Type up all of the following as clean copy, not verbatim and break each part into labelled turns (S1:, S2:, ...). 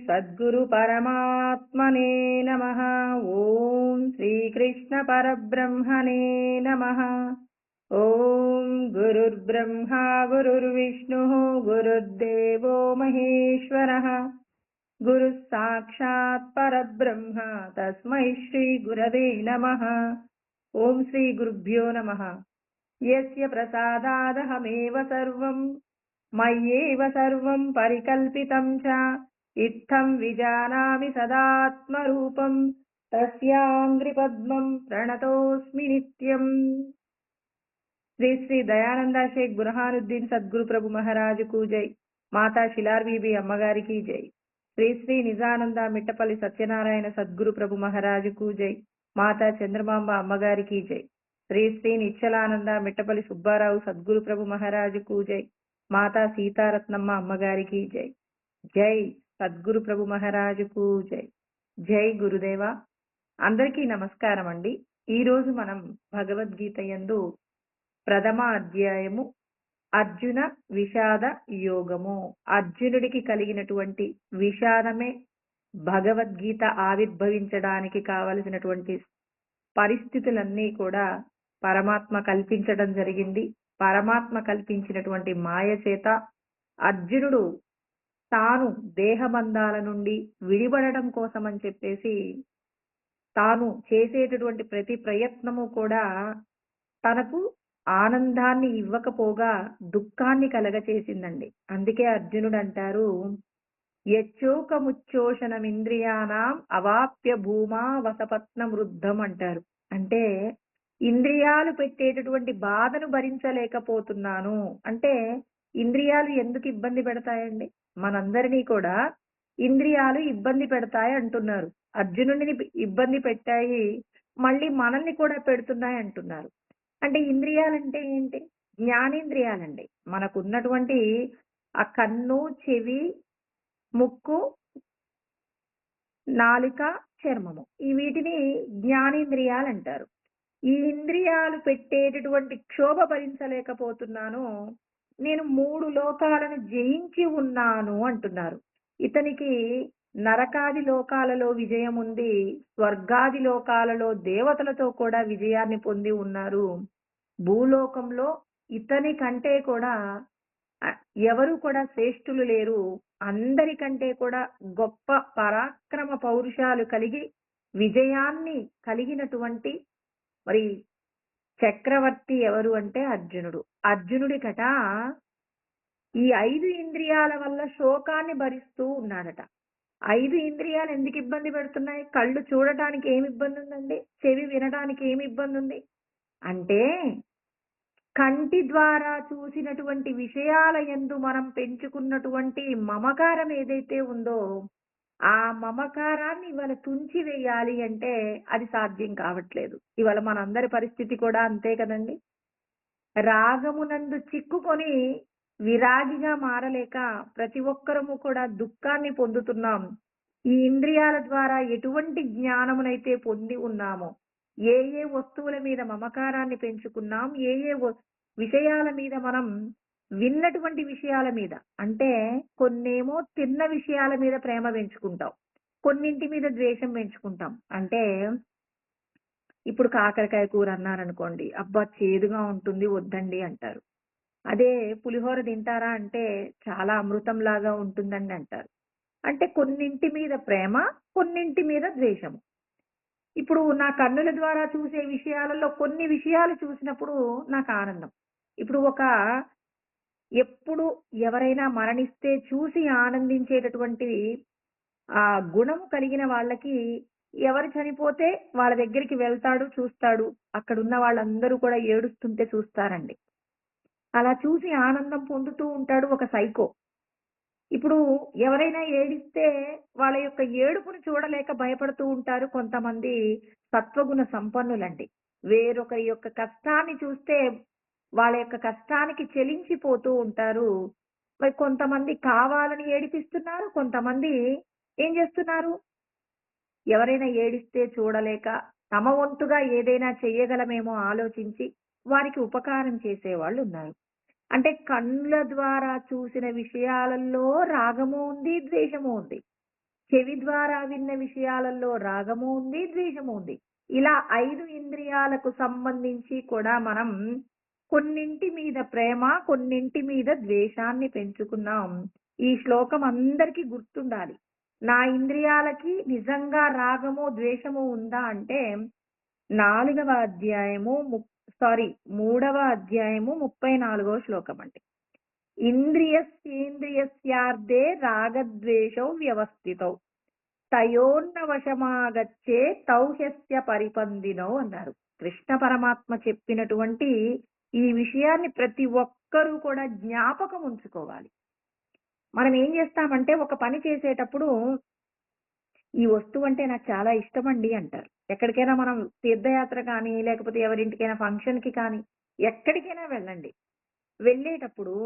S1: సద్గురు పరమాత్మనే నమః. ఓం శ్రీకృష్ణ పరబ్రహ్మణే నమః. ఓం గురుర్బ్రహ్మా గురుర్విష్ణుః గురుర్దేవో మహేశ్వరః. గురు సాక్షాత్ పరబ్రహ్మ తస్మై శ్రీ గురవే నమః. ఓం శ్రీ గురుభ్యో నమః. యస్య ప్రసాదాదహమేవ సర్వం మయ్యేవ సర్వం పరికల్పితం చ ఇత్థం విజానామి సదాత్మరూపం తస్యాంగ్రిపద్మం ప్రణతోస్మి నిత్యం. శ్రీ శ్రీ దయానంద షేక్ బుర్హానుద్దీన్ సద్గురు ప్రభు మహారాజుకు జై. మాతా శిలార్ బీబీ అమ్మగారికి జై. శ్రీ శ్రీ నిజానంద మిట్టపల్లి సత్యనారాయణ సద్గురు ప్రభు మహారాజుకు జై. మాతా చంద్రమాంబ అమ్మగారికి జై. శ్రీ శ్రీ నిశ్చలానంద మిట్టపల్లి సుబ్బారావు సద్గురు ప్రభు మహారాజుకు జై. మాతా సీతారత్నమ్మ అమ్మగారికి జై. జై సద్గురు ప్రభు మహారాజుకు జై. జై గురుదేవ. అందరికీ నమస్కారం అండి. ఈరోజు మనం భగవద్గీత యందు ప్రథమ అధ్యాయము అర్జున విషాద యోగము. అర్జునుడికి కలిగినటువంటి విషాదమే భగవద్గీత ఆవిర్భవించడానికి కావలసినటువంటి పరిస్థితులన్నీ కూడా పరమాత్మ కల్పించడం జరిగింది. పరమాత్మ కల్పించినటువంటి మాయ చేత అర్జునుడు తాను దేహబంధాల నుండి విడిపడడం కోసం అని చెప్పేసి తాను చేసేటటువంటి ప్రతి ప్రయత్నము కూడా తనకు ఆనందాన్ని ఇవ్వకపోగా దుఃఖాన్ని కలగచేసిందండి. అందుకే అర్జునుడు అంటారు, యచ్చోకముచ్చోషణమింద్రియానాం అవాప్య భూమా వసపత్న వృద్ధం అంటారు. అంటే ఇంద్రియాలు పెట్టేటటువంటి బాధను భరించలేకపోతున్నాను అంటే, ఇంద్రియాలు ఎందుకు ఇబ్బంది పెడతాయండి? మనందరినీ కూడా ఇంద్రియాలు ఇబ్బంది పెడతాయి అంటున్నారు. అర్జునుడిని ఇబ్బంది పెట్టాయి, మళ్ళీ మనల్ని కూడా పెడుతున్నాయి అంటున్నారు. అంటే ఇంద్రియాలంటే ఏంటి? జ్ఞానేంద్రియాలండి. మనకున్నటువంటి ఆ కన్ను, చెవి, ముక్కు, నాలుక, చర్మము, ఈ వీటిని జ్ఞానేంద్రియాలు అంటారు. ఈ ఇంద్రియాలు పెట్టేటటువంటి క్షోభ భరించలేకపోతున్నాను, నేను 3 లోకాలను జయించి ఉన్నాను అంటున్నారు. ఇతనికి నరకాది లోకాలలో విజయం ఉంది, స్వర్గాది లోకాలలో దేవతలతో కూడా విజయాన్ని పొంది ఉన్నారు. భూలోకంలో ఇతని కంటే కూడా ఎవరు కూడా శ్రేష్ఠులు లేరు. అందరికంటే కూడా గొప్ప పరాక్రమ పౌరుషాలు కలిగి విజయాన్ని కలిగినటువంటి మరి చక్రవర్తి ఎవరు అంటే అర్జునుడు. అర్జునుడికట ఈ 5 ఇంద్రియాల వల్ల శోకాన్ని భరిస్తూ ఉన్నాడట. 5 ఇంద్రియాలు ఎందుకు ఇబ్బంది పెడుతున్నాయి? కళ్ళు చూడటానికి ఏమి ఇబ్బంది ఉందండి? చెవి వినడానికి ఏమి ఇబ్బంది ఉంది అంటే, కంటి ద్వారా చూసినటువంటి విషయాల యందు మనం పెంచుకున్నటువంటి మమకారం ఏదైతే ఉందో, ఆ మమకారాన్ని ఇవాళ తుంచి వేయాలి అంటే అది సాధ్యం కావట్లేదు. ఇవాళ మనందరి పరిస్థితి కూడా అంతే కదండి. రాగమునందు చిక్కుకొని విరాగిగా మారలేక ప్రతి ఒక్కరము కూడా దుఃఖాన్ని పొందుతున్నాం. ఈ ఇంద్రియాల ద్వారా ఎటువంటి జ్ఞానమునైతే పొంది ఉన్నామో, ఏ ఏ వస్తువుల మీద మమకారాన్ని పెంచుకున్నాం, ఏ ఏ విషయాల మీద మనం విన్నటువంటి విషయాల మీద, అంటే కొన్నేమో తిన్న విషయాల మీద ప్రేమ పెంచుకుంటాం, కొన్నింటి మీద ద్వేషం పెంచుకుంటాం. అంటే ఇప్పుడు కాకరకాయ కూర అన్నారనుకోండి, అబ్బా చేదుగా ఉంటుంది వద్దండి అంటారు. అదే పులిహోర తింటారా అంటే చాలా అమృతం లాగా ఉంటుందండి అంటారు. అంటే కొన్నింటి మీద ప్రేమ, కొన్నింటి మీద ద్వేషము. ఇప్పుడు నా కన్నుల ద్వారా చూసే విషయాలలో కొన్ని విషయాలు చూసినప్పుడు నాకు ఆనందం. ఇప్పుడు ఎప్పుడు ఎవరైనా మరణిస్తే చూసి ఆనందించేటటువంటి ఆ గుణము కలిగిన వాళ్ళకి, ఎవరు చనిపోతే వాళ్ళ దగ్గరికి వెళ్తాడు, చూస్తాడు, అక్కడున్న వాళ్ళందరూ కూడా ఏడుస్తుంటే చూస్తారండి. అలా చూసి ఆనందం పొందుతూ ఉంటాడు ఒక సైకో. ఇప్పుడు ఎవరైనా ఏడిస్తే వాళ్ళ యొక్క ఏడుపును చూడలేక భయపడుతూ ఉంటారు కొంతమంది సత్వగుణ సంపన్నులండి. వేరొకరి యొక్క కష్టాన్ని చూస్తే వాళ్ళ యొక్క కష్టానికి చెలించిపోతూ ఉంటారు. మరి కొంతమంది కావాలని ఏడిపిస్తున్నారు, కొంతమంది ఏం చేస్తున్నారు, ఎవరైనా ఏడిస్తే చూడలేక తమ వంతుగా ఏదైనా చెయ్యగలమేమో ఆలోచించి వారికి ఉపకారం చేసేవాళ్ళు ఉన్నారు. అంటే కళ్ళ ద్వారా చూసిన విషయాలలో రాగము ఉంది, ద్వేషము ఉంది. చెవి ద్వారా విన్న విషయాలలో రాగము ఉంది, ద్వేషము ఉంది. ఇలా 5 ఇంద్రియాలకు సంబంధించి కూడా మనం కొన్నింటి మీద ప్రేమ, కొన్నింటి మీద ద్వేషాన్ని పెంచుకున్నాం. ఈ శ్లోకం అందరికీ గుర్తుండాలి. నా ఇంద్రియాలకి నిజంగా రాగము, ద్వేషము ఉందా అంటే 4వ అధ్యాయము మూడవ అధ్యాయము 34వ శ్లోకం అండి. ఇంద్రియస్యేంద్రియస్యార్థే రాగద్వేషౌ వ్యవస్థితౌ తయోర్న వశమాగచ్చే తౌహ్యస్య పరిపందినౌ అన్నారు. కృష్ణ పరమాత్మ చెప్పినటువంటి ఈ విషయాన్ని ప్రతి ఒక్కరూ కూడా జ్ఞాపకం ఉంచుకోవాలి. మనం ఏం చేస్తామంటే ఒక పని చేసేటప్పుడు ఈ వస్తువు అంటే నాకు చాలా ఇష్టమండి అంటారు. ఎక్కడికైనా మనం తీర్థయాత్ర కానీ, లేకపోతే ఎవరింటికైనా ఫంక్షన్‌కి కానీ, ఎక్కడికైనా వెళ్ళండి. వెళ్ళేటప్పుడు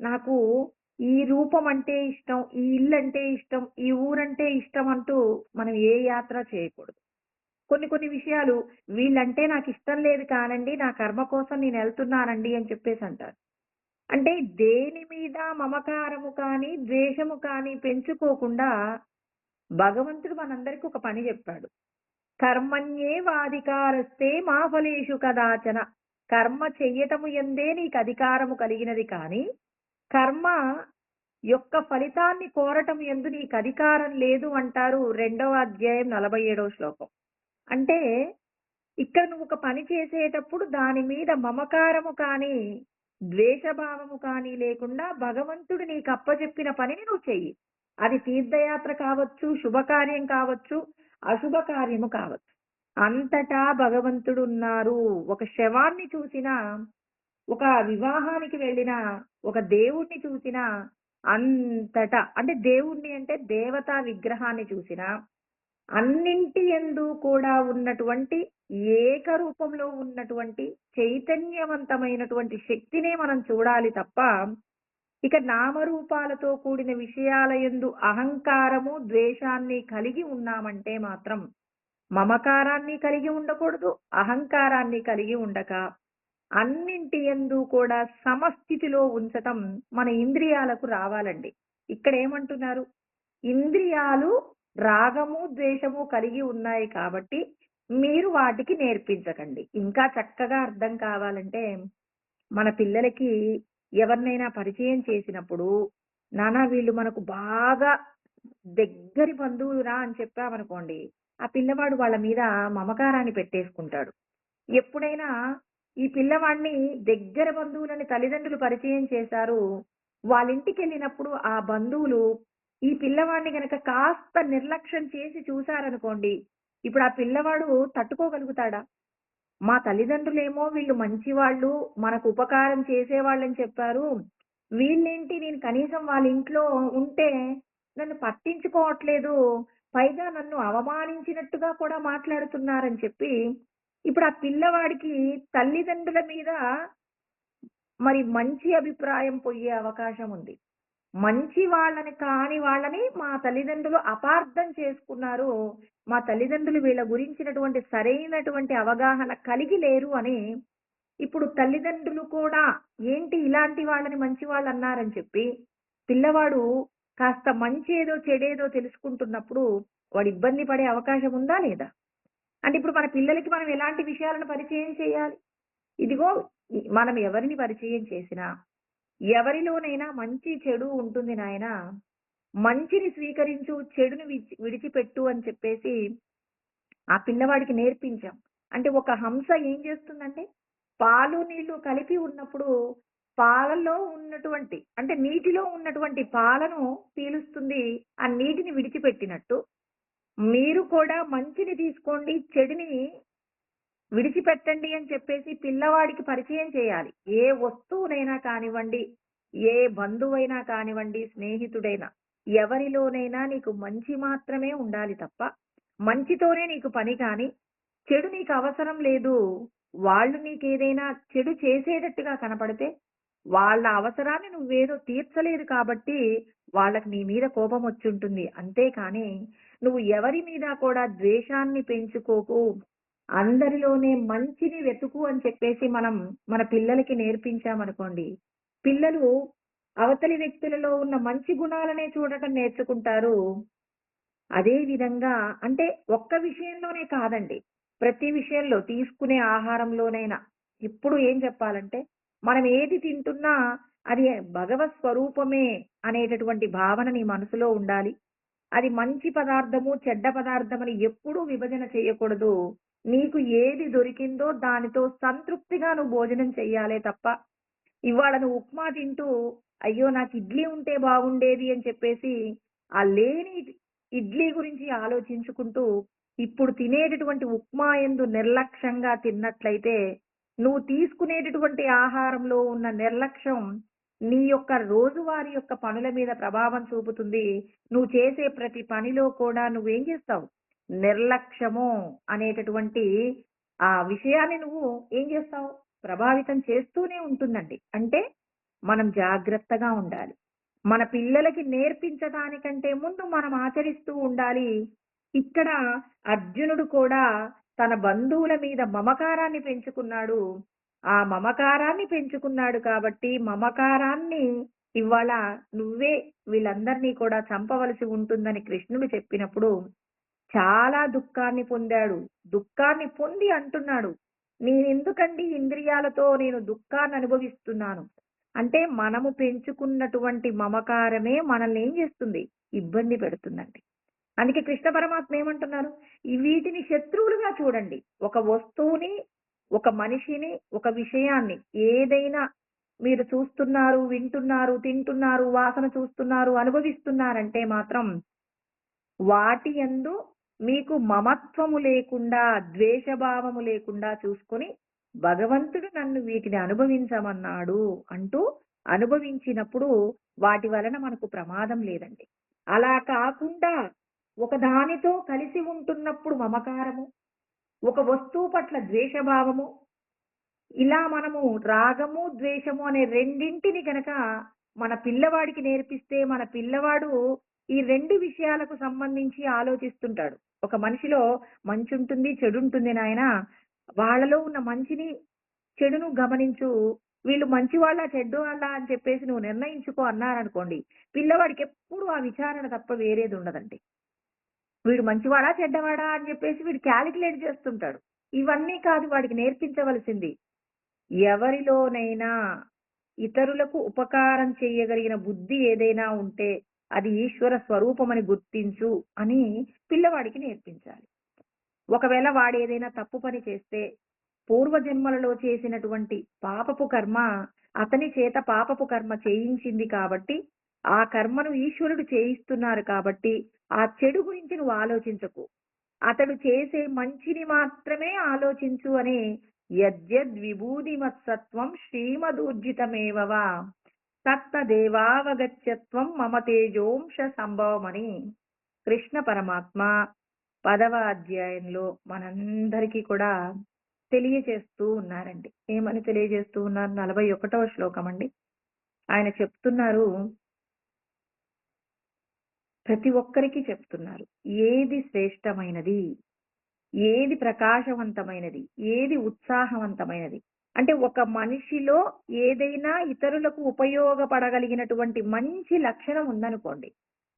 S1: నాకు ఈ రూపం అంటే ఇష్టం, ఈ ఇల్లంటే ఇష్టం, ఈ ఊరంటే ఇష్టం అంటూ మనం ఏ యాత్ర చేయకూడదు. కొన్ని కొన్ని విషయాలు వీళ్ళంటే నాకు ఇష్టం లేదు కానండి, నా కర్మ కోసం నేను వెళ్తున్నానండి అని చెప్పేసి అంటారు. అంటే దేని మీద మమకారము కానీ, ద్వేషము కానీ పెంచుకోకుండా భగవంతుడు మనందరికీ ఒక పని చెప్పాడు. కర్మణ్యేవాధికారస్తే మా ఫలేషు కదాచన. కర్మ చెయ్యటము యందే నీకు అధికారము కలిగినది కానీ, కర్మ యొక్క ఫలితాన్ని కోరటం యందు నీకు అధికారం లేదు అంటారు 2వ అధ్యాయం 47వ శ్లోకం. అంటే ఇక్కడ నువ్వు ఒక పని చేసేటప్పుడు దాని మీద మమకారము కానీ, ద్వేషభావము కానీ లేకుండా భగవంతుడు నీకు అప్పచెప్పిన పనిని నువ్వు చెయ్యి. అది తీర్థయాత్ర కావచ్చు, శుభకార్యం కావచ్చు, అశుభ కార్యము కావచ్చు. అంతటా భగవంతుడు ఉన్నారు. ఒక శవాన్ని చూసినా, ఒక వివాహానికి వెళ్ళినా, ఒక దేవుణ్ణి చూసినా, అంతటా అంటే దేవుణ్ణి అంటే దేవతా విగ్రహాన్ని చూసినా, అన్నింటి యందు కూడా ఉన్నటువంటి ఏకరూపంలో ఉన్నటువంటి చైతన్యవంతమైనటువంటి శక్తినే మనం చూడాలి తప్ప, ఇక నామరూపాలతో కూడిన విషయాల యందు అహంకారము, ద్వేషాన్ని కలిగి ఉన్నామంటే మాత్రం మమకారాన్ని కలిగి ఉండకూడదు, అహంకారాన్ని కలిగి ఉండక అన్నింటి యందు కూడా సమస్థితిలో ఉంచటం మన ఇంద్రియాలకు రావాలండి. ఇక్కడ ఏమంటున్నారు? ఇంద్రియాలు రాగము, ద్వేషము కలిగి ఉన్నాయి కాబట్టి మీరు వాటికి నేర్పించకండి. ఇంకా చక్కగా అర్థం కావాలంటే మన పిల్లలకి ఎవరినైనా పరిచయం చేసినప్పుడు, నాన్న వీళ్ళు మనకు బాగా దగ్గరి బంధువులురా అని చెప్పామనుకోండి, ఆ పిల్లవాడు వాళ్ళ మీద మమకారాన్ని పెట్టేసుకుంటాడు. ఎప్పుడైనా ఈ పిల్లవాడిని దగ్గర బంధువులని తల్లిదండ్రులు పరిచయం చేశారు, వాళ్ళింటికెళ్ళినప్పుడు ఆ బంధువులు ఈ పిల్లవాడిని గనక కాస్త నిర్లక్ష్యం చేసి చూశారనుకోండి, ఇప్పుడు ఆ పిల్లవాడు తట్టుకోగలుగుతాడా? మా తల్లిదండ్రులేమో వీళ్ళు మంచివాళ్ళు, మనకు ఉపకారం చేసేవాళ్ళని చెప్పారు. వీళ్ళేంటి నేను కనీసం వాళ్ళ ఇంట్లో ఉంటే నన్ను పట్టించుకోవట్లేదు. పైగా నన్ను అవమానించినట్టుగా కూడా మాట్లాడుతున్నారని చెప్పి, ఇప్పుడు ఆ పిల్లవాడికి తల్లిదండ్రుల మీద మరి మంచి అభిప్రాయం పొయ్యే అవకాశం ఉంది. మంచి వాళ్ళని కాని వాళ్ళని మా తల్లిదండ్రులు అపార్థం చేసుకున్నారు. మా తల్లిదండ్రులు వీళ్ళ గురించినటువంటి సరైనటువంటి అవగాహన కలిగి లేరు అని ఇప్పుడు తల్లిదండ్రులు కూడా ఏంటి ఇలాంటి వాళ్ళని మంచి వాళ్ళు అన్నారని చెప్పి పిల్లవాడు కాస్త మంచేదో చెడేదో తెలుసుకుంటున్నప్పుడు వాడు ఇబ్బంది పడే అవకాశం ఉందా లేదా? అంటే ఇప్పుడు మన పిల్లలకి మనం ఎలాంటి విషయాలను పరిచయం చేయాలి? ఇదిగో మనం ఎవరిని పరిచయం చేసినా ఎవరిలోనైనా మంచి చెడు ఉంటుంది నాయనా. మంచిని స్వీకరించు, చెడుని విడిచిపెట్టు అని చెప్పేసి ఆ పిల్లవాడికి నేర్పించాం. అంటే ఒక హంస ఏం చేస్తుందంటే పాలు నీళ్లు కలిపి ఉన్నప్పుడు పాలలో ఉన్నటువంటి అంటే నీటిలో ఉన్నటువంటి పాలను పీలుస్తుంది, ఆ నీటిని విడిచిపెట్టినట్టు మీరు కూడా మంచిని తీసుకోండి, చెడుని విడిచిపెట్టండి అని చెప్పేసి పిల్లవాడికి పరిచయం చేయాలి. ఏ వస్తువునైనా కానివ్వండి, ఏ బంధువైనా కానివ్వండి, స్నేహితుడైనా ఎవరిలోనైనా నీకు మంచి మాత్రమే ఉండాలి తప్ప మంచితోనే నీకు పని కానీ చెడు నీకు అవసరం లేదు. వాళ్ళు నీకేదైనా చెడు చేసేటట్టుగా కనపడితే వాళ్ళ అవసరాన్ని నువ్వేదో తీర్చలేదు కాబట్టి వాళ్ళకి నీ మీద కోపం వచ్చుంటుంది. అంతేకాని నువ్వు ఎవరి మీద కూడా ద్వేషాన్ని పెంచుకోకు, అందరిలోనే మంచిని వెతుకు అని చెప్పేసి మనం మన పిల్లలకి నేర్పించామనుకోండి, పిల్లలు అవతలి వ్యక్తులలో ఉన్న మంచి గుణాలనే చూడటం నేర్చుకుంటారు. అదే విధంగా అంటే ఒక్క విషయంలోనే కాదండి. ప్రతి విషయంలో తీసుకునే ఆహారంలోనైనా ఇప్పుడు ఏం చెప్పాలంటే మనం ఏది తింటున్నా అది భగవత్ స్వరూపమే అనేటటువంటి భావన నీ మనసులో ఉండాలి. అది మంచి పదార్థము, చెడ్డ పదార్థమని ఎప్పుడూ విభజన చేయకూడదు. నీకు ఏది దొరికిందో దానితో సంతృప్తిగా నువ్వు భోజనం చెయ్యాలే తప్ప, ఇవాళ నువ్వు ఉప్మా తింటూ, అయ్యో! నాకు ఇడ్లీ ఉంటే బాగుండేది అని చెప్పేసి, ఆ లేని ఇడ్లీ గురించి ఆలోచించుకుంటూ, ఇప్పుడు తినేటటువంటి ఉప్మా యందు నిర్లక్ష్యంగా తిన్నట్లయితే, నువ్వు తీసుకునేటటువంటి ఆహారంలో ఉన్న నిర్లక్ష్యం నీ యొక్క రోజువారీ యొక్క పనుల మీద ప్రభావం చూపుతుంది. నువ్వు చేసే ప్రతి పనిలో కూడా నువ్వేం చేస్తావు? నిర్లక్ష్యము అనేటటువంటి ఆ విషయాన్ని నువ్వు ఏం చేస్తావు? ప్రభావితం చేస్తూనే ఉంటుందండి. అంటే మనం జాగ్రత్తగా ఉండాలి. మన పిల్లలకి నేర్పించటానికంటే ముందు మనం ఆచరిస్తూ ఉండాలి. ఇక్కడ అర్జునుడు కూడా తన బంధువుల మీద మమకారాన్ని పెంచుకున్నాడు. ఆ మమకారాన్ని పెంచుకున్నాడు కాబట్టి మమకారాన్ని ఇవాళ నువ్వే వీళ్ళందరినీ కూడా చంపవలసి ఉంటుందని కృష్ణుడు చెప్పినప్పుడు చాలా దుఃఖాన్ని పొందాడు. దుఃఖాన్ని పొంది అంటున్నాడు, నేనెందుకండి ఇంద్రియాలతో నేను దుఃఖాన్ని అనుభవిస్తున్నాను. అంటే మనము పెంచుకున్నటువంటి మమకారమే మనల్ని ఏం చేస్తుంది? ఇబ్బంది పెడుతుందండి. అందుకే కృష్ణ పరమాత్మ ఏమంటున్నారు? వీటిని శత్రువులుగా చూడండి. ఒక వస్తువుని, ఒక మనిషిని, ఒక విషయాన్ని ఏదైనా మీరు చూస్తున్నారు, వింటున్నారు, తింటున్నారు, వాసన చూస్తున్నారు, అనుభవిస్తున్నారంటే మాత్రం వాటి యందు మీకు మమత్వము లేకుండా, ద్వేషభావము లేకుండా చూసుకొని, భగవంతుడు నన్ను వీటిని అనుభవించమన్నాడు అంటూ అనుభవించినప్పుడు వాటి వలన మనకు ప్రమాదం లేదండి. అలా కాకుండా ఒకదానితో కలిసి ఉంటున్నప్పుడు మమకారము, ఒక వస్తువు పట్ల ద్వేషభావము, ఇలా మనము రాగము, ద్వేషము అనే రెండింటిని గనక మన పిల్లవాడికి నేర్పిస్తే, మన పిల్లవాడు ఈ 2 విషయాలకు సంబంధించి ఆలోచిస్తుంటాడు. ఒక మనిషిలో మంచుంటుంది, చెడుంటుంది నాయనా. వాళ్ళలో ఉన్న మంచిని, చెడును గమనించు. వీళ్ళు మంచివాళ్ళా, చెడ్డవాళ్ళా అని చెప్పేసి నువ్వు నిర్ణయించుకో అన్నారనుకోండి. పిల్లవాడికి ఎప్పుడు ఆ విచారణ తప్ప వేరేది ఉండదండి. వీడు మంచివాడా, చెడ్డవాడా అని చెప్పేసి వీడు కాలిక్యులేట్ చేస్తుంటాడు. ఇవన్నీ కాదు వాడికి నేర్పించవలసింది. ఎవరిలోనైనా ఇతరులకు ఉపకారం చేయగలిగిన బుద్ధి ఏదైనా ఉంటే అది ఈశ్వర స్వరూపమని గుర్తించు అని పిల్లవాడికి నేర్పించాలి. ఒకవేళ వాడు ఏదైనా తప్పు పని చేస్తే పూర్వజన్మలలో చేసినటువంటి పాపపు కర్మ అతని చేత పాపపు కర్మ చేయించింది కాబట్టి ఆ కర్మను ఈశ్వరుడు చేయిస్తున్నారు కాబట్టి ఆ చెడు గురించి నువ్వు ఆలోచించకు. అతడు చేసే మంచిని మాత్రమే ఆలోచించు అని యద్యద్ విభూతిమత్సత్వం శ్రీమదూర్జితమేవవా తత్తదేవావగత్యత్వం మమ తేజోంశ సంభవమని కృష్ణ పరమాత్మ 10వ అధ్యాయంలో మనందరికీ కూడా తెలియజేస్తూ ఉన్నారండి. ఏమని తెలియజేస్తూ ఉన్నారు? 41వ శ్లోకం అండి. ఆయన చెప్తున్నారు, ప్రతి ఒక్కరికి చెప్తున్నారు. ఏది శ్రేష్టమైనది, ఏది ప్రకాశవంతమైనది, ఏది ఉత్సాహవంతమైనది. అంటే ఒక మనిషిలో ఏదైనా ఇతరులకు ఉపయోగపడగలిగినటువంటి మంచి లక్షణం ఉందనుకోండి.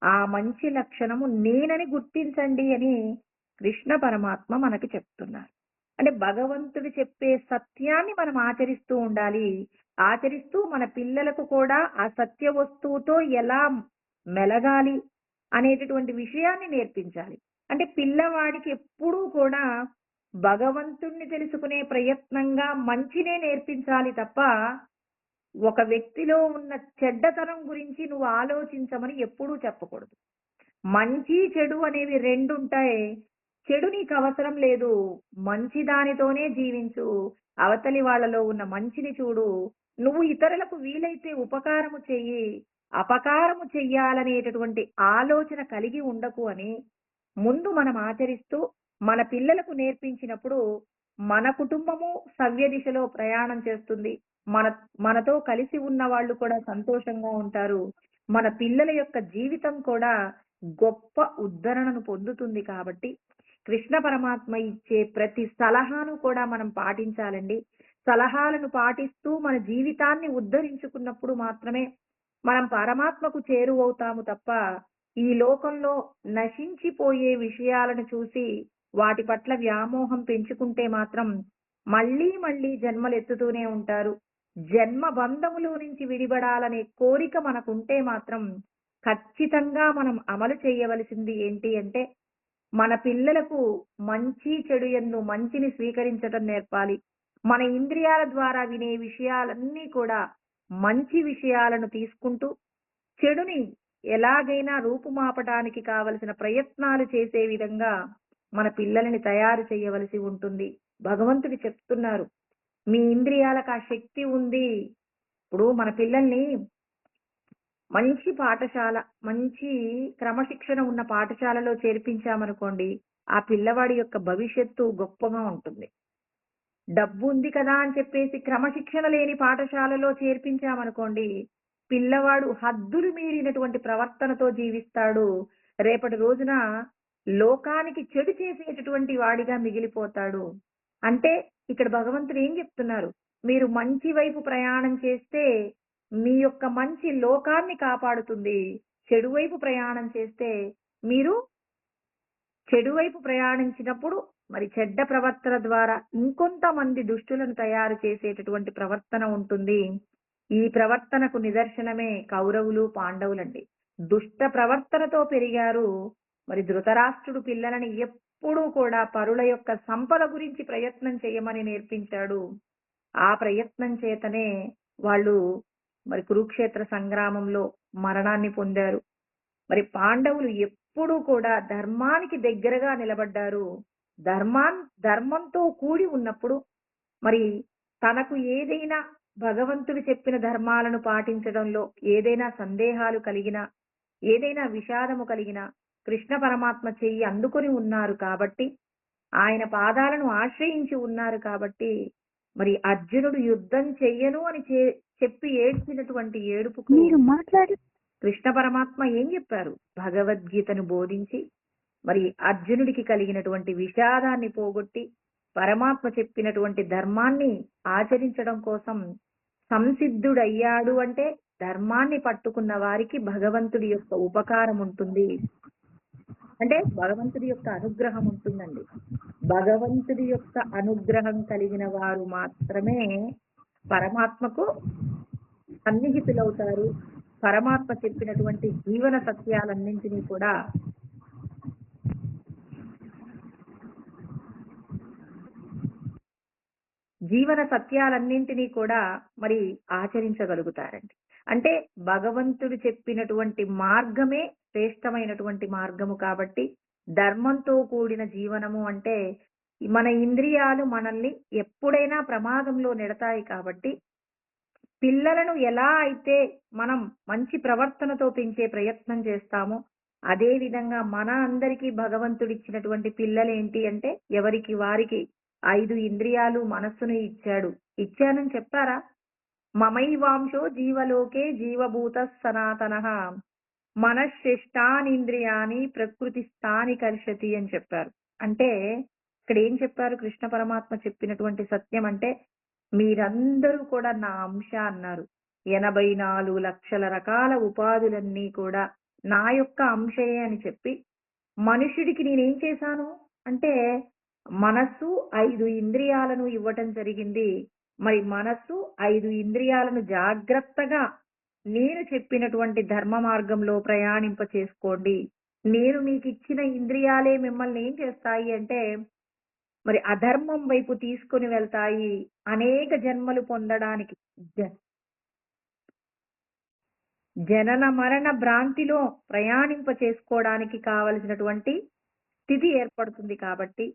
S1: ఆ మంచి లక్షణము నేనని గుర్తించండి అని కృష్ణ పరమాత్మ మనకి చెప్తున్నారు. అంటే భగవంతుడు చెప్పే సత్యాన్ని మనం ఆచరిస్తూ ఉండాలి. ఆచరిస్తూ మన పిల్లలకు కూడా ఆ సత్య వస్తువుతో ఎలా మెలగాలి అనేటటువంటి విషయాన్ని నేర్పించాలి. అంటే పిల్లవాడికి ఎప్పుడూ కూడా భగవంతుణ్ణి తెలుసుకునే ప్రయత్నంగా మంచినే నేర్పించాలి తప్ప, ఒక వ్యక్తిలో ఉన్న చెడ్డతనం గురించి నువ్వు ఆలోచించమని ఎప్పుడూ చెప్పకూడదు. మంచి, చెడు అనేవి 2 ఉంటాయి. చెడు నీకు అవసరం లేదు. మంచి దానితోనే జీవించు. అవతలి వాళ్ళలో ఉన్న మంచిని చూడు. నువ్వు ఇతరులకు వీలైతే ఉపకారము చెయ్యి. అపకారము చెయ్యాలనేటటువంటి ఆలోచన కలిగి ఉండకు అని ముందు మనం ఆచరిస్తూ మన పిల్లలకు నేర్పించినప్పుడు మన కుటుంబము సవ్య దిశలో ప్రయాణం చేస్తుంది. మన మనతో కలిసి ఉన్న వాళ్ళు కూడా సంతోషంగా ఉంటారు. మన పిల్లల యొక్క జీవితం కూడా గొప్ప ఉద్ధరణను పొందుతుంది కాబట్టి కృష్ణ పరమాత్మ ఇచ్చే ప్రతి సలహాను కూడా మనం పాటించాలండి. సలహాలను పాటిస్తూ మన జీవితాన్ని ఉద్ధరించుకున్నప్పుడు మాత్రమే మనం పరమాత్మకు చేరువవుతాము తప్ప ఈ లోకంలో నశించిపోయే విషయాలను చూసి వాటి పట్ల వ్యామోహం పెంచుకుంటే మాత్రం మళ్ళీ మళ్ళీ జన్మలెత్తుతూనే ఉంటారు. జన్మ బంధములో నుంచి విడిపడాలనే కోరిక మనకుంటే మాత్రం ఖచ్చితంగా మనం అమలు చేయవలసింది ఏంటి అంటే మన పిల్లలకు మంచి చెడు యందు మంచిని స్వీకరించడం నేర్పాలి. మన ఇంద్రియాల ద్వారా వినే విషయాలన్నీ కూడా మంచి విషయాలను తీసుకుంటూ చెడుని ఎలాగైనా రూపుమాపటానికి కావలసిన ప్రయత్నాలు చేసే విధంగా మన పిల్లల్ని తయారు చేయవలసి ఉంటుంది. భగవంతుడు చెప్తున్నారు, మీ ఇంద్రియాలకు ఆ శక్తి ఉంది. ఇప్పుడు మన పిల్లల్ని మంచి పాఠశాల, మంచి క్రమశిక్షణ ఉన్న పాఠశాలలో చేర్పించామనుకోండి, ఆ పిల్లవాడి యొక్క భవిష్యత్తు గొప్పగా ఉంటుంది. డబ్బు ఉంది కదా అని చెప్పేసి క్రమశిక్షణ లేని పాఠశాలలో చేర్పించామనుకోండి, పిల్లవాడు హద్దులు మీరినటువంటి ప్రవర్తనతో జీవిస్తాడు. రేపటి రోజున లోకానికి చెడు చేసేటటువంటి వాడిగా మిగిలిపోతాడు. అంటే ఇక్కడ భగవంతుడు ఏం చెప్తున్నారు? మీరు మంచి వైపు ప్రయాణం చేస్తే మీ యొక్క మంచి లోకాన్ని కాపాడుతుంది. చెడు వైపు ప్రయాణం చేస్తే మీరు చెడు వైపు ప్రయాణించినప్పుడు మరి చెడ్డ ప్రవర్తన ద్వారా ఇంకొంతమంది దుష్టులను తయారు చేసేటటువంటి ప్రవర్తన ఉంటుంది. ఈ ప్రవర్తనకు నిదర్శనమే కౌరవులు, పాండవులండి. దుష్ట ప్రవర్తనతో పెరిగారు. మరి ధృతరాష్ట్రుడు పిల్లలని ఎప్పుడూ కూడా పరుల యొక్క సంపద గురించి ప్రయత్నం చేయమని నేర్పించాడు. ఆ ప్రయత్నం చేతనే వాళ్ళు మరి కురుక్షేత్ర సంగ్రామంలో మరణాన్ని పొందారు. మరి పాండవులు ఎప్పుడూ కూడా ధర్మానికి దగ్గరగా నిలబడ్డారు. ధర్మంతో కూడి ఉన్నప్పుడు మరి తనకు ఏదైనా భగవంతుడు చెప్పిన ధర్మాలను పాటించడంలో ఏదైనా సందేహాలు కలిగినా, ఏదైనా విషాదము కలిగినా కృష్ణ పరమాత్మ చెయ్యి అందుకొని ఉన్నారు కాబట్టి, ఆయన పాదాలను ఆశ్రయించి ఉన్నారు కాబట్టి, మరి అర్జునుడు యుద్ధం చెయ్యను అని చెప్పి ఏడ్చినటువంటి ఏడుపుకు కృష్ణ పరమాత్మ ఏం చెప్పారు? భగవద్గీతను బోధించి మరి అర్జునుడికి కలిగినటువంటి విషాదాన్ని పోగొట్టి పరమాత్మ చెప్పినటువంటి ధర్మాన్ని ఆచరించడం కోసం సంసిద్ధుడయ్యాడు. అంటే ధర్మాన్ని పట్టుకున్న వారికి భగవంతుడి యొక్క ఉపకారం ఉంటుంది, అంటే భగవంతుడి యొక్క అనుగ్రహం ఉంటుందండి. భగవంతుడి యొక్క అనుగ్రహం కలిగిన వారు మాత్రమే పరమాత్మకు సన్నిహితులవుతారు. పరమాత్మ చెప్పినటువంటి జీవన సత్యాలన్నింటినీ కూడా మరి ఆచరించగలుగుతారండి. అంటే భగవంతుడు చెప్పినటువంటి మార్గమే శ్రేష్టమైనటువంటి మార్గము కాబట్టి ధర్మంతో కూడిన జీవనము అంటే మన ఇంద్రియాలు మనల్ని ఎప్పుడైనా ప్రమాదంలో నెడతాయి కాబట్టి పిల్లలను ఎలా అయితే మనం మంచి ప్రవర్తనతో పెంచే ప్రయత్నం చేస్తామో అదే విధంగా మన అందరికీ భగవంతుడిచ్చినటువంటి పిల్లలేంటి అంటే ఎవరికి వారికి 5 ఇంద్రియాలు మనస్సును ఇచ్చానని చెప్పారా? మమైవాంశో జీవలోకే జీవభూత సనాతనః మనశ్శిష్టానింద్రియాని ప్రకృతిస్థాని కర్షతి అని చెప్పారు. అంటే ఇక్కడ ఏం చెప్పారు? కృష్ణ పరమాత్మ చెప్పినటువంటి సత్యం అంటే మీరందరూ కూడా నా అంశ అన్నారు. 84 లక్షల రకాల ఉపాధులన్నీ కూడా నా యొక్క అంశయే అని చెప్పి మనుషుడికి నేనేం చేశాను అంటే మనస్సు 5 ఇంద్రియాలను ఇవ్వటం జరిగింది. మరి మనస్సు 5 ఇంద్రియాలను జాగ్రత్తగా నేను చెప్పినటువంటి ధర్మ మార్గంలో ప్రయాణింప చేసుకోండి. నేను మీకు ఇచ్చిన ఇంద్రియాలే మిమ్మల్ని ఏం చేస్తాయి అంటే మరి అధర్మం వైపు తీసుకుని వెళ్తాయి. అనేక జన్మలు పొందడానికి జనన మరణ భ్రాంతిలో ప్రయాణింప చేసుకోవడానికి కావలసినటువంటి స్థితి ఏర్పడుతుంది. కాబట్టి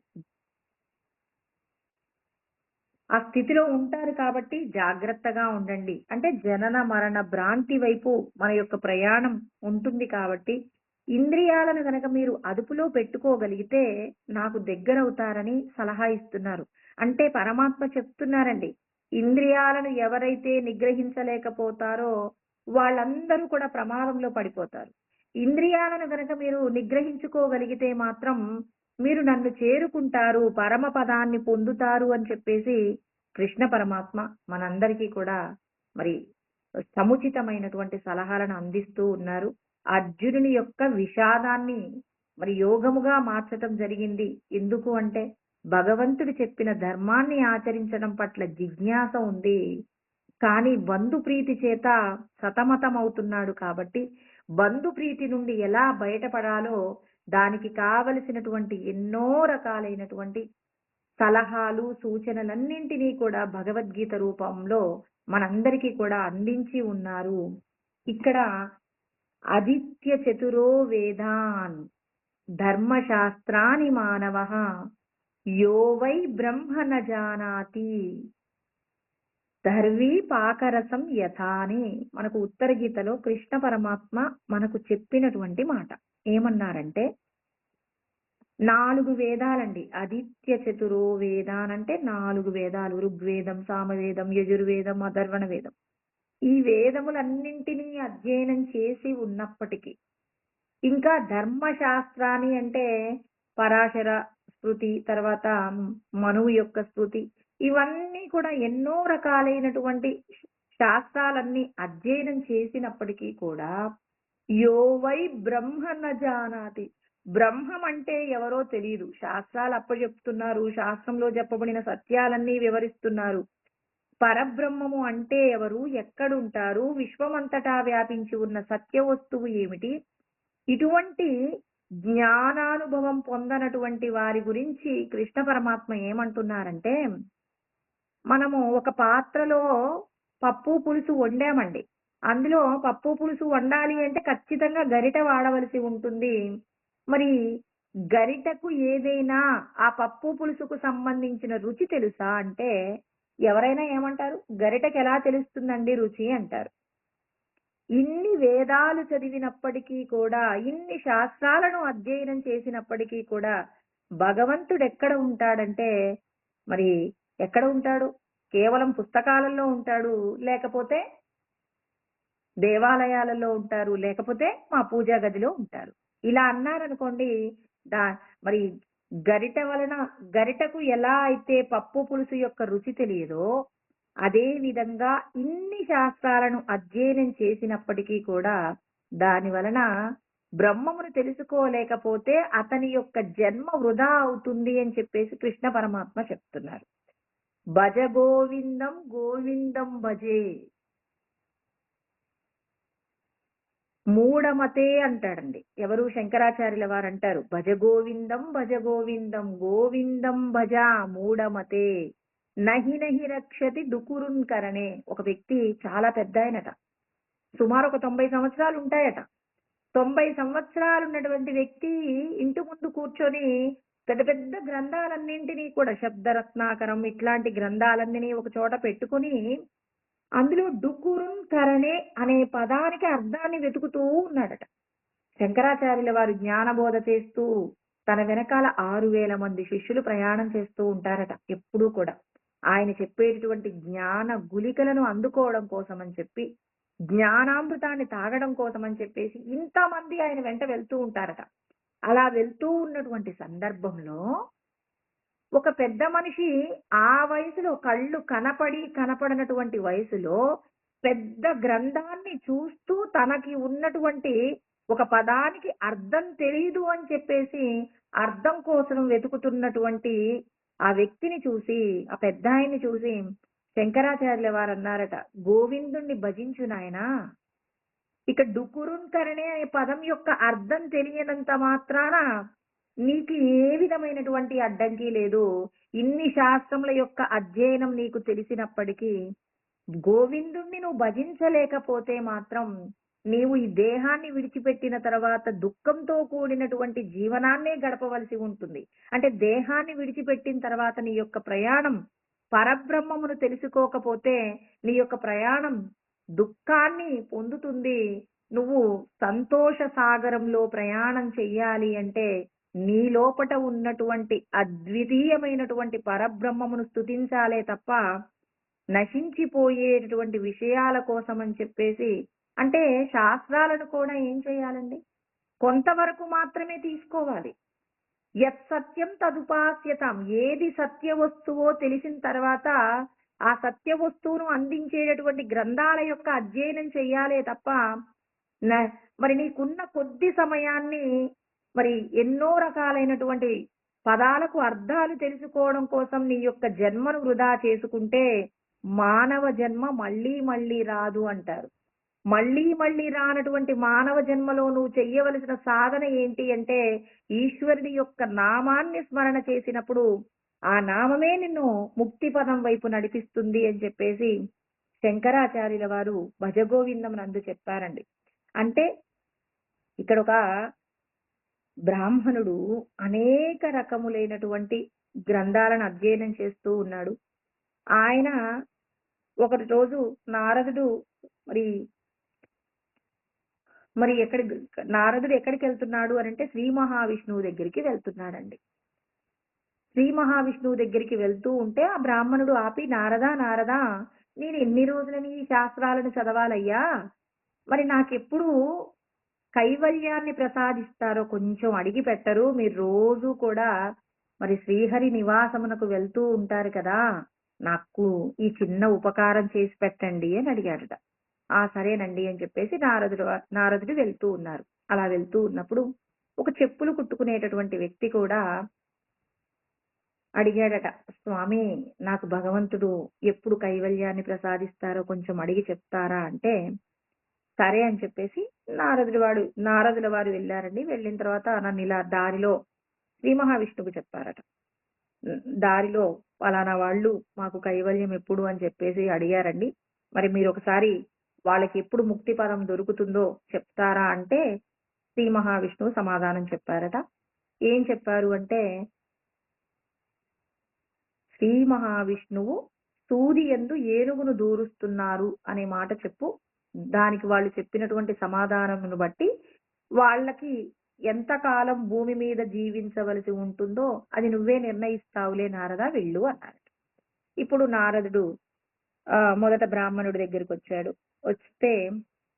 S1: ఆ స్థితిలో ఉంటారు కాబట్టి జాగ్రత్తగా ఉండండి. అంటే జనన మరణ భ్రాంతి వైపు మన యొక్క ప్రయాణం ఉంటుంది కాబట్టి ఇంద్రియాలను గనక మీరు అదుపులో పెట్టుకోగలిగితే నాకు దగ్గరవుతారని సలహా ఇస్తున్నారు. అంటే పరమాత్మ చెప్తున్నారండి, ఇంద్రియాలను ఎవరైతే నిగ్రహించలేకపోతారో వాళ్ళందరూ కూడా ప్రమాదంలో పడిపోతారు. ఇంద్రియాలను గనక మీరు నిగ్రహించుకోగలిగితే మాత్రం మీరు నన్ను చేరుకుంటారు, పరమ పదాన్ని పొందుతారు అని చెప్పేసి కృష్ణ పరమాత్మ మనందరికీ కూడా మరి సముచితమైనటువంటి సలహాలను అందిస్తూ ఉన్నారు. అర్జునుని యొక్క విషాదాన్ని మరి యోగముగా మార్చటం జరిగింది. ఎందుకు అంటే భగవంతుడు చెప్పిన ధర్మాన్ని ఆచరించడం పట్ల జిజ్ఞాస ఉంది. కానీ బంధు ప్రీతి చేత సతమతమవుతున్నాడు కాబట్టి బంధు ప్రీతి నుండి ఎలా బయటపడాలో దానికి కావలసినటువంటి ఎన్నో రకాలైనటువంటి సలహాలు, సూచనలన్నింటినీ కూడా భగవద్గీత రూపంలో మనందరికీ కూడా అందించి ఉన్నారు. ఇక్కడ అదిత్య చతురో వేదాన్ ధర్మశాస్త్రాని మానవః యో వై బ్రహ్మ న జానాతి దర్వీ పాకరసం యథా అని మనకు ఉత్తర గీతలో కృష్ణ పరమాత్మ మనకు చెప్పినటువంటి మాట. ఏమన్నారంటే 4 వేదాలండి. ఆదిత్య చతురో వేదానంటే 4 వేదాలు. ఋగ్వేదం, సామవేదం, యజుర్వేదం, అథర్వణ వేదం. ఈ వేదములన్నింటినీ అధ్యయనం చేసి ఉన్నప్పటికీ ఇంకా ధర్మశాస్త్రాన్ని అంటే పరాశర స్మృతి, తర్వాత మనువు యొక్క స్మృతి, ఇవన్నీ కూడా ఎన్నో రకాలైనటువంటి శాస్త్రాలన్నీ అధ్యయనం చేసినప్పటికీ కూడా యో వై బ్రహ్మ న జానాతి, బ్రహ్మం అంటే ఎవరో తెలియదు. శాస్త్రాలు అప్పచెప్తున్నారు, శాస్త్రంలో చెప్పబడిన సత్యాలన్నీ వివరిస్తున్నారు. పరబ్రహ్మము అంటే ఎవరు, ఎక్కడుంటారు, విశ్వమంతటా వ్యాపించి ఉన్న సత్య వస్తువు ఏమిటి, ఇటువంటి జ్ఞానానుభవం పొందనటువంటి వారి గురించి కృష్ణ పరమాత్మ ఏమంటున్నారంటే, మనము ఒక పాత్రలో పప్పు పులుసు వండామండి. అందులో పప్పు పులుసు వండాలి అంటే ఖచ్చితంగా గరిట వాడవలసి ఉంటుంది. మరి గరిటకు ఏదైనా ఆ పప్పు పులుసుకు సంబంధించిన రుచి తెలుసా అంటే ఎవరైనా ఏమంటారు, గరిటకు ఎలా తెలుస్తుందండి రుచి అంటారు. ఇన్ని వేదాలు చదివినప్పటికీ కూడా, ఇన్ని శాస్త్రాలను అధ్యయనం చేసినప్పటికీ కూడా భగవంతుడు ఎక్కడ ఉంటాడంటే మరి ఎక్కడ ఉంటాడు? కేవలం పుస్తకాలలో ఉంటాడు, లేకపోతే దేవాలయాలలో ఉంటారు, లేకపోతే మా పూజా గదిలో ఉంటారు. ఇలా అన్నారనుకోండి, మరి గరిటకు ఎలా అయితే పప్పు పులుసు యొక్క రుచి తెలియదో అదే విధంగా ఇన్ని శాస్త్రాలను అధ్యయనం చేసినప్పటికీ కూడా దాని వలన బ్రహ్మమును తెలుసుకోలేకపోతే అతని యొక్క జన్మ వృధా అవుతుంది అని చెప్పేసి కృష్ణ పరమాత్మ చెప్తున్నారు. భజ గోవిందం గోవిందం భజే మూఢమతే అంటాడండి. ఎవరు? శంకరాచార్యుల వారు అంటారు, భజ గోవిందం గోవిందం భజ మూఢమతే నహి నహి రక్షతి డుకురున్ కరణే. ఒక వ్యక్తి చాలా పెద్ద ఆయనట, సుమారు ఒక 90 సంవత్సరాలు ఉంటాయట. 90 సంవత్సరాలు ఉన్నటువంటి వ్యక్తి ఇంటి ముందు కూర్చొని పెద్ద పెద్ద గ్రంథాలన్నింటినీ కూడా, శబ్దరత్నాకరం ఇట్లాంటి గ్రంథాలన్నీ ఒక చోట పెట్టుకుని అందులో డుకురున్ కరణే అనే పదానికి అర్థాన్ని వెతుకుతూ ఉన్నాడట. శంకరాచార్యుల వారు జ్ఞానబోధ చేస్తూ తన వెనకాల 6000 మంది శిష్యులు ప్రయాణం చేస్తూ ఉంటారట. ఎప్పుడూ కూడా ఆయన చెప్పేటటువంటి జ్ఞాన గుళికలను అందుకోవడం కోసం అని చెప్పి, జ్ఞానామృతాన్ని తాగడం కోసం అని చెప్పేసి ఇంతమంది ఆయన వెంట వెళ్తూ ఉంటారట. అలా వెళ్తూ ఉన్నటువంటి సందర్భంలో ఒక పెద్ద మనిషి ఆ వయసులో, కళ్ళు కనపడనటువంటి వయసులో పెద్ద గ్రంథాన్ని చూస్తూ తనకి ఉన్నటువంటి ఒక పదానికి అర్థం తెలియదు అని చెప్పేసి అర్థం కోసం వెతుకుతున్నటువంటి ఆ వ్యక్తిని చూసి, ఆ పెద్ద ఆయన్ని చూసి శంకరాచార్యుల వారు అన్నారట, గోవిందుణ్ణి భజించు నాయనా. ఇక డుకురున్ కరణే అనే పదం యొక్క అర్థం తెలియనంత మాత్రాన నీకు ఏ విధమైనటువంటి అడ్డంకి లేదు. ఇన్ని శాస్త్రముల యొక్క అధ్యయనం నీకు తెలిసినప్పటికీ గోవిందుణ్ణి నువ్వు భజించలేకపోతే మాత్రం నీవు ఈ దేహాన్ని విడిచిపెట్టిన తర్వాత దుఃఖంతో కూడినటువంటి జీవనాన్నే గడపవలసి ఉంటుంది. అంటే దేహాన్ని విడిచిపెట్టిన తర్వాత నీ యొక్క ప్రయాణం పరబ్రహ్మమును తెలుసుకోకపోతే నీ యొక్క ప్రయాణం దుఃఖాన్ని పొందుతుంది. నువ్వు సంతోష సాగరంలో ప్రయాణం చెయ్యాలి అంటే నీ లోపట ఉన్నటువంటి అద్వితీయమైనటువంటి పరబ్రహ్మమును స్తుతించాలే తప్ప నశించిపోయేటటువంటి విషయాల కోసం అని చెప్పేసి, అంటే శాస్త్రాలను కూడా ఏం చేయాలండి, కొంతవరకు మాత్రమే తీసుకోవాలి. యత్ సత్యం తదుపాస్యతం, ఏది సత్య వస్తువో తెలిసిన తర్వాత ఆ సత్య వస్తువును అందించేటటువంటి గ్రంథాల యొక్క అధ్యయనం చెయ్యాలే తప్ప మరి నీకున్న కొద్ది సమయాన్ని మరి ఎన్నో రకాలైనటువంటి పదాలకు అర్థాలు తెలుసుకోవడం కోసం నీ యొక్క జన్మను వృధా చేసుకుంటే మానవ జన్మ మళ్ళీ మళ్ళీ రాదు అంటారు. మళ్ళీ మళ్ళీ రానటువంటి మానవ జన్మలో నువ్వు చెయ్యవలసిన సాధన ఏంటి అంటే ఈశ్వరుడి యొక్క నామాన్ని స్మరణ చేసినప్పుడు ఆ నామమే నిన్ను ముక్తి పదం వైపు నడిపిస్తుంది అని చెప్పేసి శంకరాచార్యుల వారు భజగోవిందం నందు చెప్పారండి. అంటే ఇక్కడ ఒక బ్రాహ్మణుడు అనేక రకములైనటువంటి గ్రంథాలను అధ్యయనం చేస్తూ ఉన్నాడు. ఆయన ఒకటి రోజు నారదుడు మరి మరి నారదుడు ఎక్కడికి వెళ్తున్నాడు అని అంటే శ్రీ మహావిష్ణువు దగ్గరికి వెళ్తున్నాడండి. శ్రీ మహావిష్ణువు దగ్గరికి వెళ్తూ ఉంటే ఆ బ్రాహ్మణుడు ఆపి, నారదా నారదా, నేను ఎన్ని రోజులని ఈ శాస్త్రాలను చదవాలయ్యా, మరి నాకెప్పుడు కైవల్యాన్ని ప్రసాదిస్తారో కొంచెం అడిగి పెట్టరు, మీరు రోజు కూడా మరి శ్రీహరి నివాసమునకు వెళ్తూ ఉంటారు కదా, నాకు ఈ చిన్న ఉపకారం చేసి పెట్టండి అని అడిగాడట. ఆ సరేనండి అని చెప్పేసి నారదుడు వెళ్తూ ఉన్నారు. అలా వెళ్తూ ఉన్నప్పుడు ఒక చెప్పులు కుట్టుకునేటటువంటి వ్యక్తి కూడా అడిగాడట, స్వామి నాకు భగవంతుడు ఎప్పుడు కైవల్యాన్ని ప్రసాదిస్తారో కొంచెం అడిగి చెప్తారా అంటే, సరే అని చెప్పేసి నారదుల వారు వెళ్ళారండి. వెళ్ళిన తర్వాత నన్ను ఇలా దారిలో శ్రీ మహావిష్ణువుకు చెప్పారట, దారిలో పలానా వాళ్ళు మాకు కైవల్యం ఎప్పుడు అని చెప్పేసి అడిగారండి, మరి మీరు ఒకసారి వాళ్ళకి ఎప్పుడు ముక్తి పదం దొరుకుతుందో చెప్తారా అంటే శ్రీ మహావిష్ణువు సమాధానం చెప్పారట. ఏం చెప్పారు అంటే, శ్రీ మహావిష్ణువు సూది యందు ఏనుగును దూరుస్తున్నారు అనే మాట చెప్పు. దానికి వాళ్ళు చెప్పినటువంటి సమాధానమును బట్టి వాళ్ళకి ఎంతకాలం భూమి మీద జీవించవలసి ఉంటుందో అది నువ్వే నిర్ణయిస్తావులే నారదా, వెళ్ళు అన్నారు. ఇప్పుడు నారదుడు మొదట బ్రాహ్మణుడి దగ్గరికి వచ్చాడు. వస్తే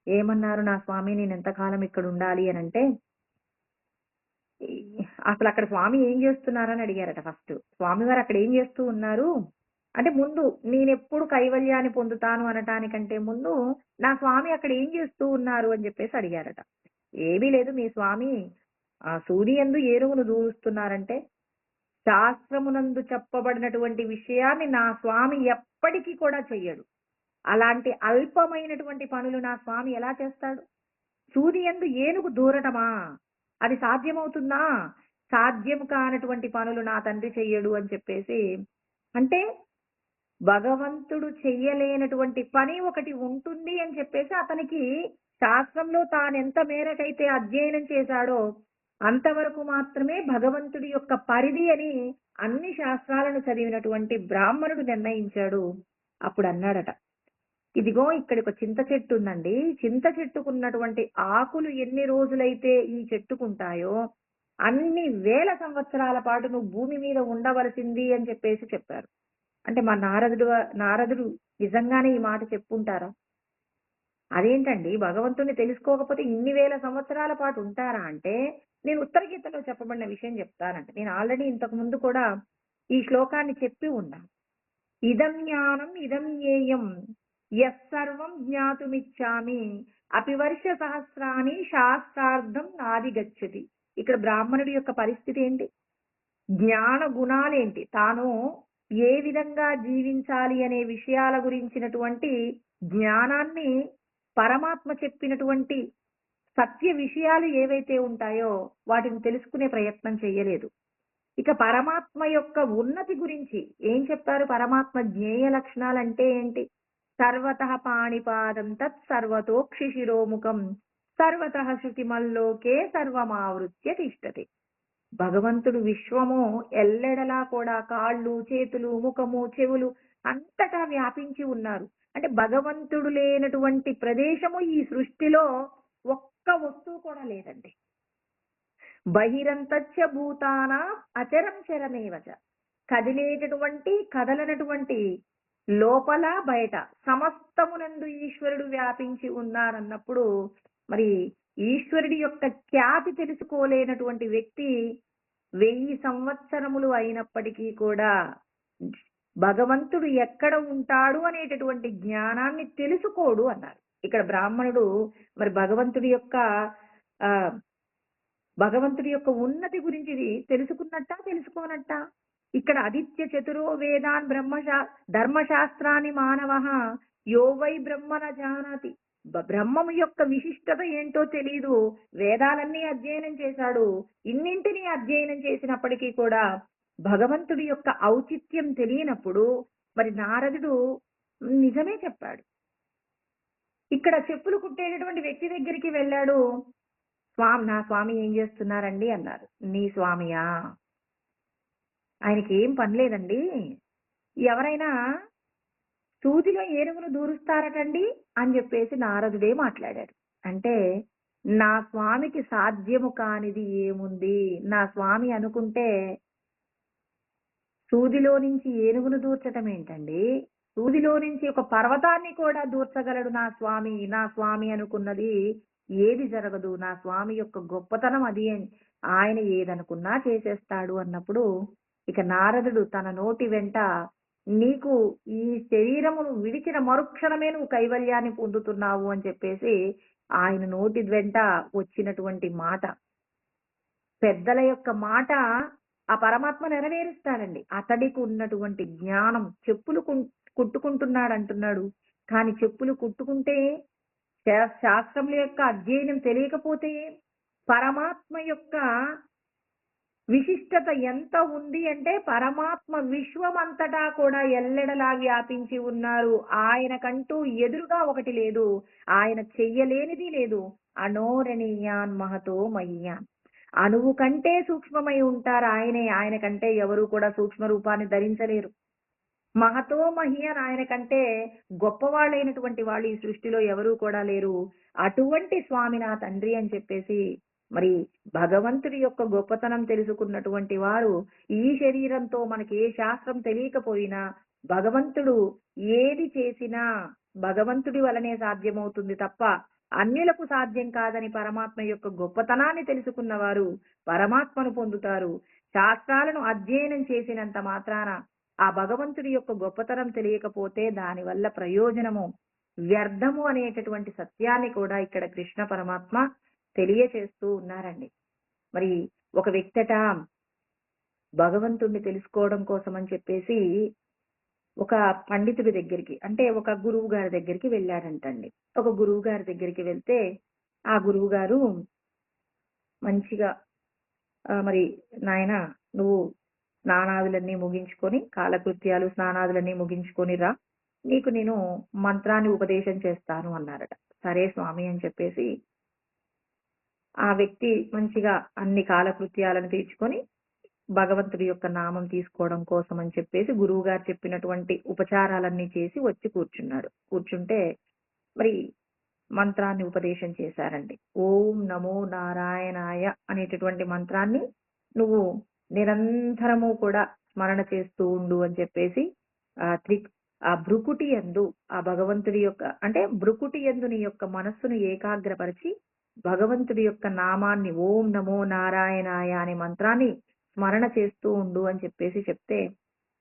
S1: ఏమన్నారు, నా స్వామి నేను ఎంతకాలం ఇక్కడ ఉండాలి అని అంటే, అసలు అక్కడ స్వామి ఏం చేస్తున్నారని అడిగారట. ఫస్ట్ స్వామివారు అక్కడ ఏం చేస్తూ ఉన్నారు అంటే, ముందు నేనెప్పుడు కైవల్యాన్ని పొందుతాను అనటానికంటే ముందు నా స్వామి అక్కడ ఏం చేస్తూ ఉన్నారు అని చెప్పేసి అడిగారట. ఏమీ లేదు, మీ స్వామి ఆ సూర్యందు ఏనుగును దూరుస్తున్నారంటే, శాస్త్రమునందు చెప్పబడినటువంటి విషయాన్ని నా స్వామి ఎప్పటికీ కూడా చెయ్యడు. అలాంటి అల్పమైనటువంటి పనులు నా స్వామి ఎలా చేస్తాడు? సూర్యందు ఏనుగు దూరటమా, అది సాధ్యమవుతుందా? సాధ్యం కానటువంటి పనులు నా తండ్రి చెయ్యడు అని చెప్పేసి, అంటే భగవంతుడు చెయ్యలేనటువంటి పని ఒకటి ఉంటుంది అని చెప్పేసి అతనికి శాస్త్రంలో తానెంత మేరకైతే అధ్యయనం చేశాడో అంతవరకు మాత్రమే భగవంతుడి యొక్క పరిధి అని అన్ని శాస్త్రాలను చదివినటువంటి బ్రాహ్మణుడు నిర్ణయించాడు. అప్పుడు అన్నాడట, ఇదిగో ఇక్కడ ఒక చింత చెట్టు ఉందండి, చింత చెట్టుకున్నటువంటి ఆకులు ఎన్ని రోజులైతే ఈ చెట్టుకుంటాయో అన్ని వేల సంవత్సరాల పాటు నువ్వు భూమి మీద ఉండవలసింది అని చెప్పేసి చెప్పారు. అంటే మా నారదుడు నిజంగానే ఈ మాట చెప్పుంటారా? అదేంటండి, భగవంతుని తెలుసుకోకపోతే ఇన్ని వేల సంవత్సరాల పాటు ఉంటారా అంటే, నేను ఉత్తర గీతలో చెప్పబడిన విషయం చెప్తానంటే, నేను ఆల్రెడీ ఇంతకు ముందు కూడా ఈ శ్లోకాన్ని చెప్పి ఉన్నా. ఇదం జ్ఞానం ఇదం జ్ఞేయం యస్సర్వం జ్ఞాతుమిచ్చామి అపివర్ష సహస్రాన్ని శాస్త్రార్థం నాది గచ్చతి. ఇక్కడ బ్రాహ్మణుడి యొక్క పరిస్థితి ఏంటి, జ్ఞాన గుణాలేంటి, తాను ఏ విధంగా జీవించాలి అనే విషయాల గురించినటువంటి జ్ఞానాన్ని పరమాత్మ చెప్పినటువంటి సత్య విషయాలు ఏవైతే ఉంటాయో వాటిని తెలుసుకునే ప్రయత్నం చేయలేదు. ఇక పరమాత్మ యొక్క ఉన్నతి గురించి ఏం చెప్పారు? పరమాత్మ జ్ఞేయ లక్షణాలు అంటే ఏంటి? సర్వతః పాణిపాదం తత్ సర్వతోక్షి శిరోముఖం సర్వతః శృతిమల్లోకే సర్వమావృత్య తిష్టతి. భగవంతుడు విశ్వము ఎల్లెడలా కూడా కాళ్ళు, చేతులు, ముఖము, చెవులు అంతటా వ్యాపించి ఉన్నారు. అంటే భగవంతుడు లేనటువంటి ప్రదేశము ఈ సృష్టిలో ఒక్క వస్తువు కూడా లేదండి. బహిరంతచ్చ భూతాన అచరం చరమేవచ. కదిలేటటువంటి కదలనటువంటి లోపల బయట సమస్తమునందు ఈశ్వరుడు వ్యాపించి ఉన్నారన్నప్పుడు మరి ఈశ్వరుడి యొక్క ఖ్యాతి తెలుసుకోలేనటువంటి వ్యక్తి 1000 సంవత్సరములు అయినప్పటికీ కూడా భగవంతుడు ఎక్కడ ఉంటాడు అనేటటువంటి జ్ఞానాన్ని తెలుసుకోడు అన్నారు. ఇక్కడ బ్రాహ్మణుడు మరి ఆ భగవంతుడి యొక్క ఉన్నతి గురించి తెలుసుకున్నట్టా తెలుసుకోనట్టా? ఇక్కడ ఆదిత్య చతురో వేదాన్ ధర్మశాస్త్రాన్ని మానవః యో వై బ్రహ్మన జానాతి. బ్రహ్మము యొక్క విశిష్టత ఏంటో తెలియదు. వేదాలన్నీ అధ్యయనం చేశాడు. ఇన్నింటినీ అధ్యయనం చేసినప్పటికీ కూడా భగవంతుడి యొక్క ఔచిత్యం తెలియనప్పుడు మరి నారదుడు నిజమే చెప్పాడు. ఇక్కడ చెప్పులు కుట్టేటటువంటి వ్యక్తి దగ్గరికి వెళ్ళాడు. నా స్వామి ఏం చేస్తున్నారండి అన్నారు. నీ స్వామియా? ఆయనకి ఏం పని లేదండి. ఎవరైనా సూదిలో ఏనుగును దూరుస్తారటండి అని చెప్పేసి నారదుడే మాట్లాడాడు. అంటే నా స్వామికి సాధ్యము కానిది ఏముంది? నా స్వామి అనుకుంటే సూదిలో నుంచి ఏనుగును దూర్చటం ఏంటండి? సూదిలో నుంచి ఒక పర్వతాన్ని కూడా దూర్చగలడు నా స్వామి. నా స్వామి అనుకున్నది ఏది జరగదు. నా స్వామి యొక్క గొప్పతనం అది. ఆయన ఏదనుకున్నా చేసేస్తాడు అన్నప్పుడు ఇక నారదుడు తన నోటి వెంట నీకు ఈ శరీరమును విడిచిన మరుక్షణమే నువ్వు కైవల్యాన్ని పొందుతున్నావు అని చెప్పేసి ఆయన నోటి వెంట వచ్చినటువంటి మాట, పెద్దల యొక్క మాట ఆ పరమాత్మ నెరవేరుస్తాడండి. అతడికి ఉన్నటువంటి జ్ఞానం చెప్పులు కుట్టుకుంటున్నాడు అంటున్నాడు. కానీ చెప్పులు కుట్టుకుంటే శాస్త్రముల యొక్క అధ్యయనం తెలియకపోతే పరమాత్మ యొక్క విశిష్టత ఎంత ఉంది అంటే పరమాత్మ విశ్వమంతటా కూడా ఎల్లెడలా వ్యాపించి ఉన్నారు. ఆయనకంటూ ఎదురుగా ఒకటి లేదు. ఆయన చెయ్యలేనిది లేదు. అనోరణీయాన్ మహతో మయ్యాన్. అణువు కంటే సూక్ష్మమై ఉంటారు ఆయనే. ఆయన కంటే ఎవరు కూడా సూక్ష్మ రూపాన్ని ధరించలేరు. మహతో మహియన్, ఆయన కంటే గొప్పవాళ్ళైనటువంటి వాళ్ళు ఈ సృష్టిలో ఎవరూ కూడా లేరు. అటువంటి స్వామి నా తండ్రి అని చెప్పేసి మరి భగవంతుడి యొక్క గొప్పతనం తెలుసుకున్నటువంటి వారు ఈ శరీరంతో మనకి ఏ శాస్త్రం తెలియకపోయినా భగవంతుడు ఏది చేసినా భగవంతుడి వలనే సాధ్యమవుతుంది తప్ప అన్యులకు సాధ్యం కాదని పరమాత్మ యొక్క గొప్పతనాన్ని తెలుసుకున్న వారు పరమాత్మను పొందుతారు. శాస్త్రాలను అధ్యయనం చేసినంత మాత్రాన ఆ భగవంతుడి యొక్క గొప్పతనం తెలియకపోతే దానివల్ల ప్రయోజనము వ్యర్థము అనేటటువంటి సత్యాన్ని కూడా ఇక్కడ కృష్ణ పరమాత్మ తెలియచేస్తూ ఉన్నారండి. మరి ఒక వ్యక్తట భగవంతుణ్ణి తెలుసుకోవడం కోసం అని చెప్పేసి ఒక పండితుడి దగ్గరికి, అంటే ఒక గురువు గారి దగ్గరికి వెళ్ళాడంటండి. ఒక గురువు గారి దగ్గరికి వెళ్తే ఆ గురువు గారు మంచిగా మరి నాయన నువ్వు స్నానాదులన్నీ ముగించుకొని, కాలకృత్యాలు స్నానాదులన్నీ ముగించుకొని రా, నీకు నేను మంత్రాన్ని ఉపదేశం చేస్తాను అన్నారట. సరే స్వామి అని చెప్పేసి ఆ వ్యక్తి మంచిగా అన్ని కాలకృత్యాలను తీర్చుకొని భగవంతుడి యొక్క నామం తీసుకోవడం కోసం అని చెప్పేసి గురువు గారు చెప్పినటువంటి ఉపచారాలన్నీ చేసి వచ్చి కూర్చున్నాడు. కూర్చుంటే మరి మంత్రాన్ని ఉపదేశం చేశారండి. ఓం నమో నారాయణాయ అనేటటువంటి మంత్రాన్ని నువ్వు నిరంతరము కూడా స్మరణ చేస్తూ ఉండు అని చెప్పేసి ఆ భృకుటి యందు ఆ భగవంతుడి యొక్క, అంటే భృకుటి యందు నీ యొక్క మనస్సును ఏకాగ్రపరిచి భగవంతుడి యొక్క నామాన్ని ఓం నమో నారాయణాయ అనే మంత్రాన్ని స్మరణ చేస్తూ ఉండు అని చెప్పేసి చెప్తే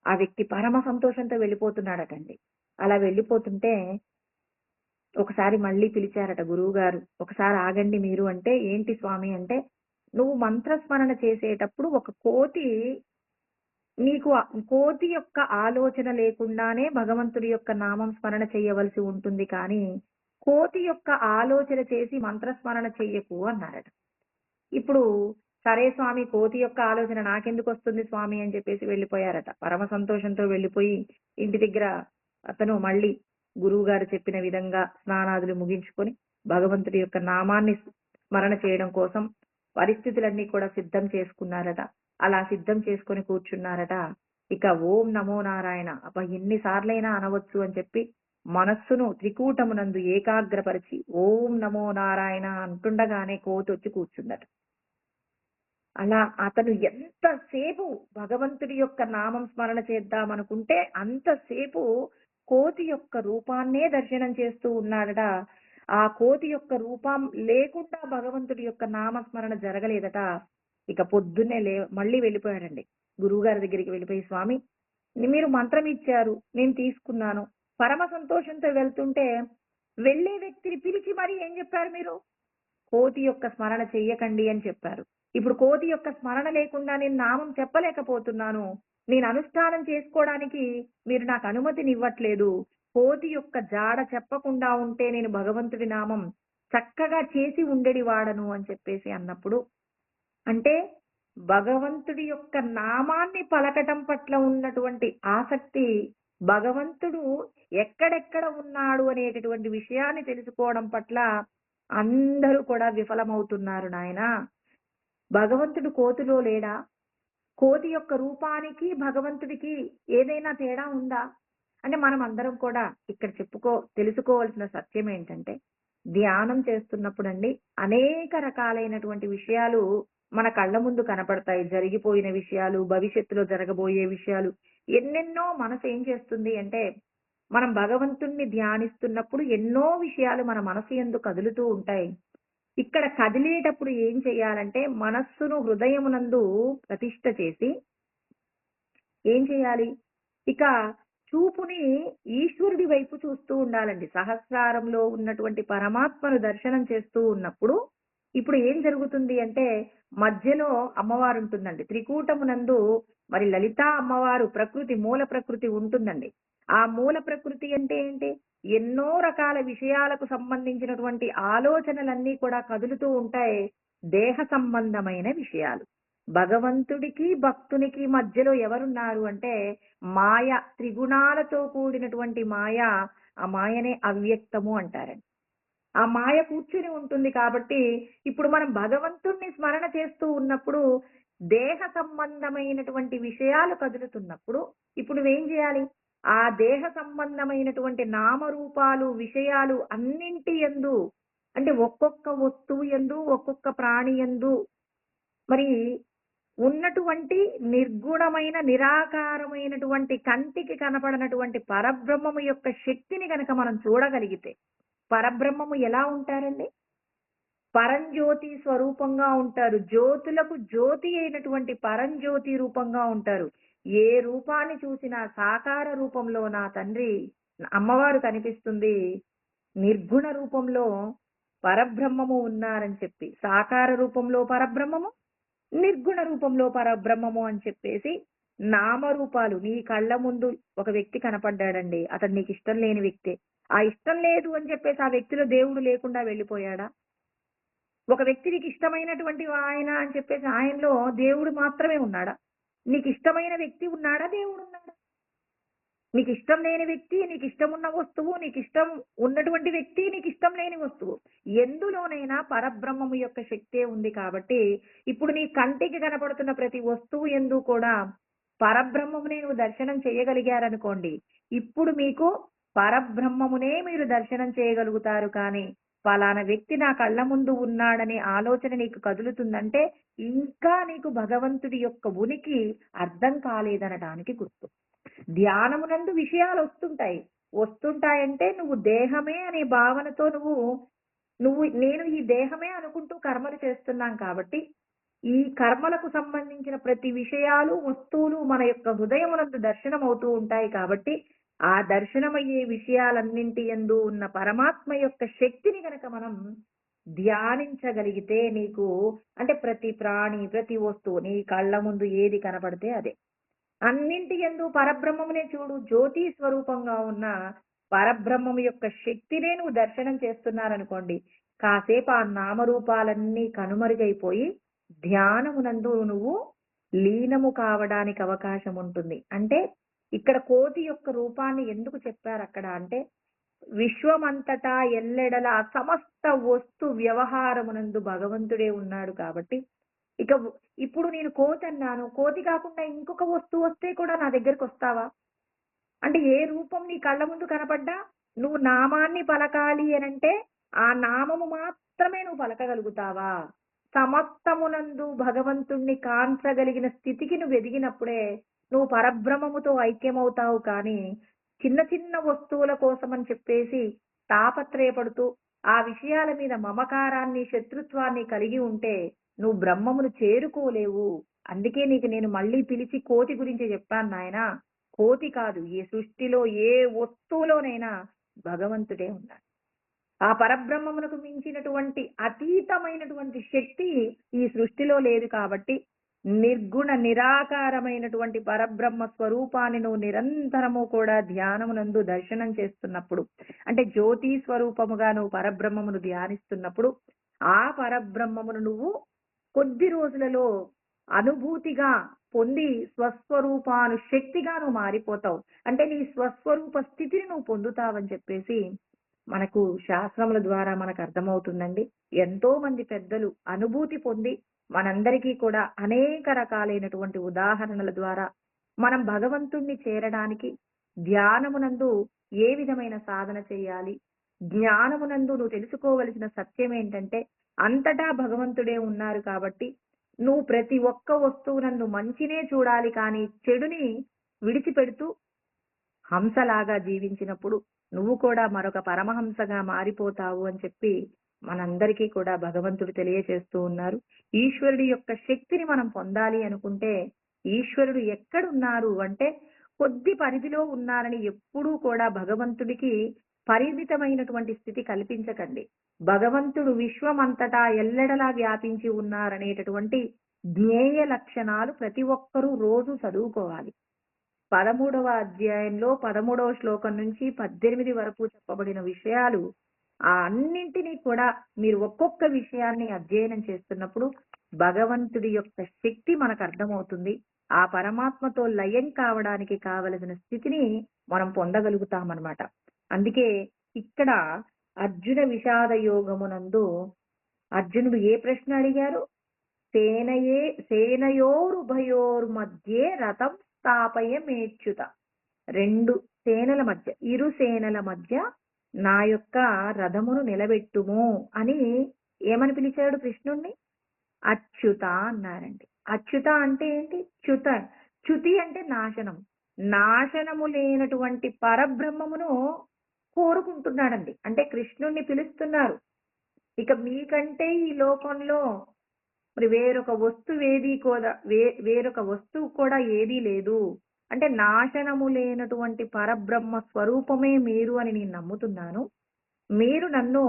S1: ఆ వ్యక్తి పరమ సంతోషంతో వెళ్ళిపోతున్నాడటండి. అలా వెళ్ళిపోతుంటే ఒకసారి మళ్ళీ పిలిచారట గురువు గారు. ఒకసారి ఆగండి మీరు అంటే, ఏంటి స్వామి అంటే, నువ్వు మంత్రస్మరణ చేసేటప్పుడు ఒక కోతి నీకు కోతి యొక్క ఆలోచన లేకుండానే భగవంతుడి యొక్క నామం స్మరణ చేయవలసి ఉంటుంది, కానీ కోతి యొక్క ఆలోచన చేసి మంత్రస్మరణ చెయ్యకు అన్నారట. ఇప్పుడు సరే స్వామి, కోతి యొక్క ఆలోచన నాకెందుకు వస్తుంది స్వామి అని చెప్పేసి వెళ్ళిపోయారట. పరమ సంతోషంతో వెళ్ళిపోయి ఇంటి దగ్గర అతను మళ్ళీ గురువు గారు చెప్పిన విధంగా స్నానాదులు ముగించుకొని భగవంతుడి యొక్క నామాన్ని స్మరణ చేయడం కోసం పరిస్థితులన్నీ కూడా సిద్ధం చేసుకున్నారట. అలా సిద్ధం చేసుకొని కూర్చున్నారట. ఇక ఓం నమో నారాయణ అబ్బా ఎన్నిసార్లైనా అనవచ్చు అని చెప్పి మనస్సును త్రికూటమునందు ఏకాగ్రపరిచి ఓం నమో నారాయణ అంటుండగానే కోతి వచ్చి కూర్చుందట. అలా అతను ఎంతసేపు భగవంతుడి యొక్క నామం స్మరణ చేద్దామనుకుంటే అంతసేపు కోతి యొక్క రూపాన్నే దర్శనం చేస్తూ ఉన్నాడట. ఆ కోతి యొక్క రూపం లేకుండా భగవంతుడి యొక్క నామస్మరణ జరగలేదట. ఇక పొద్దున్నే మళ్ళీ వెళ్ళిపోయాడండి గురువు గారి దగ్గరికి. వెళ్ళిపోయి స్వామి మీరు మంత్రం ఇచ్చారు, నేను తీసుకున్నాను. పరమ సంతోషంతో వెళ్తుంటే వెళ్ళే వ్యక్తిని పిలిచి మరి ఏం చెప్పారు మీరు? కోతి యొక్క స్మరణ చెయ్యకండి అని చెప్పారు. ఇప్పుడు కోతి యొక్క స్మరణ లేకుండా నేను నామం చెప్పలేకపోతున్నాను. నేను అనుష్ఠానం చేసుకోవడానికి మీరు నాకు అనుమతినివ్వట్లేదు. కోతి యొక్క జాడ చెప్పకుండా ఉంటే నేను భగవంతుడి నామం చక్కగా చేసి ఉండెడి వాడను అని చెప్పేసి అన్నప్పుడు, అంటే భగవంతుడి యొక్క నామాన్ని పలకటం పట్ల ఉన్నటువంటి ఆసక్తి, భగవంతుడు ఎక్కడెక్కడ ఉన్నాడు అనేటటువంటి విషయాన్ని తెలుసుకోవడం పట్ల అందరూ కూడా విఫలమవుతున్నారు నాయనా. భగవంతుడు కోతిలో లేడా? కోతి యొక్క రూపానికి, భగవంతుడికి ఏదైనా తేడా ఉందా? అంటే మనం అందరం కూడా ఇక్కడ తెలుసుకోవాల్సిన సత్యం ఏంటంటే, ధ్యానం చేస్తున్నప్పుడండి అనేక రకాలైనటువంటి విషయాలు మన కళ్ళ ముందు కనపడతాయి. జరిగిపోయిన విషయాలు, భవిష్యత్తులో జరగబోయే విషయాలు, ఎన్నెన్నో మనసు ఏం చేస్తుంది అంటే, మనం భగవంతుణ్ణి ధ్యానిస్తున్నప్పుడు ఎన్నో విషయాలు మన మనసు యందు కదులుతూ ఉంటాయి. ఇక్కడ కదిలేటప్పుడు ఏం చేయాలంటే, మనస్సును హృదయమునందు ప్రతిష్ఠ చేసి ఏం చేయాలి? ఇక చూపుని ఈశ్వరుడి వైపు చూస్తూ ఉండాలండి. సహస్రారంలో ఉన్నటువంటి పరమాత్మను దర్శనం చేస్తూ ఉన్నప్పుడు, ఇప్పుడు ఏం జరుగుతుంది అంటే, మధ్యలో అమ్మవారు ఉంటుందండి. త్రికూటమునందు మరి లలితా అమ్మవారు ప్రకృతి, మూల ప్రకృతి ఉంటుందండి. ఆ మూల ప్రకృతి అంటే ఏంటి? ఎన్నో రకాల విషయాలకు సంబంధించినటువంటి ఆలోచనలన్నీ కూడా కదులుతూ ఉంటాయి. దేహ సంబంధమైన విషయాలు. భగవంతుడికి, భక్తునికి మధ్యలో ఎవరున్నారు అంటే మాయ, త్రిగుణాలతో కూడినటువంటి మాయ. ఆ మాయనే అవ్యక్తము అంటారండి. ఆ మాయ కూర్చుని ఉంటుంది కాబట్టి, ఇప్పుడు మనం భగవంతుణ్ణి స్మరణ చేస్తూ ఉన్నప్పుడు, దేహ సంబంధమైనటువంటి విషయాలు కదులుతున్నప్పుడు, ఇప్పుడు నువ్వేం చేయాలి? ఆ దేహ సంబంధమైనటువంటి నామరూపాలు, విషయాలు అన్నింటి యందు, అంటే ఒక్కొక్క వస్తువు యందు, ఒక్కొక్క ప్రాణి యందు మరి ఉన్నటువంటి నిర్గుణమైన, నిరాకారమైనటువంటి, కంటికి కనపడనటువంటి పరబ్రహ్మము యొక్క శక్తిని గనక మనం చూడగలిగితే, పరబ్రహ్మము ఎలా ఉంటారండి? పరంజ్యోతి స్వరూపంగా ఉంటారు. జ్యోతులకు జ్యోతి అయినటువంటి పరంజ్యోతి రూపంగా ఉంటారు. ఏ రూపాన్ని చూసినా సాకార రూపంలో నా తండ్రి, అమ్మవారు కనిపిస్తుంది. నిర్గుణ రూపంలో పరబ్రహ్మము ఉన్నారని చెప్పి, సాకార రూపంలో పరబ్రహ్మము, నిర్గుణ రూపంలో పరబ్రహ్మము అని చెప్పేసి నామరూపాలు నీ కళ్ళ ముందు ఒక వ్యక్తి కనపడ్డాడండి. అతడు నీకు ఇష్టం లేని వ్యక్తే. ఆ ఇష్టం లేదు అని చెప్పేసి ఆ వ్యక్తిలో దేవుడు లేకుండా వెళ్ళిపోయాడా? ఒక వ్యక్తి నీకు ఇష్టమైనటువంటి ఆయన అని చెప్పేసి ఆయనలో దేవుడు మాత్రమే ఉన్నాడా? నీకు ఇష్టమైన వ్యక్తి ఉన్నాడా? దేవుడు ఉన్నాడా? నీకు ఇష్టం లేని వ్యక్తి, నీకు ఇష్టం ఉన్న వస్తువు, నీకు ఇష్టం ఉన్నటువంటి వ్యక్తి, నీకు ఇష్టం లేని వస్తువు, ఎందులోనైనా పరబ్రహ్మము యొక్క శక్తే ఉంది కాబట్టి, ఇప్పుడు నీ కంటికి కనపడుతున్న ప్రతి వస్తువు యందు కూడా పరబ్రహ్మమునే నువ్వు దర్శనం చేయగలిగారనుకోండి, ఇప్పుడు మీకు పరబ్రహ్మమునే మీరు దర్శనం చేయగలుగుతారు. కానీ ఫలానా వ్యక్తి నా కళ్ళ ముందు ఉన్నాడనే ఆలోచన నీకు కదులుతుందంటే, ఇంకా నీకు భగవంతుడి యొక్క ఉనికి అర్థం కాలేదనడానికి గుర్తు. ధ్యానమునందు విషయాలు వస్తుంటాయంటే నువ్వు దేహమే అనే భావనతో నేను ఈ దేహమే అనుకుంటూ కర్మలు చేస్తున్నాం కాబట్టి, ఈ కర్మలకు సంబంధించిన ప్రతి విషయాలు, వస్తువులు మన యొక్క హృదయమునందు దర్శనం అవుతూ ఉంటాయి కాబట్టి, ఆ దర్శనమయ్యే విషయాలన్నింటి యందు ఉన్న పరమాత్మ యొక్క శక్తిని గనక మనం ధ్యానించగలిగితే, నీకు అంటే ప్రతి ప్రాణి, ప్రతి వస్తువు నీ కళ్ళ ముందు ఏది కనపడితే అదే. అన్నింటి యందు పరబ్రహ్మమునే చూడు. జ్యోతి స్వరూపంగా ఉన్న పరబ్రహ్మము యొక్క శక్తినే నువ్వు దర్శనం చేస్తున్నారనుకోండి, కాసేపు ఆ నామరూపాలన్నీ కనుమరుగైపోయి ధ్యానమునందు నువ్వు లీనము కావడానికి అవకాశం ఉంటుంది. అంటే ఇక్కడ కోతి యొక్క రూపాన్ని ఎందుకు చెప్పారు అక్కడ అంటే, విశ్వమంతటా ఎల్లెడల సమస్త వస్తు వ్యవహారమునందు భగవంతుడే ఉన్నాడు కాబట్టి, ఇక ఇప్పుడు నేను కోతి అన్నాను, కోతి కాకుండా ఇంకొక వస్తువు వస్తే కూడా నా దగ్గరికి వస్తావా? అంటే ఏ రూపం నీ కళ్ళ ముందు కనపడ్డా నువ్వు నామాన్ని పలకాలి అనంటే ఆ నామము మాత్రమే నువ్వు పలకగలుగుతావా? సమస్తమునందు భగవంతుణ్ణి కాంచగలిగిన స్థితికి నువ్వు ఎదిగినప్పుడే నువ్వు పరబ్రహ్మముతో ఐక్యమవుతావు. కానీ చిన్న చిన్న వస్తువుల కోసం అని చెప్పేసి తాపత్రయపడుతూ ఆ విషయాల మీద మమకారాన్ని, శత్రుత్వాన్ని కలిగి ఉంటే నువ్వు బ్రహ్మమును చేరుకోలేవు. అందుకే నీకు నేను మళ్ళీ పిలిచి కోతి గురించి చెప్పాను నాయనా. కోతి కాదు, ఈ సృష్టిలో ఏ వస్తువులోనైనా భగవంతుడే ఉన్నాడు. ఆ పరబ్రహ్మమునకు మించినటువంటి అతీతమైనటువంటి శక్తి ఈ సృష్టిలో లేదు కాబట్టి నిర్గుణ నిరాకారమైనటువంటి పరబ్రహ్మ స్వరూపాన్ని నువ్వు నిరంతరము కూడా ధ్యానమునందు దర్శనం చేస్తున్నప్పుడు, అంటే జ్యోతి స్వరూపముగా నువ్వు పరబ్రహ్మమును ధ్యానిస్తున్నప్పుడు ఆ పరబ్రహ్మమును నువ్వు కొద్ది రోజులలో అనుభూతిగా పొంది స్వస్వరూపాను శక్తిగా నువ్వు మారిపోతావు. అంటే నీ స్వస్వరూప స్థితిని నువ్వు పొందుతావని చెప్పేసి మనకు శాస్త్రముల ద్వారా మనకు అర్థమవుతుందండి. ఎంతో మంది పెద్దలు అనుభూతి పొంది మనందరికీ కూడా అనేక రకాలైనటువంటి ఉదాహరణల ద్వారా మనం భగవంతుణ్ణి చేరడానికి ధ్యానమునందు ఏ విధమైన సాధన చేయాలి, జ్ఞానమునందు నువ్వు తెలుసుకోవలసిన సత్యం ఏంటంటే అంతటా భగవంతుడే ఉన్నారు కాబట్టి నువ్వు ప్రతి ఒక్క వస్తువునందు మంచినే చూడాలి, కానీ చెడుని విడిచిపెడుతూ హంసలాగా జీవించినప్పుడు నువ్వు కూడా మరొక పరమహంసగా మారిపోతావు అని చెప్పి మనందరికీ కూడా భగవంతుడు తెలియచేస్తూ ఉన్నారు. ఈశ్వరుడి యొక్క శక్తిని మనం పొందాలి అనుకుంటే ఈశ్వరుడు ఎక్కడున్నారు అంటే కొద్ది పరిధిలో ఉన్నారని ఎప్పుడూ కూడా భగవంతుడికి పరిమితమైనటువంటి స్థితి కల్పించకండి. భగవంతుడు విశ్వమంతటా ఎల్లెడలా వ్యాపించి ఉన్నారనేటటువంటి జ్ఞేయ లక్షణాలు ప్రతి ఒక్కరూ రోజు చదువుకోవాలి. 13వ అధ్యాయంలో 13వ శ్లోకం నుంచి 18 వరకు చెప్పబడిన విషయాలు ఆ అన్నింటినీ కూడా మీరు ఒక్కొక్క విషయాన్ని అధ్యయనం చేస్తున్నప్పుడు భగవంతుడి యొక్క శక్తి మనకు అర్థమవుతుంది. ఆ పరమాత్మతో లయం కావడానికి కావలసిన స్థితిని మనం పొందగలుగుతామన్నమాట. అందుకే ఇక్కడ అర్జున విషాద యోగమునందు అర్జునుడు ఏ ప్రశ్న అడిగారు? సేనయోరుభయోర్మధ్యే రథం స్థాపయమేచ్యుత. రెండు సేనల మధ్య, ఇరు సేనల మధ్య నా యొక్క రథమును నిలబెట్టుము అని ఏమని పిలిచాడు కృష్ణుణ్ణి? అచ్యుత అన్నారండి. అచ్యుత అంటే ఏంటి? చ్యుతి అంటే నాశనం. నాశనము లేనటువంటి పరబ్రహ్మమును కోరుకుంటున్నాడండి. అంటే కృష్ణుణ్ణి పిలుస్తున్నారు. ఇక మీకంటే ఈ లోకంలో మరి వేరొక వస్తువు కూడా ఏదీ లేదు. అంటే నాశనము లేనటువంటి పరబ్రహ్మ స్వరూపమే మీరు అని నేను నమ్ముతున్నాను. మీరు నన్ను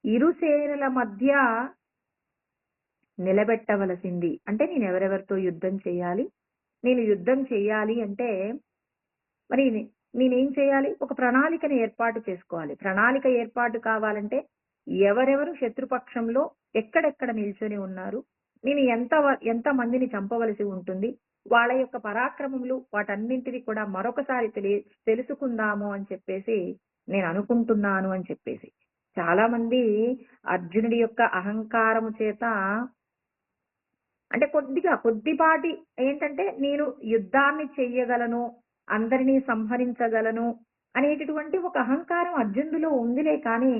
S1: ఇరు సేనల మధ్య నిలబెట్టవలసింది. అంటే నేను ఎవరెవరితో యుద్ధం చేయాలి? నేను యుద్ధం చేయాలి అంటే మరి నేనేం చేయాలి? ఒక ప్రణాళికను ఏర్పాటు చేసుకోవాలి. ప్రణాళిక ఏర్పాటు కావాలంటే ఎవరెవరు శత్రుపక్షంలో ఎక్కడెక్కడ నిల్చొని ఉన్నారు, నేను ఎంత మందిని చంపవలసి ఉంటుంది, వాళ్ళ యొక్క పరాక్రమములు వాటన్నింటినీ కూడా మరొకసారి తెలుసుకుందాము అని చెప్పేసి నేను అనుకుంటున్నాను అని చెప్పేసి. చాలా మంది అర్జునుడి యొక్క అహంకారము చేత అంటే కొద్దిపాటి ఏంటంటే నేను యుద్ధాన్ని చెయ్యగలను, అందరినీ సంహరించగలను అనేటటువంటి ఒక అహంకారం అర్జునుడిలో ఉందిలే. కానీ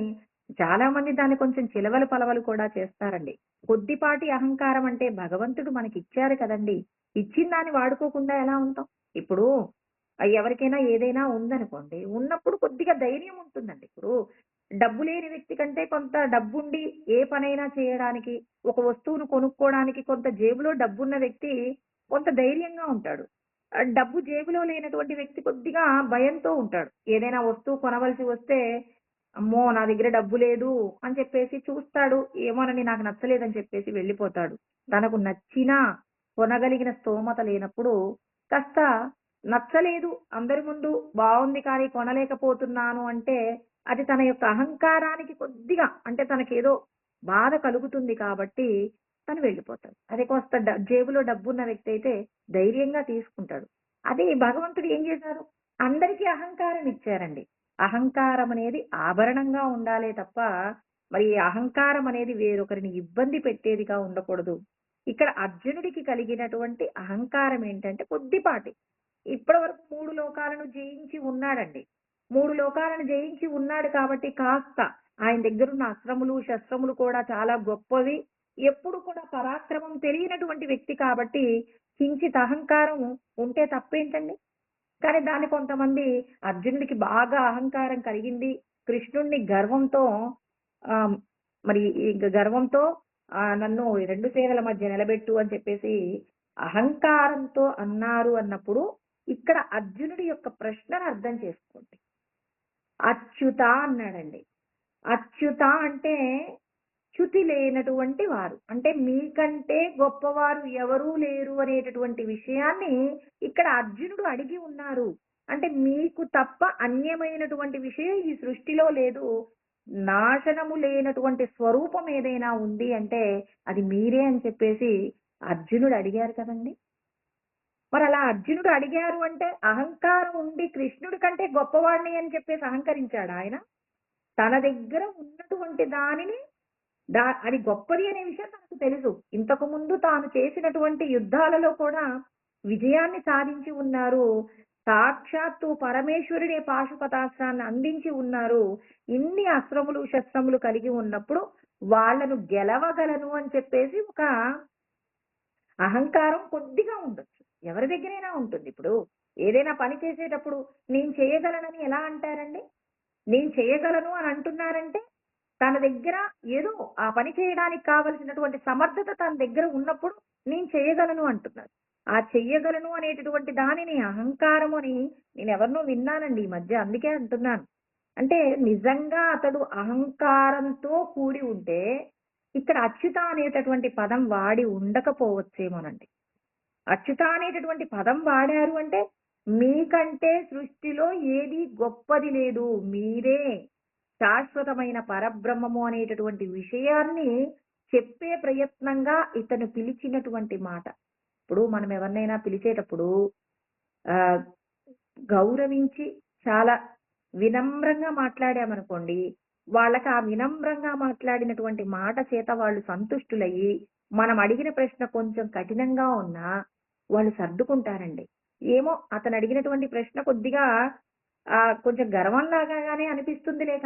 S1: చాలా మంది దాన్ని కొంచెం చిలవలు పలవలు కూడా చేస్తారండి. కొద్దిపాటి అహంకారం అంటే భగవంతుడు మనకి ఇచ్చారు కదండి, ఇచ్చిన దాన్ని వాడుకోకుండా ఎలా ఉంటాం? ఇప్పుడు ఎవరికైనా ఏదైనా ఉందనుకోండి, ఉన్నప్పుడు కొద్దిగా ధైర్యం ఉంటుందండి. ఇప్పుడు డబ్బు లేని వ్యక్తి కంటే కొంత డబ్బుండి ఏ పనైనా చేయడానికి, ఒక వస్తువును కొనుక్కోవడానికి కొంత జేబులో డబ్బున్న వ్యక్తి కొంత ధైర్యంగా ఉంటాడు. డబ్బు జేబులో లేనటువంటి వ్యక్తి కొద్దిగా భయంతో ఉంటాడు. ఏదైనా వస్తువు కొనవలసి వస్తే అమ్మో నా దగ్గర డబ్బు లేదు అని చెప్పేసి చూస్తాడు, ఏమోనని నాకు నచ్చలేదని చెప్పేసి వెళ్ళిపోతాడు. తనకు నచ్చినా కొనగలిగిన స్తోమత లేనప్పుడు కాస్త నచ్చలేదు, అందరి ముందు బాగుంది కానీ కొనలేకపోతున్నాను అంటే అది తన యొక్క అహంకారానికి కొద్దిగా అంటే తనకేదో బాధ కలుగుతుంది కాబట్టి తను వెళ్ళిపోతాడు. అదే కాస్త జేబులో డబ్బున్న వ్యక్తి అయితే ధైర్యంగా తీసుకుంటాడు. అదే భగవంతుడు ఏం చేశారు? అందరికీ అహంకారం ఇచ్చారండి. అహంకారం అనేది ఆభరణంగా ఉండాలే తప్ప మరి అహంకారం అనేది వేరొకరిని ఇబ్బంది పెట్టేదిగా ఉండకూడదు. ఇక్కడ అర్జునుడికి కలిగినటువంటి అహంకారం ఏంటంటే కొద్దిపాటి. ఇప్పటి వరకు 3 లోకాలను జయించి ఉన్నాడండి. 3 లోకాలను జయించి ఉన్నాడు కాబట్టి కాస్త ఆయన దగ్గరున్న అస్త్రములు శస్త్రములు కూడా చాలా గొప్పవి. ఎప్పుడు కూడా పరాక్రమం తెలియనటువంటి వ్యక్తి కాబట్టి కించిత్ అహంకారం ఉంటే తప్పేంటండి? కానీ దాన్ని కొంతమంది అర్జునుడికి బాగా అహంకారం కలిగింది. కృష్ణుడిని గర్వంతో మరి గర్వంతో నన్ను 2 సేనల మధ్య నిలబెట్టు అని చెప్పేసి అహంకారంతో అన్నారు అన్నప్పుడు ఇక్కడ అర్జునుడి యొక్క ప్రశ్నను అర్థం చేసుకోండి. అచ్యుత అన్నాడండి. అచ్యుత అంటే చ్యుతి లేనటువంటి వారు. అంటే మీకంటే గొప్పవారు ఎవరూ లేరు అనేటటువంటి విషయాన్ని ఇక్కడ అర్జునుడు అడిగి ఉన్నారు. అంటే మీకు తప్ప అన్యమైనటువంటి విషయం ఈ సృష్టిలో లేదు. నాశనము లేనటువంటి స్వరూపం ఏదైనా ఉంది అంటే అది మీరే అని చెప్పేసి అర్జునుడు అడిగారు కదండీ! మరి అలా అర్జునుడు అడిగారు అంటే అహంకారం ఉండి కృష్ణుడి కంటే గొప్పవాడిని అని చెప్పేసి అహంకరించాడా ఆయన? తన దగ్గర ఉన్నటువంటి దానిని అది గొప్పది అనే విషయం తనకు తెలుసు. ఇంతకు ముందు తాను చేసినటువంటి యుద్ధాలలో కూడా విజయాన్ని సాధించి ఉన్నారు. సాక్షాత్తు పరమేశ్వరుడే పాశుపతాస్త్రాన్ని అందించి ఉన్నారు. ఇన్ని అస్త్రములు, శస్త్రములు కలిగి ఉన్నప్పుడు వాళ్ళను గెలవగలను అని చెప్పేసి ఒక అహంకారం కొద్దిగా ఉండొచ్చు. ఎవరి దగ్గరైనా ఉంటుంది. ఇప్పుడు ఏదైనా పని చేసేటప్పుడు నేను చేయగలనని ఎలా అంటారండి? నేను చేయగలను అని అంటున్నారంటే తన దగ్గర ఏదో ఆ పని చేయడానికి కావలసినటువంటి సమర్థత తన దగ్గర ఉన్నప్పుడు నేను చేయగలను అంటున్నారు. ఆ చెయ్యగలను అనేటటువంటి దానిని అహంకారం అని నేను ఎవరినో విన్నానండి ఈ మధ్య. అందుకే అంటున్నాను. అంటే నిజంగా అతడు అహంకారంతో కూడి ఉంటే ఇక్కడ అచ్యుత అనేటటువంటి పదం వాడి ఉండకపోవచ్చేమోనండి. అచ్యుత అనేటటువంటి పదం వాడారు అంటే మీకంటే సృష్టిలో ఏది గొప్పది లేదు. మీరే శాశ్వతమైన పరబ్రహ్మము అనేటటువంటి విషయాన్ని చెప్పే ప్రయత్నంగా ఇతను పిలిచినటువంటి మాట. ఇప్పుడు మనం ఎవరినైనా పిలిచేటప్పుడు ఆ గౌరవించి చాలా వినమ్రంగా మాట్లాడామనుకోండి, వాళ్ళకి ఆ వినమ్రంగా మాట్లాడినటువంటి మాట చేత వాళ్ళు సంతుష్టులయ్యి, మనం అడిగిన ప్రశ్న కొంచెం కఠినంగా ఉన్నా వాళ్ళు సర్దుకుంటారండి. ఏమో అతను అడిగినటువంటి ప్రశ్న కొద్దిగా కొంచెం గర్వంలాగానే అనిపిస్తుందిలే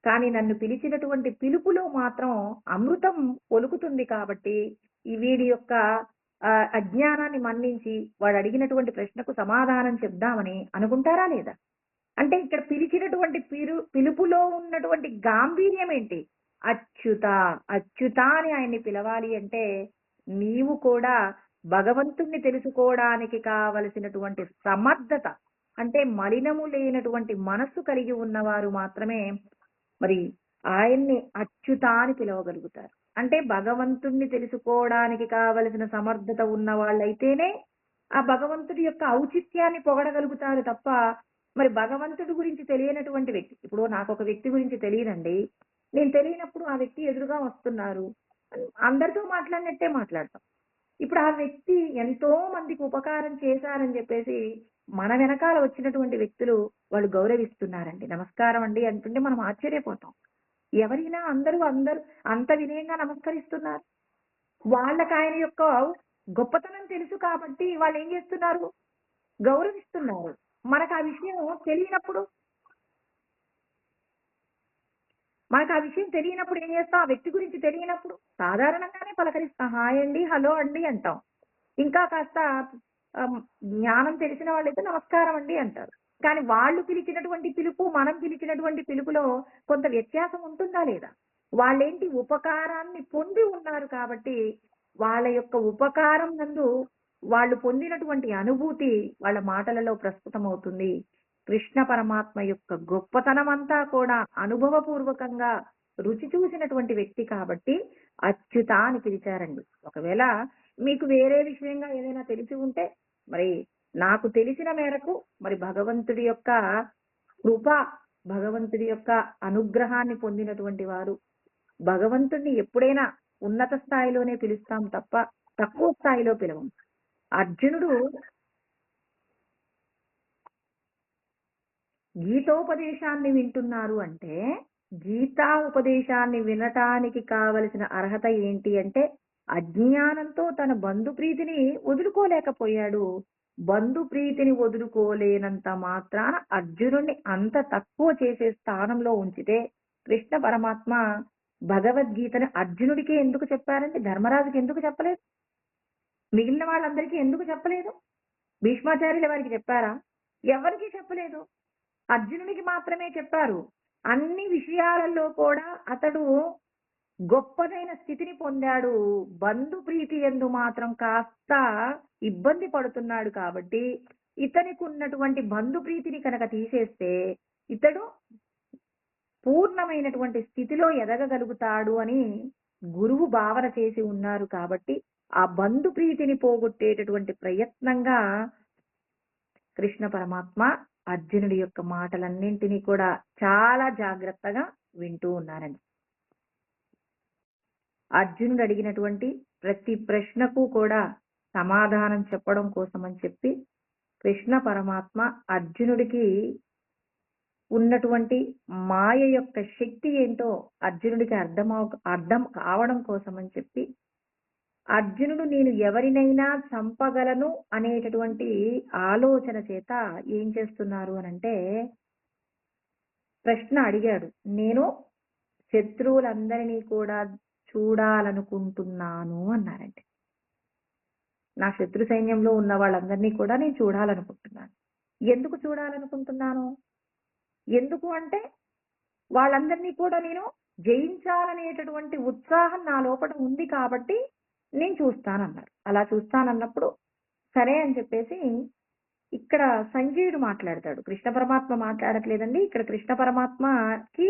S1: కానీ నన్ను పిలిచినటువంటి పిలుపులో మాత్రం అమృతం ఒలుకుతుంది కాబట్టి, ఈ వీడి యొక్క అజ్ఞానాన్ని మన్నించి వాడు అడిగినటువంటి ప్రశ్నకు సమాధానం చెప్దామని అనుకుంటారా లేదా? అంటే ఇక్కడ పిలిచినటువంటి పిలుపులో ఉన్నటువంటి గాంభీర్యం ఏంటి? అచ్యుత, అచ్యుత అని ఆయన్ని పిలవాలి అంటే నీవు కూడా భగవంతుణ్ణి తెలుసుకోవడానికి కావలసినటువంటి సమర్థత అంటే మలినము లేనటువంటి మనస్సు కలిగి ఉన్నవారు మాత్రమే మరి ఆయన్ని అచ్యుత అని పిలవగలుగుతారు. అంటే భగవంతుణ్ణి తెలుసుకోవడానికి కావలసిన సమర్థత ఉన్న వాళ్ళైతేనే ఆ భగవంతుడి యొక్క ఔచిత్యాన్ని పొగడగలుగుతారు తప్ప మరి భగవంతుడి గురించి తెలియనటువంటి వ్యక్తి, ఇప్పుడు నాకు ఒక వ్యక్తి గురించి తెలియదండి, నేను తెలియనప్పుడు ఆ వ్యక్తి ఎదురుగా వస్తున్నారు, అందరితో మాట్లాడినట్టే మాట్లాడతాం. ఇప్పుడు ఆ వ్యక్తి ఎంతో మందికి ఉపకారం చేశారని చెప్పేసి మన వెనకాల వచ్చినటువంటి వ్యక్తులు వాళ్ళు గౌరవిస్తున్నారండి. నమస్కారం అండి అంటుంటే మనం ఆశ్చర్యపోతాం. ఎవరైనా అందరూ అంత వినయంగా నమస్కరిస్తున్నారు. వాళ్ళకి ఆయన యొక్క గొప్పతనం తెలుసు కాబట్టి వాళ్ళు ఏం చేస్తున్నారు? గౌరవిస్తున్నారు. మనకు ఆ విషయం తెలియనప్పుడు ఏం చేస్తాం? ఆ వ్యక్తి గురించి తెలియనప్పుడు సాధారణంగానే పలకరిస్తాం. హాయ్ అండి, హలో అండి అంటాం. ఇంకా కాస్త జ్ఞానం తెలిసిన వాళ్ళైతే నమస్కారం అండి అంటారు. కానీ వాళ్ళు పిలిచినటువంటి పిలుపు, మనం పిలిచినటువంటి పిలుపులో కొంత వ్యత్యాసం ఉంటుందా లేదా? వాళ్ళేంటి ఉపకారాన్ని పొంది ఉన్నారు కాబట్టి వాళ్ళ యొక్క ఉపకారం నందు వాళ్ళు పొందినటువంటి అనుభూతి వాళ్ళ మాటలలో ప్రస్ఫుటమవుతుంది. కృష్ణ పరమాత్మ యొక్క గొప్పతనం అంతా కూడా అనుభవపూర్వకంగా రుచి చూసినటువంటి వ్యక్తి కాబట్టి అచ్యుత అని పిలిచారండి. ఒకవేళ మీకు వేరే విషయంగా ఏదైనా తెలిసి ఉంటే మరి నాకు తెలిసిన మేరకు మరి భగవంతుడి యొక్క కృప, భగవంతుడి యొక్క అనుగ్రహాన్ని పొందినటువంటి వారు భగవంతుడిని ఎప్పుడైనా ఉన్నత స్థాయిలోనే పిలుస్తాం తప్ప తక్కువ స్థాయిలో పిలవం. అర్జునుడు గీతోపదేశాన్ని వింటున్నారు అంటే గీతా ఉపదేశాన్ని వినటానికి కావలసిన అర్హత ఏంటి అంటే అజ్ఞానంతో తన బంధు ప్రీతిని వదులుకోలేకపోయాడు. బంధు ప్రీతిని వదులుకోలేనంత మాత్రాన అర్జునుడిని అంత తక్కువ చేసే స్థానంలో ఉంచితే కృష్ణ పరమాత్మ భగవద్గీతను అర్జునుడికి ఎందుకు చెప్పారండి? ధర్మరాజుకి ఎందుకు చెప్పలేదు? మిగిలిన వాళ్ళందరికీ ఎందుకు చెప్పలేదు? భీష్మాచార్యుల వారికి చెప్పారా? ఎవరికి చెప్పలేదు. అర్జునుడికి మాత్రమే చెప్పారు. అన్ని విషయాలలో కూడా అతడు గొప్పదైన స్థితిని పొందాడు. బంధు ప్రీతి యందు మాత్రం కాస్త ఇబ్బంది పడుతున్నాడు కాబట్టి ఇతనికి ఉన్నటువంటి బంధు ప్రీతిని కనుక తీసేస్తే ఇతడు పూర్ణమైనటువంటి స్థితిలో ఎదగగలుగుతాడు అని గురువు భావన చేసి ఉన్నారు కాబట్టి ఆ బంధు ప్రీతిని పోగొట్టేటటువంటి ప్రయత్నంగా కృష్ణ పరమాత్మ అర్జునుడి యొక్క మాటలన్నింటినీ కూడా చాలా జాగ్రత్తగా వింటూ ఉన్నారండి. అర్జునుడు అడిగినటువంటి ప్రతి ప్రశ్నకు కూడా సమాధానం చెప్పడం కోసం అని చెప్పి కృష్ణ పరమాత్మ అర్జునుడికి ఉన్నటువంటి మాయ యొక్క శక్తి ఏంటో అర్జునుడికి అర్థం కావడం కోసం అని చెప్పి అర్జునుడు నేను ఎవరినైనా చంపగలను అనేటటువంటి ఆలోచన చేత ఏం చేస్తున్నారు అనంటే ప్రశ్న అడిగాడు. నేను శత్రువులందరినీ కూడా చూడాలనుకుంటున్నాను అన్నారండి. నా శత్రు సైన్యంలో ఉన్న వాళ్ళందరినీ కూడా నేను చూడాలనుకుంటున్నాను. ఎందుకు చూడాలనుకుంటున్నాను? ఎందుకు అంటే వాళ్ళందరినీ కూడా నేను జయించాలనేటటువంటి ఉత్సాహం నా లోపల ఉంది కాబట్టి నేను చూస్తానన్నారు. అలా చూస్తానన్నప్పుడు సరే అని చెప్పేసి ఇక్కడ సంజయుడు మాట్లాడతాడు. కృష్ణ పరమాత్మ మాట్లాడట్లేదండి. ఇక్కడ కృష్ణ పరమాత్మకి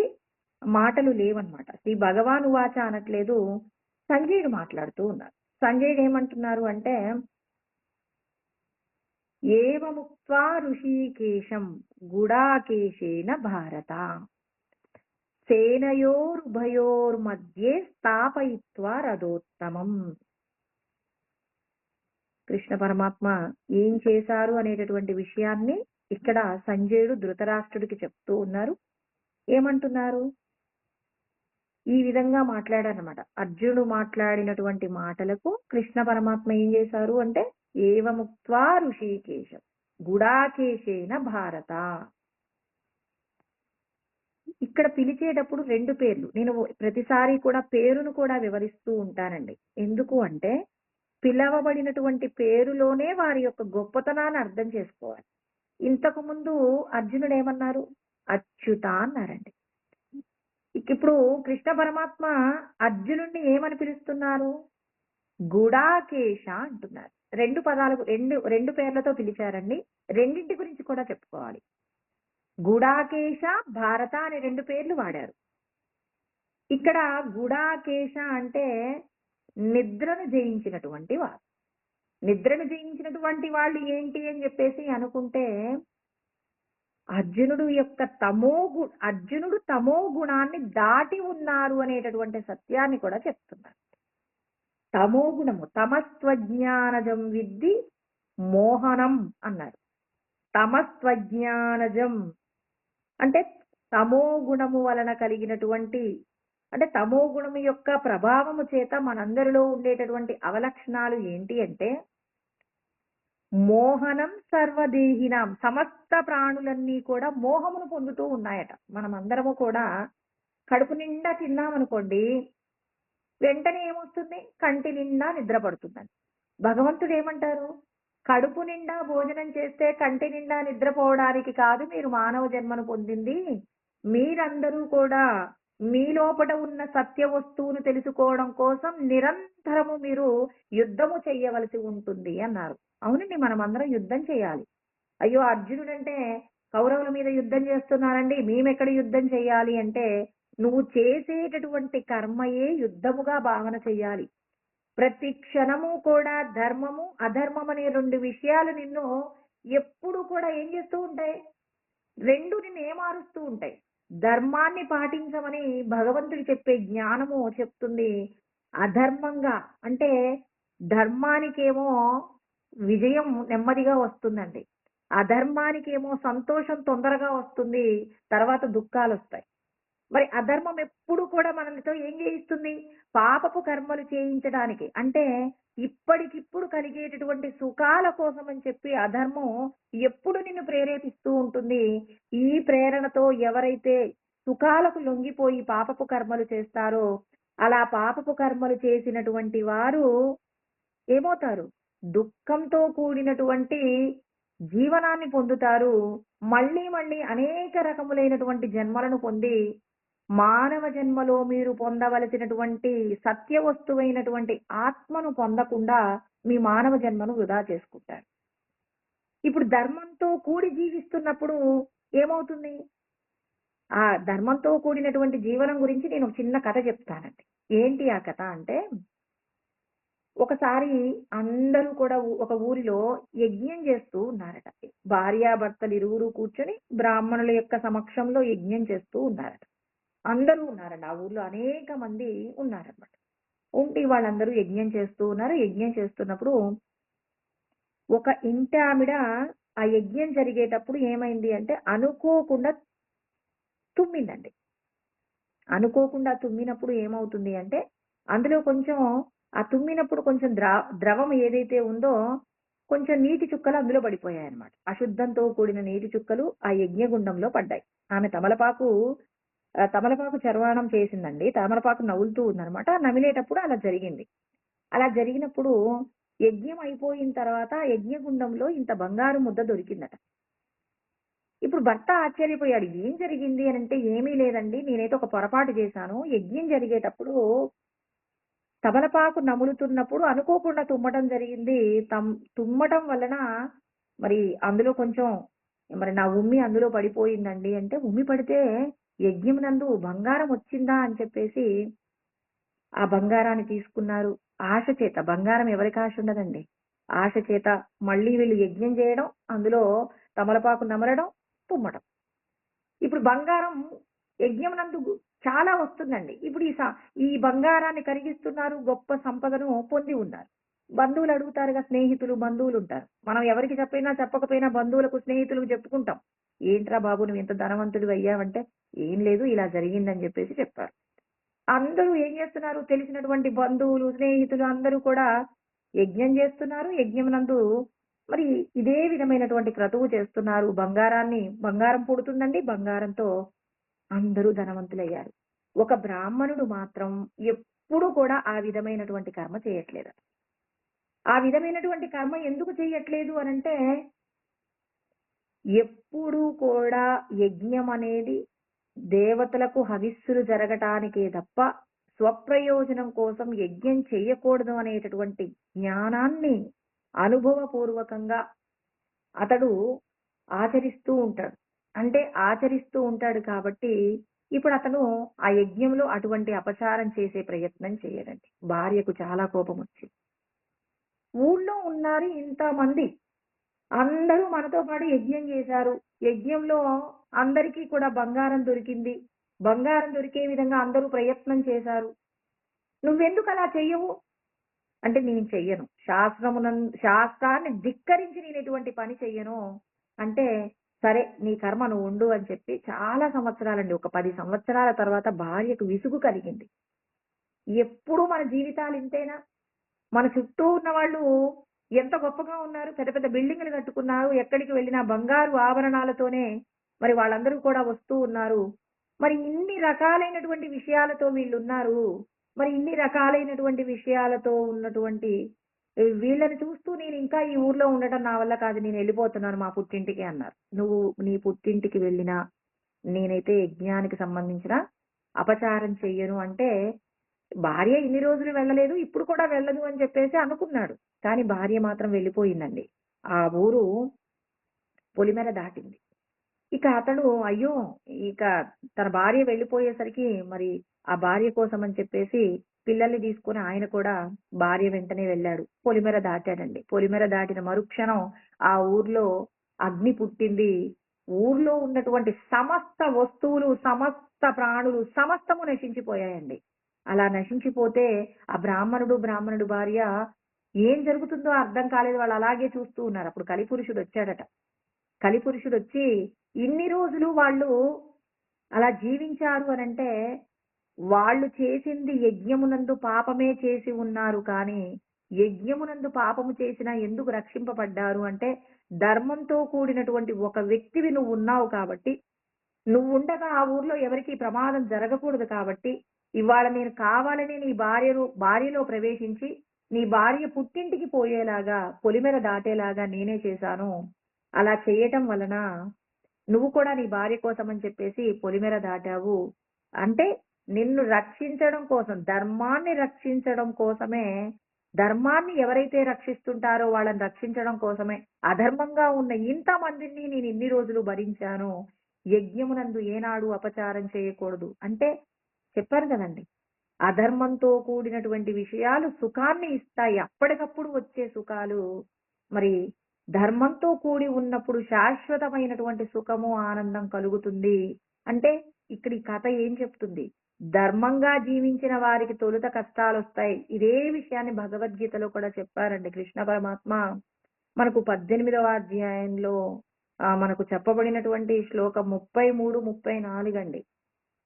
S1: మాటలు లేవన్నమాట. శ్రీ భగవాను వాచ అనట్లేదు, సంజయుడు మాట్లాడుతూ ఉన్నారు. సంజయుడు ఏమంటున్నారు అంటే ఏవముక్త్వా ఋషికేశం గుడాకేశేన భారత సేనయోరుభయోర్మధ్యే స్థాపయిత్వా రథోత్తమం. కృష్ణ పరమాత్మ ఏం చేశారు అనేటటువంటి విషయాన్ని ఇక్కడ సంజయుడు ధృతరాష్ట్రుడికి చెప్తూ ఉన్నారు. ఏమంటున్నారు? ఈ విధంగా మాట్లాడారనమాట. అర్జునుడు మాట్లాడినటువంటి మాటలకు కృష్ణ పరమాత్మ ఏం చేశారు అంటే ఏవముక్త్వా ఋషికేశం గుడాకేశేన భారత. ఇక్కడ పిలిచేటప్పుడు రెండు పేర్లు, నేను ప్రతిసారి కూడా పేరును కూడా వివరిస్తూ ఉంటానండి. ఎందుకు అంటే పిలవబడినటువంటి పేరులోనే వారి యొక్క గొప్పతనాన్ని అర్థం చేసుకోవాలి. ఇంతకు ముందు అర్జునుడు ఏమన్నారు? అచ్యుత అన్నారండి. ఇప్పుడు కృష్ణ పరమాత్మ అర్జునుడిని ఏమని పిలుస్తున్నారు? గుడాకేశ అంటున్నారు. రెండు పదాలకు రెండు పేర్లతో పిలిచారండి. రెండింటి గురించి కూడా చెప్పుకోవాలి. గుడాకేశ, భారత అనే రెండు పేర్లు వాడారు. ఇక్కడ గుడాకేశ అంటే నిద్రను జయించినటువంటి వారు. నిద్రను జయించినటువంటి వాళ్ళు ఏంటి అని చెప్పేసి అనుకుంటే అర్జునుడు తమో గుణాన్ని దాటి ఉన్నారు అనేటటువంటి సత్యాన్ని కూడా చెప్తున్నారు. తమో గుణము తమస్త్వజ్ఞానజం విద్ధి మోహనం అన్నారు. తమస్త్వజ్ఞానజం అంటే తమో గుణము వలన కలిగినటువంటి, అంటే తమో గుణము యొక్క ప్రభావము చేత మనందరిలో ఉండేటటువంటి అవలక్షణాలు ఏంటి అంటే మోహనం సర్వదేహినాం, సమస్త ప్రాణులన్నీ కూడా మోహమును పొందుతూ ఉన్నాయట. మనం అందరము కూడా కడుపు నిండా తిన్నామనుకోండి, వెంటనే ఏమొస్తుంది? కంటి నిండా నిద్ర పడుతుందని. భగవంతుడు ఏమంటారు? కడుపు నిండా భోజనం చేస్తే కంటి నిండా నిద్రపోవడానికి కాదు మీరు మానవ జన్మను పొందింది, మీరందరూ కూడా మీ లోపల ఉన్న సత్య వస్తువును తెలుసుకోవడం కోసం నిరంతరము మీరు యుద్ధము చెయ్యవలసి ఉంటుంది అన్నారు. అవునండి, మనం అందరం యుద్ధం చేయాలి. అయ్యో అర్జునుడు అంటే కౌరవుల మీద యుద్ధం చేస్తున్నారండి, మేమెక్కడ యుద్ధం చేయాలి అంటే నువ్వు చేసేటటువంటి కర్మయే యుద్ధముగా భావన చెయ్యాలి. ప్రతి క్షణము కూడా ధర్మము అధర్మం అనే రెండు విషయాలు నిన్ను ఎప్పుడు కూడా ఏం చేస్తూ ఉంటాయి? రెండు నిన్ను ఏమారుస్తూ ఉంటాయి. ధర్మాన్ని పాటించమని భగవంతుడు చెప్పే జ్ఞానము చెప్తుంది. అధర్మంగా అంటే ధర్మానికేమో విజయం నెమ్మదిగా వస్తుందండి, అధర్మానికేమో సంతోషం తొందరగా వస్తుంది, తర్వాత దుఃఖాలు వస్తాయి. మరి అధర్మం ఎప్పుడు కూడా మనతో ఏం చేయిస్తుంది? పాపపు కర్మలు చేయించడానికి, అంటే ఇప్పటికిప్పుడు కలిగేటటువంటి సుఖాల కోసం అని చెప్పి అధర్మం ఎప్పుడు నిన్ను ప్రేరేపిస్తూ ఉంటుంది. ఈ ప్రేరణతో ఎవరైతే సుఖాలకు లొంగిపోయి పాపపు కర్మలు చేస్తారో అలా పాపపు కర్మలు చేసినటువంటి వారు ఏమవుతారు? దుఃఖంతో కూడినటువంటి జీవనాన్ని పొందుతారు. మళ్ళీ మళ్ళీ అనేక రకములైనటువంటి జన్మలను పొంది మానవ జన్మలో మీరు పొందవలసినటువంటి సత్య వస్తువైనటువంటి ఆత్మను పొందకుండా మీ మానవ జన్మను వృధా చేసుకుంటారు. ఇప్పుడు ధర్మంతో కూడి జీవిస్తున్నప్పుడు ఏమవుతుంది? ఆ ధర్మంతో కూడినటువంటి జీవనం గురించి నేను ఒక చిన్న కథ చెప్తానండి. ఏంటి ఆ కథ అంటే, ఒకసారి అందరూ కూడా ఒక ఊరిలో యజ్ఞం చేస్తూ ఉన్నారట. భార్యాభర్తలు ఇరువురు కూర్చొని బ్రాహ్మణుల యొక్క సమక్షంలో యజ్ఞం చేస్తూ ఉన్నారట. అందరూ ఉన్నారండి. ఆ ఊర్లో అనేక మంది ఉన్నారన్నమాట. ఉండి వాళ్ళందరూ యజ్ఞం చేస్తూ ఉన్నారు. యజ్ఞం చేస్తున్నప్పుడు ఒక ఇంటి ఆవిడ ఆ యజ్ఞం జరిగేటప్పుడు ఏమైంది అంటే అనుకోకుండా తుమ్మిందండి. అనుకోకుండా తుమ్మినప్పుడు ఏమవుతుంది అంటే, అందులో కొంచెం ఆ తుమ్మినప్పుడు కొంచెం ద్రవం ఏదైతే ఉందో, కొంచెం నీటి చుక్కలు అందులో పడిపోయాయన్నమాట. అశుద్ధంతో కూడిన నీటి చుక్కలు ఆ యజ్ఞగుండంలో పడ్డాయి. ఆమె తమలపాకు చర్వాణం చేసిందండి. తమలపాకు నములుతూ ఉందన్నమాట. నమిలేటప్పుడు అలా జరిగింది. అలా జరిగినప్పుడు యజ్ఞం అయిపోయిన తర్వాత ఆ యజ్ఞగుండంలో ఇంత బంగారు ముద్ద దొరికిందట. ఇప్పుడు భర్త ఆశ్చర్యపోయాడు. ఏం జరిగింది అనంటే, "ఏమీ లేదండి. నేనైతే ఒక పొరపాటు చేశాను. యజ్ఞం జరిగేటప్పుడు తమలపాకు నములుతున్నప్పుడు అనుకోకుండా తుమ్మటం జరిగింది. తుమ్మటం వలన మరి అందులో కొంచెం మరి నా ఉమ్మి అందులో పడిపోయిందండి" అంటే, "ఉమ్మి పడితే యజ్ఞమునందు బంగారం వచ్చిందా?" అని చెప్పేసి ఆ బంగారాన్ని తీసుకున్నారు. ఆశ చేత బంగారం ఎవరికి ఆశ ఉండదండి. ఆశ చేత మళ్ళీ వీళ్ళు యజ్ఞం చేయడం, అందులో తమలపాకు నమలడం, తుమ్మటం. ఇప్పుడు బంగారం యజ్ఞమునందు చాలా వస్తుందండి. ఇప్పుడు ఈ బంగారాన్ని కరిగిస్తున్నారు. గొప్ప సంపదను పొంది ఉన్నారు. బంధువులు అడుగుతారుగా, స్నేహితులు, బంధువులుంటారు. మనం ఎవరికి చెప్పినా, చెప్పకపోయినా బంధువులకు, స్నేహితులకు చెప్పుకుంటాం. "ఏంట్రా బాబు నువ్వు ఇంత ధనవంతుడివి అయ్యావంటే" "ఏం లేదు ఇలా జరిగిందని" చెప్పేసి చెప్పారు. అందరూ ఏం చేస్తున్నారు? తెలిసినటువంటి బంధువులు, స్నేహితులు అందరూ కూడా యజ్ఞం చేస్తున్నారు. యజ్ఞమునందు మరి ఇదే విధమైనటువంటి క్రతువు చేస్తున్నారు. బంగారం పుడుతుందండి. బంగారంతో అందరూ ధనవంతులయ్యారు. ఒక బ్రాహ్మణుడు మాత్రం ఎప్పుడు కూడా ఆ విధమైనటువంటి కర్మ చేయట్లేదు. ఆ విధమైనటువంటి కర్మ ఎందుకు చేయట్లేదు అనంటే, ఎప్పుడూ కూడా యజ్ఞం అనేది దేవతలకు హవిస్సులు జరగటానికే తప్ప స్వప్రయోజనం కోసం యజ్ఞం చెయ్యకూడదు అనేటటువంటి జ్ఞానాన్ని అనుభవపూర్వకంగా అతడు ఆచరిస్తూ ఉంటాడు. అంటే ఆచరిస్తూ ఉంటాడు కాబట్టి ఇప్పుడు అతను ఆ యజ్ఞంలో అటువంటి అపచారం చేసే ప్రయత్నం చేయడండి. భార్యకు చాలా కోపం వచ్చింది. ఊళ్ళో ఉన్నారు ఇంతమంది. అందరూ మనతో పాటు యజ్ఞం చేశారు. యజ్ఞంలో అందరికీ కూడా బంగారం దొరికింది. బంగారం దొరికే విధంగా అందరూ ప్రయత్నం చేశారు. నువ్వెందుకు అలా చెయ్యవు? అంటే నేను చెయ్యను. శాస్త్రాన్ని ధిక్కరించి నేను ఎటువంటి పని చెయ్యను. అంటే సరే నీ కర్మ నువ్వు ఉండు అని చెప్పి చాలా సంవత్సరాలండి. ఒక 10 సంవత్సరాల తర్వాత భార్యకు విసుగు కలిగింది. ఎప్పుడూ మన జీవితాలు ఇంతేనా? మన చుట్టూ ఉన్నవాళ్ళు ఎంత గొప్పగా ఉన్నారు. పెద్ద పెద్ద బిల్డింగులు కట్టుకున్నారు. ఎక్కడికి వెళ్ళినా బంగారు ఆభరణాలతోనే మరి వాళ్ళందరూ కూడా వస్తూ ఉన్నారు. మరి ఇన్ని రకాలైనటువంటి విషయాలతో వీళ్ళున్నారు. మరి ఇన్ని రకాలైనటువంటి విషయాలతో ఉన్నటువంటి వీళ్ళని చూస్తూ నేను ఇంకా ఈ ఊర్లో ఉండటం నా వల్ల కాదు. నేను వెళ్ళిపోతున్నాను మా పుట్టింటికి అన్నారు. నువ్వు నీ పుట్టింటికి వెళ్ళినా నేనైతే యజ్ఞానికి సంబంధించిన అపచారం చెయ్యను అంటే భార్య ఇన్ని రోజులు వెళ్ళలేదు. ఇప్పుడు కూడా వెళ్ళదు అని చెప్పేసి అనుకున్నాడు. కానీ భార్య మాత్రం వెళ్ళిపోయిందండి. ఆ ఊరు పొలిమేర దాటింది. ఇక అతడు అయ్యో! ఇక తన భార్య వెళ్ళిపోయేసరికి మరి ఆ భార్య కోసం అని చెప్పేసి పిల్లల్ని తీసుకొని ఆయన కూడా భార్య వెంటనే వెళ్ళాడు. పొలిమేర దాటాడండి. పొలిమేర దాటిన మరుక్షణం ఆ ఊర్లో అగ్ని పుట్టింది. ఊర్లో ఉన్నటువంటి సమస్త వస్తువులు, సమస్త ప్రాణులు సమస్తము నశించిపోయాయండి. అలా నశించిపోతే ఆ బ్రాహ్మణుడు భార్య ఏం జరుగుతుందో అర్థం కాలేదు. వాళ్ళు అలాగే చూస్తూ ఉన్నారు. అప్పుడు కలిపురుషుడొచ్చాడట. కలిపురుషుడొచ్చి ఇన్ని రోజులు వాళ్ళు అలా జీవించారు అనంటే, వాళ్ళు చేసింది యజ్ఞమునందు పాపమే చేసి ఉన్నారు కానీ, యజ్ఞమునందు పాపము చేసినా ఎందుకు రక్షింపబడ్డారు అంటే, ధర్మంతో కూడినటువంటి ఒక వ్యక్తివి నువ్వున్నావు కాబట్టి, నువ్వుండగా ఆ ఊర్లో ఎవరికీ ప్రమాదం జరగకూడదు కాబట్టి, ఇవాళ నేను కావాలనే నీ భార్యలో ప్రవేశించి, నీ భార్య పుట్టింటికి పోయేలాగా, పొలిమేర దాటేలాగా నేనే చేశాను. అలా చేయటం వలన నువ్వు కూడా నీ భార్య కోసం అని చెప్పేసి పొలిమేర దాటావు. అంటే నిన్ను రక్షించడం కోసం, ధర్మాన్ని రక్షించడం కోసమే, ధర్మాన్ని ఎవరైతే రక్షిస్తుంటారో వాళ్ళని రక్షించడం కోసమే అధర్మంగా ఉన్న ఇంతమందిని నేను ఇన్ని రోజులు భరించాను. యజ్ఞమునందు ఏనాడు అపచారం చేయకూడదు అంటే చెప్పారు కదండి. అధర్మంతో కూడినటువంటి విషయాలు సుఖాన్ని ఇస్తాయి. అప్పటికప్పుడు వచ్చే సుఖాలు మరి ధర్మంతో కూడి ఉన్నప్పుడు శాశ్వతమైనటువంటి సుఖము, ఆనందం కలుగుతుంది. అంటే ఇక్కడ ఈ కథ ఏం చెప్తుంది? ధర్మంగా జీవించిన వారికి తొలుత కష్టాలొస్తాయి. ఇదే విషయాన్ని భగవద్గీతలో కూడా చెప్పారండి కృష్ణ పరమాత్మ. మనకు 18వ అధ్యాయంలో మనకు చెప్పబడినటువంటి శ్లోకం 33, 34 అండి.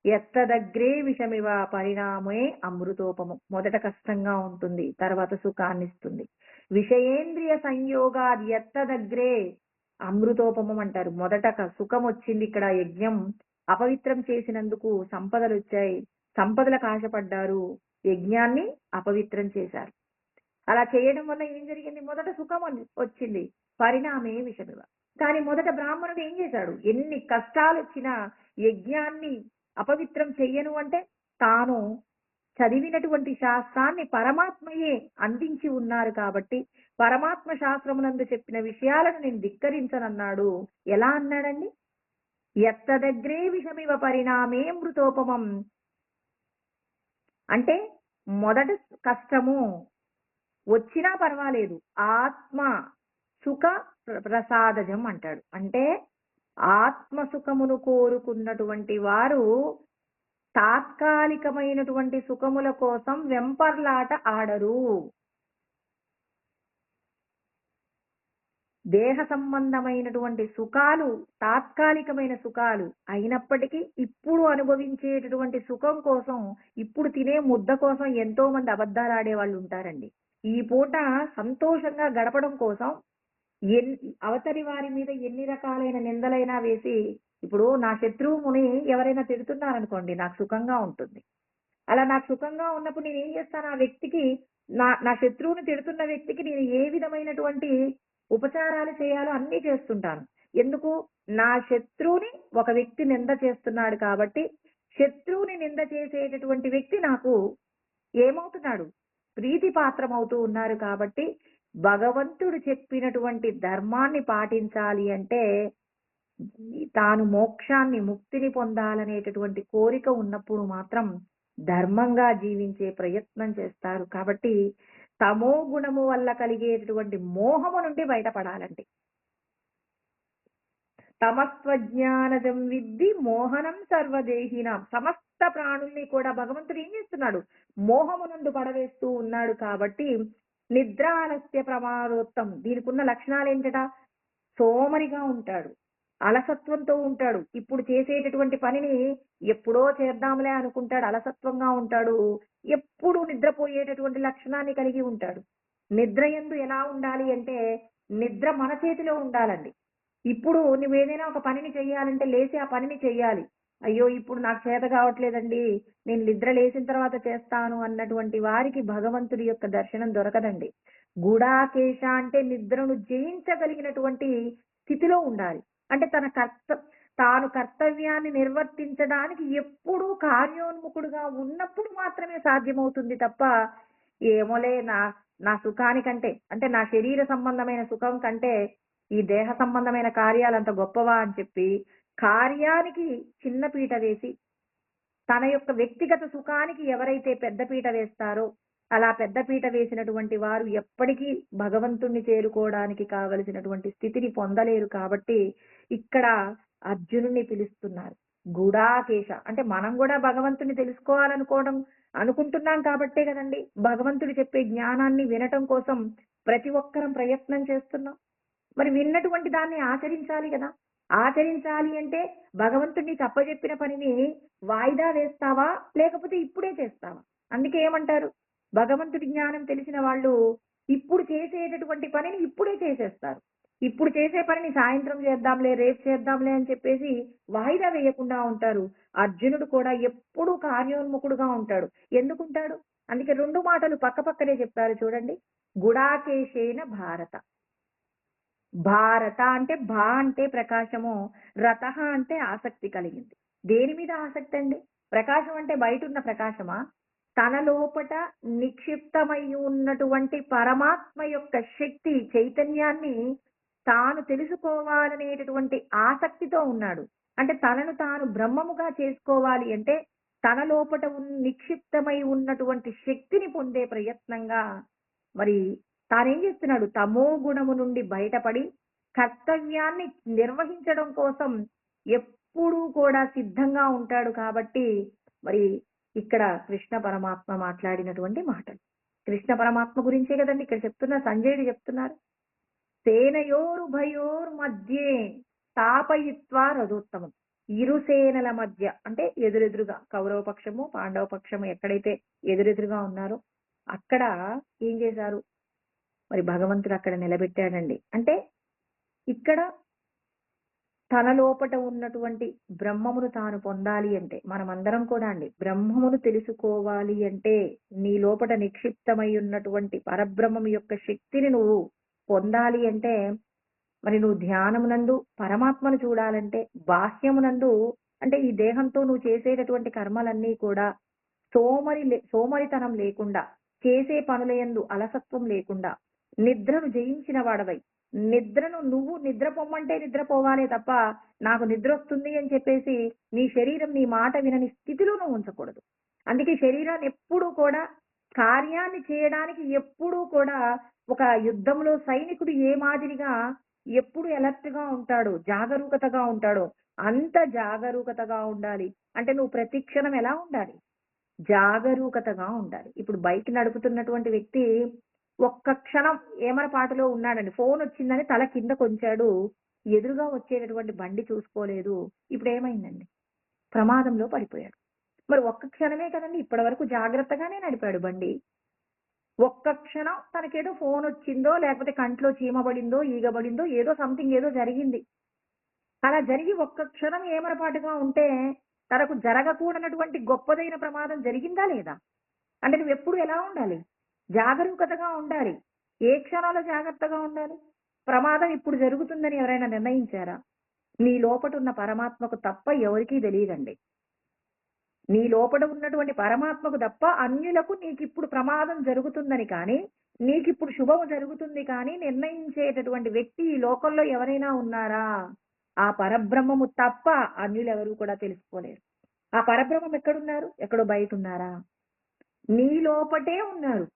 S1: ఎత్తదగ్రే విషమివ పరిణామే అమృతోపము. మొదట కష్టంగా ఉంటుంది, తర్వాత సుఖాన్ని ఇస్తుంది. విషయేంద్రియ సంయోగాది ఎత్తదగ్రే అమృతోపమం అంటారు. మొదట సుఖం వచ్చింది. ఇక్కడ యజ్ఞం అపవిత్రం చేసినందుకు సంపదలు వచ్చాయి, సంపదలకు ఆశపడ్డారు, యజ్ఞాన్ని అపవిత్రం చేశారు. అలా చేయడం వల్ల ఏం జరిగింది? మొదట సుఖం వచ్చింది, పరిణామే విషమివ. కానీ మొదట బ్రాహ్మణుడు ఏం చేశాడు? ఎన్ని కష్టాలు వచ్చినా యజ్ఞాన్ని అపవిత్రం చెయ్యను అంటే తాను చదివినటువంటి శాస్త్రాన్ని పరమాత్మయే అందించి ఉన్నారు కాబట్టి పరమాత్మ శాస్త్రమునందు చెప్పిన విషయాలను నేను ధిక్కరించనన్నాడు. ఎలా అన్నాడండి? ఎత్తదగ్రే విషమివ పరిణామే మృతోపమం. అంటే మొదట కష్టము వచ్చినా పర్వాలేదు, ఆత్మ సుఖ ప్రసాదజం అంటాడు. అంటే ఆత్మ సుఖమును కోరుకున్నటువంటి వారు తాత్కాలికమైనటువంటి సుఖముల కోసం వెంపర్లాట ఆడరు. దేహ సంబంధమైనటువంటి సుఖాలు తాత్కాలికమైన సుఖాలు అయినప్పటికీ ఇప్పుడు అనుభవించేటటువంటి సుఖం కోసం, ఇప్పుడు తినే ముద్ద కోసం ఎంతో మంది అబద్ధాలు ఆడే వాళ్ళు ఉంటారండి. ఈ పూట సంతోషంగా గడపడం కోసం అవతలి వారి మీద ఎన్ని రకాలైన నిందలైనా వేసి, ఇప్పుడు నా శత్రువుని ఎవరైనా తిడుతున్నారనుకోండి, నాకు సుఖంగా ఉంటుంది. అలా నాకు సుఖంగా ఉన్నప్పుడు నేను ఏం చేస్తాను? ఆ వ్యక్తికి, నా శత్రువుని తిడుతున్న వ్యక్తికి నేను ఏ విధమైనటువంటి ఉపచారాలు చేయాలో అన్నీ చేస్తుంటాను. ఎందుకు? నా శత్రువుని ఒక వ్యక్తి నింద చేస్తున్నాడు కాబట్టి, శత్రువుని నింద చేసేటటువంటి వ్యక్తి నాకు ఏమవుతున్నాడు? ప్రీతి పాత్రమవుతూ ఉన్నారు కాబట్టి భగవంతుడు చెప్పినటువంటి ధర్మాన్ని పాటించాలి అంటే తాను మోక్షాన్ని, ముక్తిని పొందాలనేటటువంటి కోరిక ఉన్నప్పుడు మాత్రం ధర్మంగా జీవించే ప్రయత్నం చేస్తారు. కాబట్టి తమో గుణము వల్ల కలిగేటటువంటి మోహము నుండి బయటపడాలండి. తమస్వజ్ఞానజం విద్ధి మోహనం సర్వదేహినాం. సమస్త ప్రాణుల్ని కూడా భగవంతుడు ఏం చేస్తున్నాడు? మోహమునందు పడవేస్తూ ఉన్నాడు. కాబట్టి నిద్రాలస్య ప్రమాదోత్తం. దీనికి ఉన్న లక్షణాలు ఏంటట? సోమరిగా ఉంటాడు, అలసత్వంతో ఉంటాడు, ఇప్పుడు చేసేటటువంటి పనిని ఎప్పుడో చేద్దాంలే అనుకుంటాడు, అలసత్వంగా ఉంటాడు, ఎప్పుడు నిద్రపోయేటటువంటి లక్షణాన్ని కలిగి ఉంటాడు. నిద్ర యందు ఎలా ఉండాలి అంటే, నిద్ర మన చేతిలో ఉండాలండి. ఇప్పుడు నువ్వు ఏదైనా ఒక పనిని చెయ్యాలంటే లేచి ఆ పనిని చెయ్యాలి. అయ్యో ఇప్పుడు నాకు చేత కావట్లేదండి, నేను నిద్ర లేచిన తర్వాత చేస్తాను అన్నటువంటి వారికి భగవంతుడి యొక్క దర్శనం దొరకదండి. గుడాకేశ అంటే నిద్రను జయించగలిగినటువంటి స్థితిలో ఉండాలి. అంటే తాను కర్తవ్యాన్ని నిర్వర్తించడానికి ఎప్పుడూ కార్యోన్ముఖుడుగా ఉన్నప్పుడు మాత్రమే సాధ్యమవుతుంది తప్ప, ఏమోలే నా సుఖానికంటే, అంటే నా శరీర సంబంధమైన సుఖం కంటే ఈ దేహ సంబంధమైన కార్యాలు అంత గొప్పవా అని చెప్పి కార్యానికి చిన్న పీట వేసి తన యొక్క వ్యక్తిగత సుఖానికి ఎవరైతే పెద్ద పీట వేస్తారో, అలా పెద్ద పీట వేసినటువంటి వారు ఎప్పటికీ భగవంతుణ్ణి చేరుకోవడానికి కావలసినటువంటి స్థితిని పొందలేరు. కాబట్టి ఇక్కడ అర్జునుణ్ణి పిలుస్తున్నారు గుడాకేశ. అంటే మనం కూడా భగవంతుని అనుకుంటున్నాం కాబట్టే కదండి భగవంతుడు చెప్పే జ్ఞానాన్ని వినటం కోసం ప్రతి ఒక్కరం ప్రయత్నం చేస్తున్నాం. మరి విన్నటువంటి దాన్ని ఆచరించాలి కదా. ఆచరించాలి అంటే భగవంతుడిని తప్పజెప్పిన పనిని వాయిదా వేస్తావా, లేకపోతే ఇప్పుడే చేస్తావా? అందుకే ఏమంటారు, భగవంతుడి జ్ఞానం తెలిసిన వాళ్ళు ఇప్పుడు చేసేటటువంటి పనిని ఇప్పుడే చేసేస్తారు. ఇప్పుడు చేసే పనిని సాయంత్రం చేద్దాంలే, రేపు చేద్దాంలే అని చెప్పేసి వాయిదా వేయకుండా ఉంటారు. అర్జునుడు కూడా ఎప్పుడూ కార్యోన్ముఖుడుగా ఉంటాడు. ఎందుకుంటాడు? అందుకే రెండు మాటలు పక్క పక్కనే చెప్పారు చూడండి. గుడాకేశేన భారత. భారత అంటే భా అంటే ప్రకాశము, రత అంటే ఆసక్తి కలిగింది. దేని మీద ఆసక్తి అండి? ప్రకాశం అంటే బయట ఉన్న ప్రకాశమా? తన లోపట నిక్షిప్తమై ఉన్నటువంటి పరమాత్మ యొక్క శక్తి, చైతన్యాన్ని తాను తెలుసుకోవాలనేటటువంటి ఆసక్తితో ఉన్నాడు. అంటే తనను తాను బ్రహ్మముగా చేసుకోవాలి అంటే తన లోపట నిక్షిప్తమై ఉన్నటువంటి శక్తిని పొందే ప్రయత్నంగా మరి తానేం చేస్తున్నాడు? తమో గుణము నుండి బయటపడి కర్తవ్యాన్ని నిర్వహించడం కోసం ఎప్పుడూ కూడా సిద్ధంగా ఉంటాడు కాబట్టి మరి ఇక్కడ కృష్ణ పరమాత్మ మాట్లాడినటువంటి మాటలు. కృష్ణ పరమాత్మ గురించే కదండి ఇక్కడ చెప్తున్నారు, సంజయుడు చెప్తున్నారు. సేనయోరుభయోర్ మధ్యే స్థాపయిత్వా రథోత్తమం. ఇరు సేనల మధ్య అంటే ఎదురెదురుగా కౌరవ పక్షము పాండవ పక్షము ఎక్కడైతే ఎదురెదురుగా ఉన్నారో అక్కడ ఏం చేశారు? మరి భగవంతుడు అక్కడ నిలబెట్టాడండి. అంటే ఇక్కడ తన లోపట ఉన్నటువంటి బ్రహ్మమును తాను పొందాలి అంటే మనమందరం కూడా అండి బ్రహ్మమును తెలుసుకోవాలి అంటే నీ లోపట నిక్షిప్తమై ఉన్నటువంటి పరబ్రహ్మం యొక్క శక్తిని నువ్వు పొందాలి అంటే మరి నువ్వు ధ్యానమునందు పరమాత్మను చూడాలంటే బాహ్యమునందు అంటే ఈ దేహంతో నువ్వు చేసేటటువంటి కర్మలన్నీ కూడా సోమరితనం లేకుండా, చేసే పనులయందు అలసత్వం లేకుండా, నిద్రను జయించిన వాడవై, నిద్రను నువ్వు నిద్రపోమ్మంటే నిద్రపోవాలే తప్ప నాకు నిద్ర వస్తుంది అని చెప్పేసి నీ శరీరం నీ మాట వినని స్థితిలో నువ్వు ఉంచకూడదు. అందుకే శరీరాన్ని ఎప్పుడూ కూడా కార్యాన్ని చేయడానికి ఎప్పుడూ కూడా ఒక యుద్ధంలో సైనికుడు ఏ మాదిరిగా ఎప్పుడు అలర్ట్ గా ఉంటాడో, జాగరూకతగా ఉంటాడో అంత జాగరూకతగా ఉండాలి. అంటే నువ్వు ప్రతి క్షణం ఎలా ఉండాలి? జాగరూకతగా ఉండాలి. ఇప్పుడు బైక్ నడుపుతున్నటువంటి వ్యక్తి ఒక్క క్షణం ఏమరపాటులో ఉన్నాడండి, ఫోన్ వచ్చిందని తల కింద కొంచాడు, ఎదురుగా వచ్చేటటువంటి బండి చూసుకోలేదు, ఇప్పుడు ఏమైందండి? ప్రమాదంలో పడిపోయాడు. మరి ఒక్క క్షణమే కదండి, ఇప్పటి వరకు జాగ్రత్తగానే నడిపాడు బండి. ఒక్క క్షణం తనకేదో ఫోన్ వచ్చిందో లేకపోతే కంట్లో చీమబడిందో ఈగబడిందో ఏదో సంథింగ్ ఏదో జరిగింది. అలా జరిగి ఒక్క క్షణం ఏమరపాటుగా ఉంటే తనకు జరగకూడనటువంటి గొప్పదైన ప్రమాదం జరిగిందా లేదా? అంటే నువ్వు ఎప్పుడు ఎలా ఉండాలి? జాగరూకతగా ఉండాలి. ఏ క్షణంలో జాగ్రత్తగా ఉండాలి? ప్రమాదం ఇప్పుడు జరుగుతుందని ఎవరైనా నిర్ణయించారా? నీ లోపట ఉన్న పరమాత్మకు తప్ప ఎవరికీ తెలియదండి. నీ లోపల ఉన్నటువంటి పరమాత్మకు తప్ప అన్యులకు నీకిప్పుడు ప్రమాదం జరుగుతుందని కానీ, నీకిప్పుడు శుభము జరుగుతుంది కానీ నిర్ణయించేటటువంటి వ్యక్తి ఈ లోకంలో ఎవరైనా ఉన్నారా? ఆ పరబ్రహ్మము తప్ప అన్యులెవరూ కూడా తెలుసుకోలేరు. ఆ పరబ్రహ్మం ఎక్కడున్నారు? ఎక్కడో బయట ఉన్నారా? నీ లోపటే ఉన్నారు.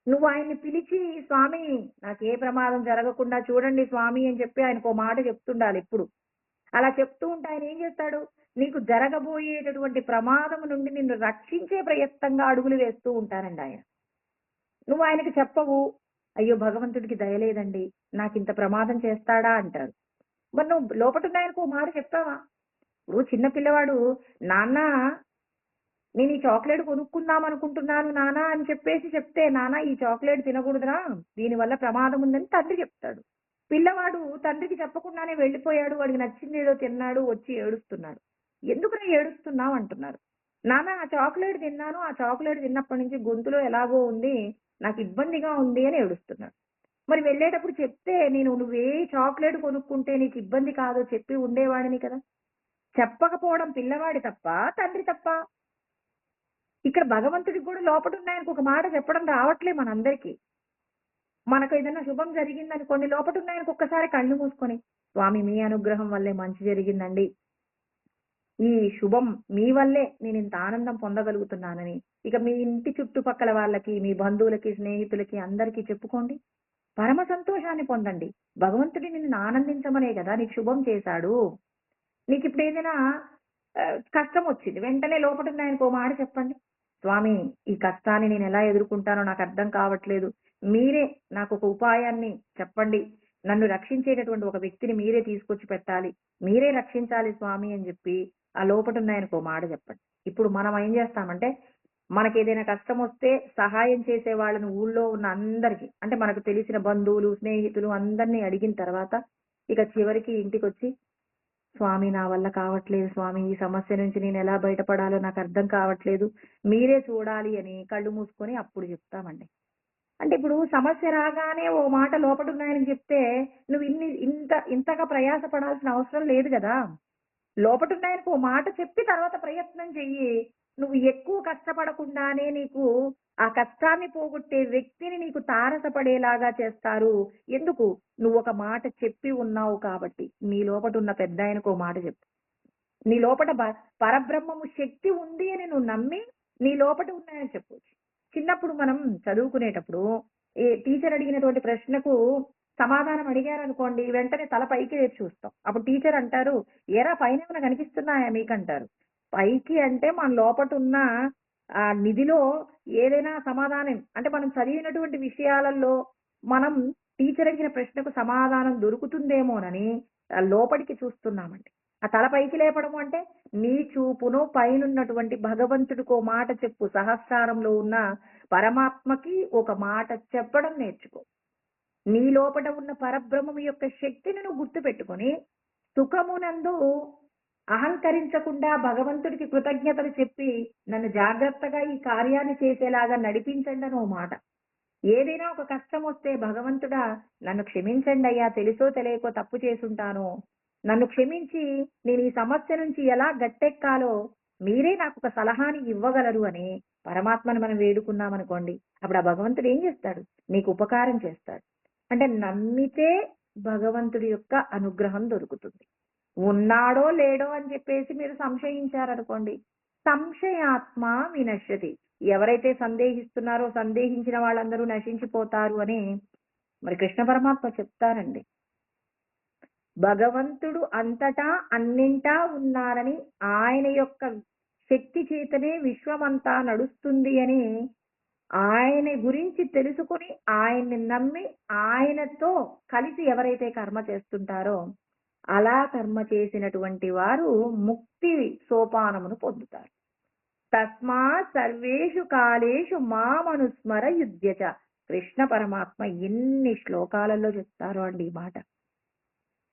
S1: నువ్వు ఆయన్ని పిలిచి స్వామి నాకే ప్రమాదం జరగకుండా చూడండి స్వామి అని చెప్పి ఆయనకు ఓ మాట చెప్తుండాలి ఎప్పుడు. అలా చెప్తూ ఉంటే ఆయన ఏం చేస్తాడు? నీకు జరగబోయేటటువంటి ప్రమాదం నుండి నిన్ను రక్షించే ప్రయత్నంగా అడుగులు వేస్తూ ఉంటారండి ఆయన. నువ్వు ఆయనకి చెప్పవు, అయ్యో భగవంతుడికి దయలేదండి నాకు ఇంత ప్రమాదం చేస్తాడా అంటారు. మరి నువ్వు లోపటున్న ఆయనకు ఓ మాట చెప్తావా? ఇప్పుడు చిన్న పిల్లవాడు నాన్న నేను ఈ చాక్లెట్ కొనుక్కుందాం అనుకుంటున్నాను నాన్న అని చెప్పేసి చెప్తే, నాన్న ఈ చాక్లెట్ తినకూడదురా దీనివల్ల ప్రమాదం ఉందని తండ్రి చెప్తాడు. పిల్లవాడు తండ్రికి చెప్పకుండానే వెళ్ళిపోయాడు, వాడికి నచ్చింది ఏదో తిన్నాడు, వచ్చి ఏడుస్తున్నాడు. ఎందుకురా ఏడుస్తున్నావు అంటున్నారు. నాన్న ఆ చాక్లెట్ తిన్నాను, ఆ చాక్లెట్ తిన్నప్పటి నుంచి గొంతులో ఎలాగో ఉంది, నాకు ఇబ్బందిగా ఉంది అని ఏడుస్తున్నాడు. మరి వెళ్ళేటప్పుడు చెప్తే నువ్వే చాక్లెట్ కొనుక్కుంటే నీకు ఇబ్బంది కాదో చెప్పి ఉండేవాడిని కదా. చెప్పకపోవడం పిల్లవాడి తప్ప తండ్రి తప్ప? ఇక్కడ భగవంతుడికి కూడా లోపట ఉన్నాయనికి ఒక మాట చెప్పడం రావట్లే మనందరికీ. మనకు ఏదైనా శుభం జరిగిందనుకోండి, లోపట ఉన్నాయనికి ఒక్కసారి కళ్ళు మూసుకొని స్వామి మీ అనుగ్రహం వల్లే మంచి జరిగిందండి, ఈ శుభం మీ వల్లే నేను ఇంత ఆనందం పొందగలుగుతున్నానని ఇక మీ ఇంటి చుట్టుపక్కల వాళ్ళకి, మీ బంధువులకి, స్నేహితులకి అందరికీ చెప్పుకోండి. పరమ సంతోషాన్ని పొందండి. భగవంతుడి నిన్ను ఆనందించమనే కదా నీకు శుభం చేశాడు. నీకు ఇప్పుడు ఏదైనా కష్టం వచ్చింది, వెంటనే లోపట ఉన్నాయనికి ఓ మాట చెప్పండి. స్వామి ఈ కష్టాన్ని నేను ఎలా ఎదుర్కొంటానో నాకు అర్థం కావట్లేదు, మీరే నాకు ఒక ఉపాయాన్ని చెప్పండి, నన్ను రక్షించేటటువంటి ఒక వ్యక్తిని మీరే తీసుకొచ్చి పెట్టాలి, మీరే రక్షించాలి స్వామి అని చెప్పి ఆ లోపట ఉన్నాయనికి ఓ మాట చెప్పండి. ఇప్పుడు మనం ఏం చేస్తామంటే మనకి ఏదైనా కష్టం వస్తే సహాయం చేసే వాళ్ళని ఊళ్ళో ఉన్న అందరికీ అంటే మనకు తెలిసిన బంధువులు స్నేహితులు అందరినీ అడిగిన తర్వాత ఇక చివరికి ఇంటికి వచ్చి స్వామి నా వల్ల కావట్లేదు స్వామి, ఈ సమస్య నుంచి నేను ఎలా బయటపడాలో నాకు అర్థం కావట్లేదు, మీరే చూడాలి అని కళ్ళు మూసుకొని అప్పుడు చెప్తామండి. అంటే ఇప్పుడు సమస్య రాగానే ఓ మాట లోపటున్నాయని చెప్తే నువ్వు ఇంతగా ప్రయాస పడాల్సిన అవసరం లేదు కదా. లోపటున్నాయనికి ఓ మాట చెప్పి తర్వాత ప్రయత్నం చెయ్యి. నువ్వు ఎక్కువ కష్టపడకుండానే నీకు ఆ కష్టాన్ని పోగొట్టే వ్యక్తిని నీకు తారసపడేలాగా చేస్తారు. ఎందుకు? నువ్వు ఒక మాట చెప్పి ఉన్నావు కాబట్టి. నీ లోపట ఉన్న పెద్దాయనకు ఓ మాట చెప్పు. నీ లోపట పరబ్రహ్మము శక్తి ఉంది అని నువ్వు నమ్మి నీ లోపట ఉన్నాయని చెప్పొచ్చు. చిన్నప్పుడు మనం చదువుకునేటప్పుడు టీచర్ అడిగినటువంటి ప్రశ్నకు సమాధానం అడిగారనుకోండి, వెంటనే తల పైకి వేసి చూస్తాం. అప్పుడు టీచర్ అంటారు, ఏరా పైన ఏమైనా కనిపిస్తున్నాయా మీకంటారు. పైకి అంటే మన లోపట ఉన్న ఆ నిధిలో ఏదైనా సమాధానం అంటే మనం చదివినటువంటి విషయాలలో మనం టీచర్ అడిగిన ప్రశ్నకు సమాధానం దొరుకుతుందేమోనని లోపలికి చూస్తున్నామండి. ఆ తల పైకి లేపడం అంటే నీ చూపును పైనున్నటువంటి భగవంతుడికో మాట చెప్పు, సహస్రారంలో ఉన్న పరమాత్మకి ఒక మాట చెప్పడం నేర్చుకో. నీ లోపట ఉన్న పరబ్రహ్మము యొక్క శక్తిని నువ్వు గుర్తు పెట్టుకొని సుఖమునందు అహంకరించకుండా భగవంతుడికి కృతజ్ఞతలు చెప్పి నన్ను జాగ్రత్తగా ఈ కార్యాన్ని చేసేలాగా నడిపించండి అని ఓ మాట. ఏదైనా ఒక కష్టం వస్తే భగవంతుడా నన్ను క్షమించండి అయ్యా, తెలుసో తెలియకో తప్పు చేసుంటాను, నన్ను క్షమించి నేను ఈ సమస్య నుంచి ఎలా గట్టెక్కాలో మీరే నాకు ఒక సలహాని ఇవ్వగలరు అని పరమాత్మను మనం వేడుకున్నామనుకోండి, అప్పుడు ఆ భగవంతుడు ఏం చేస్తాడు? నీకు ఉపకారం చేస్తాడు. అంటే నమ్మితే భగవంతుడి యొక్క అనుగ్రహం దొరుకుతుంది. ఉన్నాడో లేడో అని చెప్పేసి మీరు సంశయించారనుకోండి, సంశయాత్మ వినశ్యతి. ఎవరైతే సందేహిస్తున్నారో సందేహించిన వాళ్ళందరూ నశించిపోతారు అని మరి కృష్ణ పరమాత్మ చెప్తారండి. భగవంతుడు అంతటా అన్నింటా ఉన్నారని, ఆయన యొక్క శక్తి చేతనే విశ్వమంతా నడుస్తుంది అని ఆయన గురించి తెలుసుకుని ఆయన్ని నమ్మి ఆయనతో కలిసి ఎవరైతే కర్మ చేస్తుంటారో అలా కర్మ చేసినటువంటి వారు ముక్తి సోపానమును పొందుతారు. తస్మాత్ సర్వేషు కాలేషు మామనుస్మర యుధ్యచ. కృష్ణ పరమాత్మ ఎన్ని శ్లోకాలలో చెప్తారో అండి ఈ మాట.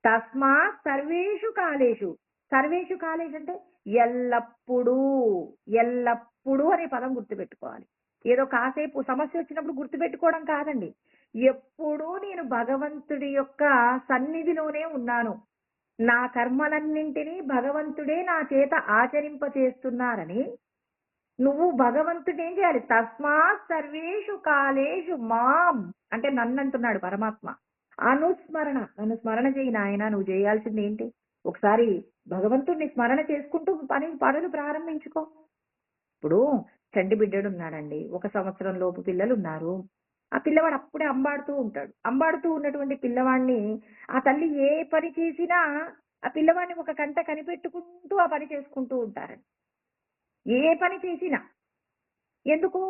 S1: తస్మాత్ సర్వేషు కాలేషు. సర్వేషు కాలేషు అంటే ఎల్లప్పుడూ, ఎల్లప్పుడూ అనే పదం గుర్తుపెట్టుకోవాలి. ఏదో కాసేపు సమస్య వచ్చినప్పుడు గుర్తుపెట్టుకోవడం కాదండి. ఎప్పుడూ నేను భగవంతుడి యొక్క సన్నిధిలోనే ఉన్నాను, నా కర్మలన్నింటినీ భగవంతుడే నా చేత ఆచరింప చేస్తున్నారని నువ్వు భగవంతుడు ఏం చేయాలి? తస్మాత్ సర్వేషు కాలేషు మాం అంటే నన్ను అంటున్నాడు పరమాత్మ. అనుస్మరణ, నన్ను స్మరణ చేయి నాయన. నువ్వు చేయాల్సింది ఏంటి? ఒకసారి భగవంతుడిని స్మరణ చేసుకుంటూ పనులు ప్రారంభించుకో. ఇప్పుడు చంటి బిడ్డడు ఉన్నాడండి, 1 సంవత్సరం లోపు పిల్లలు ఉన్నారు. ఆ పిల్లవాడు అప్పుడే అంబాడుతూ ఉంటాడు. అంబాడుతూ ఉన్నటువంటి పిల్లవాడిని ఆ తల్లి ఏ పని చేసినా ఆ పిల్లవాడిని ఒక కంట కనిపెట్టుకుంటూ ఆ పని చేసుకుంటూ ఉంటారండి. ఏ పని చేసినా. ఎందుకు?